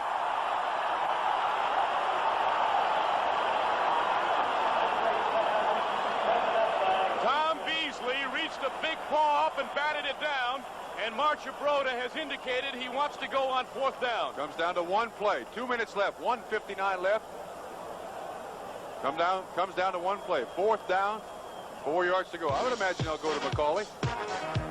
Tom Beasley reached a big paw up and batted it down, and Marchibroda has indicated he wants to go on 4th down. Comes down to 1 play. 2 minutes left. 1:59 left. Comes down to 1 play. 4th down. 4 yards to go. I would imagine they'll go to McCauley.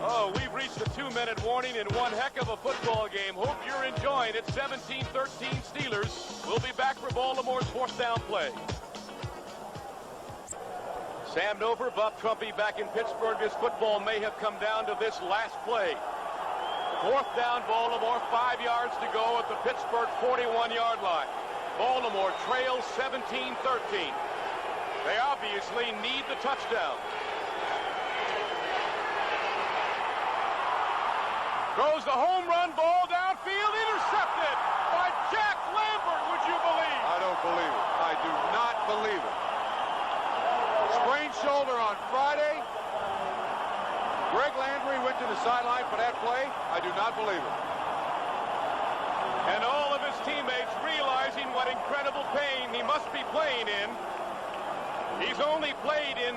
Oh, we've reached the 2-minute warning in one heck of a football game. Hope you're enjoying it. 17-13 Steelers. We'll be back for Baltimore's 4th down play. Sam Nover, Bob Trumpy back in Pittsburgh. This football may have come down to this last play. 4th down, Baltimore, 5 yards to go at the Pittsburgh 41-yard line. Baltimore trails 17-13. They obviously need the touchdown. Throws the home run ball downfield, intercepted by Jack Lambert, would you believe? I don't believe it. I do not believe it. Sprained shoulder on Friday. Greg Landry went to the sideline for that play. I do not believe it. And all of his teammates realizing what incredible pain he must be playing in. He's only played in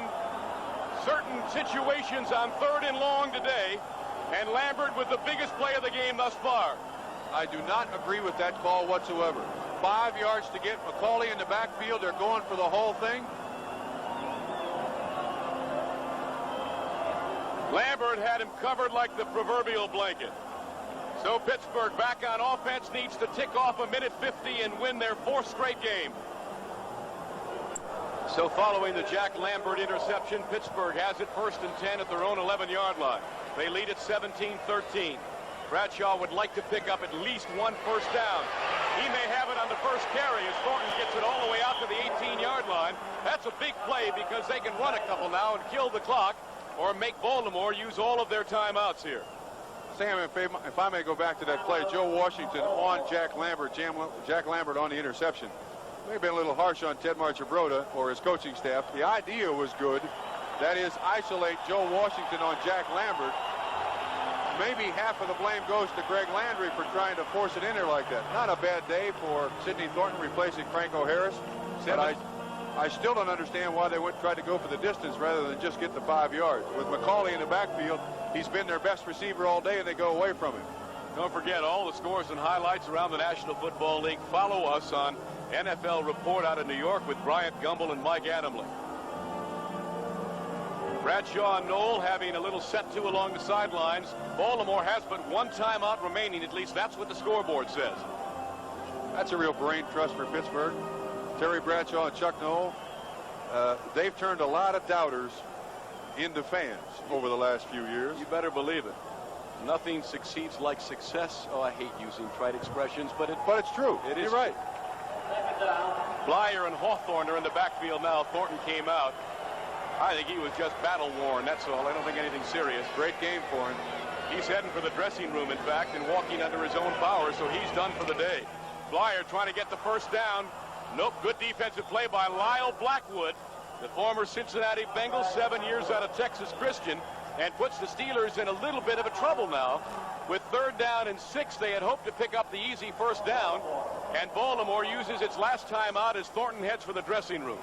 certain situations on 3rd and long today, and Lambert with the biggest play of the game thus far. I do not agree with that call whatsoever. 5 yards to get McCauley in the backfield. They're going for the whole thing. Lambert had him covered like the proverbial blanket. So Pittsburgh back on offense needs to tick off 1:50 and win their 4th straight game. So following the Jack Lambert interception, Pittsburgh has it 1st and 10 at their own 11-yard line. They lead at 17-13. Bradshaw would like to pick up at least 1 first down. He may have it on the first carry as Thornton gets it all the way out to the 18-yard line. That's a big play because they can run a couple now and kill the clock or make Baltimore use all of their timeouts here. Sam, if I may go back to that play, Joe Washington on Jack Lambert, Jack Lambert on the interception. May have been a little harsh on Ted Marchibroda or his coaching staff. The idea was good. That is, isolate Joe Washington on Jack Lambert. Maybe half of the blame goes to Greg Landry for trying to force it in there like that. Not a bad day for Sidney Thornton replacing Franco Harris. But I still don't understand why they tried to go for the distance rather than just get the 5 yards. With McCauley in the backfield, he's been their best receiver all day, and they go away from him. Don't forget all the scores and highlights around the National Football League. Follow us on NFL Report out of New York with Bryant Gumbel and Mike Adamle. Bradshaw and Knoll having a little set-to along the sidelines. Baltimore has but one timeout remaining. At least that's what the scoreboard says. That's a real brain trust for Pittsburgh. Terry Bradshaw and Chuck Knoll, they've turned a lot of doubters into fans over the last few years. You better believe it. Nothing succeeds like success. Oh, I hate using trite expressions, but it's true. It is. You're right. Blyer and Hawthorne are in the backfield now. Thornton came out. I think he was just battle-worn, that's all. I don't think anything serious. Great game for him. He's heading for the dressing room, in fact, and walking under his own power, so he's done for the day. Blyer trying to get the first down. Nope, good defensive play by Lyle Blackwood, the former Cincinnati Bengal, 7 years out of Texas Christian, and puts the Steelers in a little bit of a trouble now. With 3rd down and 6, they had hoped to pick up the easy first down, and Baltimore uses its last time out as Thornton heads for the dressing room.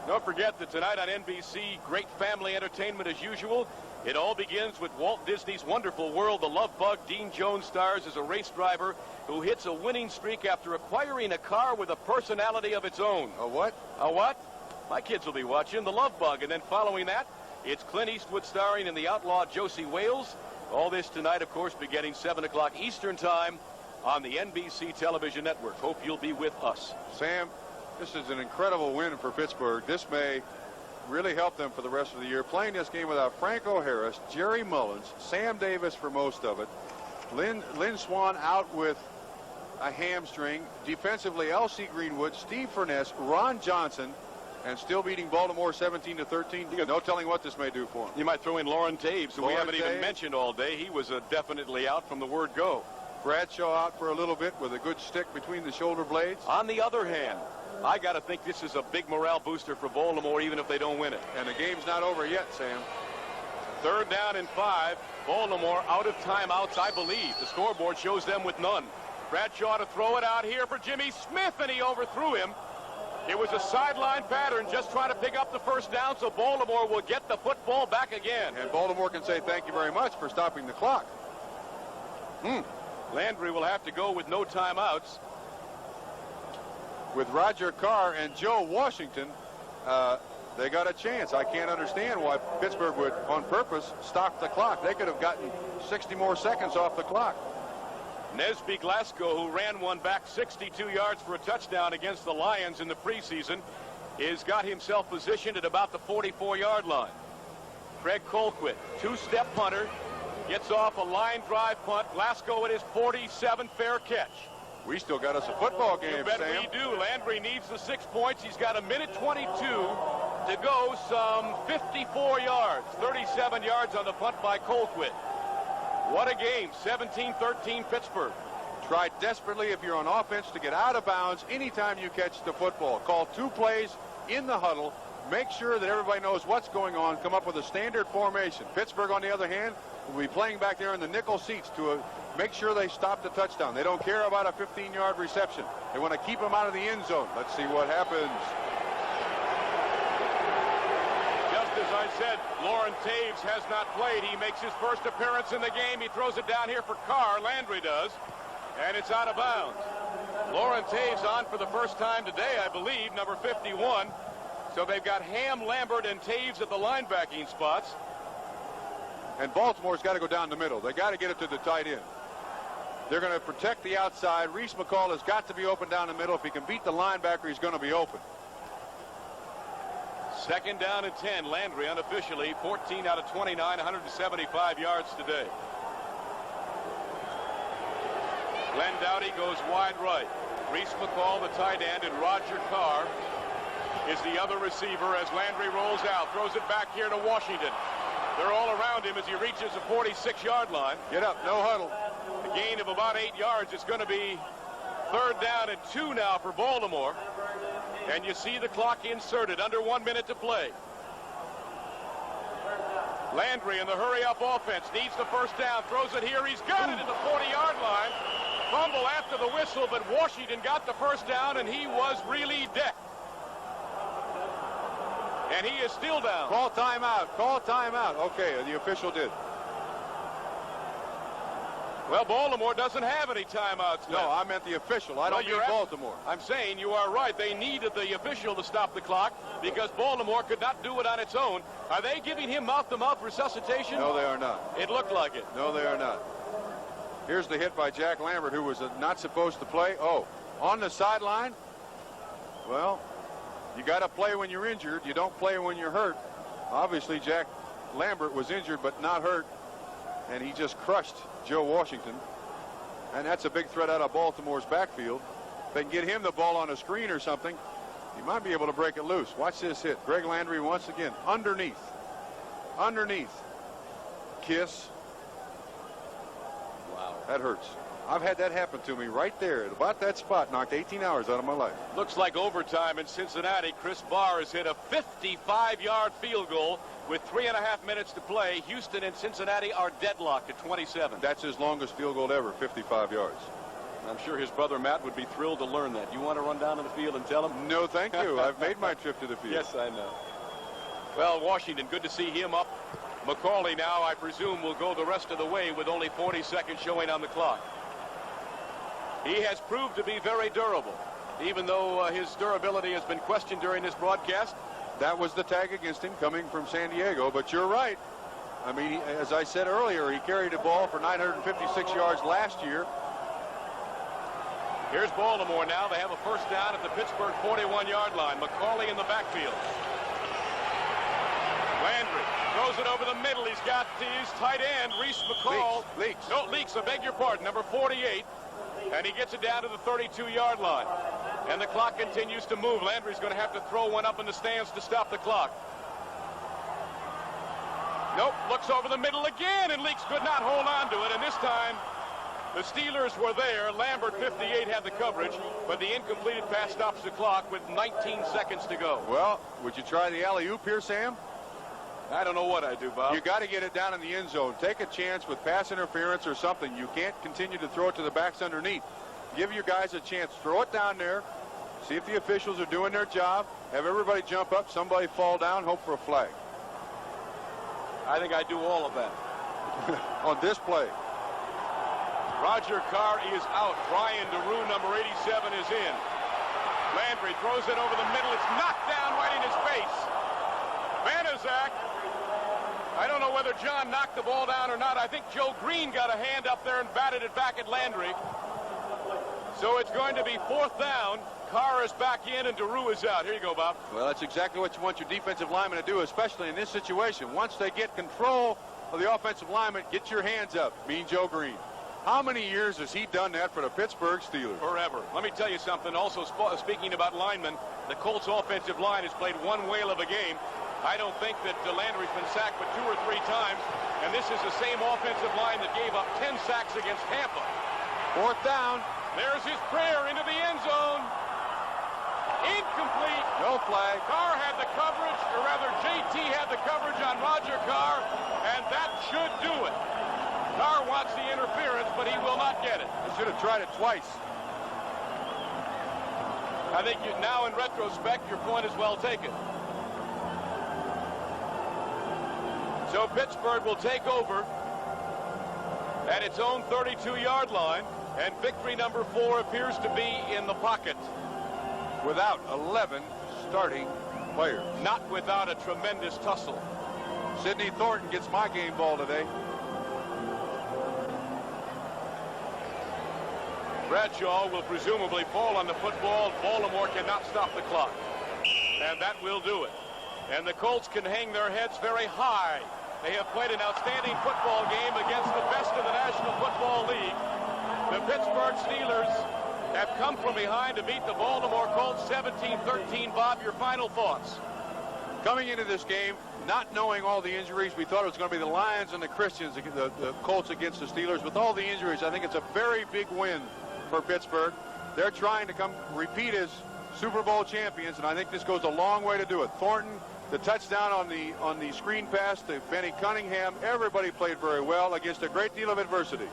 Don't forget that tonight on NBC, great family entertainment as usual. It all begins with Walt Disney's Wonderful World. The Love Bug, Dean Jones, stars as a race driver who hits a winning streak after acquiring a car with a personality of its own. A what? A what? My kids will be watching The Love Bug. And then following that, it's Clint Eastwood starring in The Outlaw Josie Wales. All this tonight, of course, beginning 7 o'clock Eastern Time on the NBC television network. Hope you'll be with us. Sam, this is an incredible win for Pittsburgh. This may really help them for the rest of the year. Playing this game without Franco Harris, Jerry Mullins, Sam Davis for most of it, Lynn Swan out with a hamstring, defensively L.C. Greenwood, Steve Furness, Ron Johnson, and still beating Baltimore 17-13. No telling what this may do for him. You might throw in Lauren Taves, who we haven't even mentioned all day. He was definitely out from the word go. Bradshaw out for a little bit with a good stick between the shoulder blades. On the other hand, I got to think this is a big morale booster for Baltimore, even if they don't win it. And the game's not over yet, Sam. 3rd down and 5. Baltimore out of timeouts, I believe. The scoreboard shows them with none. Bradshaw to throw it out here for Jimmy Smith, and he overthrew him. It was a sideline pattern, just trying to pick up the first down, so Baltimore will get the football back again. And Baltimore can say thank you very much for stopping the clock. Landry will have to go with no timeouts. With Roger Carr and Joe Washington, they got a chance. I can't understand why Pittsburgh would, on purpose, stop the clock. They could have gotten 60 more seconds off the clock. Nesby Glasgow, who ran one back 62 yards for a touchdown against the Lions in the preseason, has got himself positioned at about the 44-yard line. Craig Colquitt, 2-step punter, gets off a line drive punt. Glasgow at his 47, fair catch. We still got us a football game, You bet Sam. we do. Landry needs the 6 points. He's got 1:22 to go, some 54 yards, 37 yards on the punt by Colquitt. What a game, 17-13 Pittsburgh. Try desperately if you're on offense to get out of bounds anytime you catch the football. Call 2 plays in the huddle. Make sure that everybody knows what's going on. Come up with a standard formation. Pittsburgh, on the other hand, will be playing back there in the nickel seats to make sure they stop the touchdown. They don't care about a 15-yard reception. They want to keep them out of the end zone. Let's see what happens. Just as I said, Lauren Taves has not played. He makes his first appearance in the game. He throws it down here for Carr. Landry does. And it's out of bounds. Lauren Taves on for the first time today, I believe, number 51. So they've got Ham, Lambert, and Taves at the linebacking spots. And Baltimore's got to go down the middle. They got to get it to the tight end. They're going to protect the outside. Reese McCall has got to be open down the middle. If he can beat the linebacker, he's going to be open. 2nd down and 10. Landry unofficially 14 out of 29, 175 yards today. Glenn Doughty goes wide right. Reese McCall, the tight end, and Roger Carr is the other receiver as Landry rolls out. Throws it back here to Washington. They're all around him as he reaches the 46-yard line. Get up, no huddle. A gain of about 8 yards. It's going to be 3rd down and 2 now for Baltimore. And you see the clock inserted, under 1 minute to play. Landry in the hurry-up offense needs the first down, throws it here. He's got it at the 40-yard line. Fumble after the whistle, but Washington got the first down, and he was really decked. And he is still down. Call timeout. Call timeout. Okay, the official did. Well, Baltimore doesn't have any timeouts now. No, I meant the official. I don't mean Baltimore. I'm saying you are right. They needed the official to stop the clock because Baltimore could not do it on its own. Are they giving him mouth-to-mouth resuscitation? No, they are not. It looked like it. No, they are not. Here's the hit by Jack Lambert, who was not supposed to play. Oh, on the sideline? Well, you got to play when you're injured. You don't play when you're hurt. Obviously, Jack Lambert was injured but not hurt, and he just crushed Joe Washington. And that's a big threat out of Baltimore's backfield. If they can get him the ball on a screen or something, he might be able to break it loose. Watch this hit. Greg Landry once again. Underneath. Underneath. Kiss. Wow. That hurts. I've had that happen to me right there at about that spot. Knocked 18 hours out of my life. Looks like overtime in Cincinnati. Chris Barr has hit a 55-yard field goal with 3.5 minutes to play. Houston and Cincinnati are deadlocked at 27. That's his longest field goal ever, 55 yards. I'm sure his brother Matt would be thrilled to learn that. You want to run down to the field and tell him? No, thank you. I've made my trip to the field. Yes, I know. Well, Washington, good to see him up. McCauley now, I presume, will go the rest of the way with only 40 seconds showing on the clock. He has proved to be very durable, even though his durability has been questioned during this broadcast. That was the tag against him coming from San Diego, but you're right. I mean, as I said earlier, he carried the ball for 956 yards last year. Here's Baltimore now. They have a first down at the Pittsburgh 41-yard line. McCauley in the backfield. Landry throws it over the middle. He's got his tight end, Reese McCall. Leaks. No, Leaks, I beg your pardon, number 48. And he gets it down to the 32-yard line. And the clock continues to move. Landry's going to have to throw one up in the stands to stop the clock. Nope, looks over the middle again, and Leaks could not hold on to it. And this time, the Steelers were there. Lambert, 58, had the coverage, but the incompleted pass stops the clock with 19 seconds to go. Well, would you try the alley-oop here, Sam? I don't know what I do, Bob. You got to get it down in the end zone. Take a chance with pass interference or something. You can't continue to throw it to the backs underneath. Give your guys a chance. Throw it down there. See if the officials are doing their job. Have everybody jump up, somebody fall down, hope for a flag. I think I do all of that. On this play. Roger Carr is out. Brian DeRue, number 87, is in. Landry throws it over the middle. It's knocked down right in his face. Vanazak. I don't know whether John knocked the ball down or not. I think Joe Green got a hand up there and batted it back at Landry. So it's going to be 4th down. Carr is back in and DeRue is out. Here you go, Bob. Well, that's exactly what you want your defensive linemen to do, especially in this situation. Once they get control of the offensive lineman, get your hands up. Mean Joe Green. How many years has he done that for the Pittsburgh Steelers? Forever. Let me tell you something. Also, speaking about linemen, the Colts offensive line has played one whale of a game. I don't think that Landry's been sacked but 2 or 3 times, and this is the same offensive line that gave up 10 sacks against Tampa. 4th down. There's his prayer into the end zone. Incomplete. No flag. Carr had the coverage, or rather JT had the coverage on Roger Carr, and that should do it. Carr wants the interference, but he will not get it. He should have tried it twice. I think now in retrospect, your point is well taken. So Pittsburgh will take over at its own 32-yard line, and victory number 4 appears to be in the pocket. Without 11 starting players. Not without a tremendous tussle. Sidney Thornton gets my game ball today. Bradshaw will presumably fall on the football. Baltimore cannot stop the clock. And that will do it. And the Colts can hang their heads very high. They have played an outstanding football game against the best of the National Football League. The Pittsburgh Steelers have come from behind to beat the Baltimore Colts 17-13. Bob, your final thoughts? Coming into this game, not knowing all the injuries, we thought it was going to be the Lions and the Christians, the Colts against the Steelers. With all the injuries, I think it's a very big win for Pittsburgh. They're trying to repeat as Super Bowl champions, and I think this goes a long way to do it. Thornton, the touchdown on the screen pass to Benny Cunningham, everybody played very well against a great deal of adversity.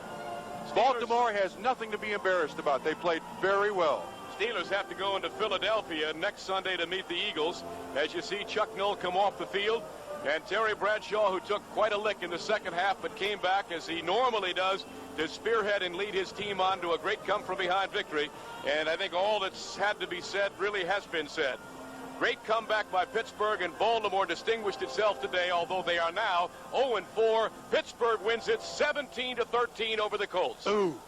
Baltimore has nothing to be embarrassed about. They played very well. Steelers have to go into Philadelphia next Sunday to meet the Eagles. As you see Chuck Noll come off the field, and Terry Bradshaw, who took quite a lick in the second half but came back as he normally does to spearhead and lead his team on to a great come-from-behind victory. And I think all that's had to be said really has been said. Great comeback by Pittsburgh, and Baltimore distinguished itself today, although they are now 0-4. Pittsburgh wins it 17-13 over the Colts. Ooh.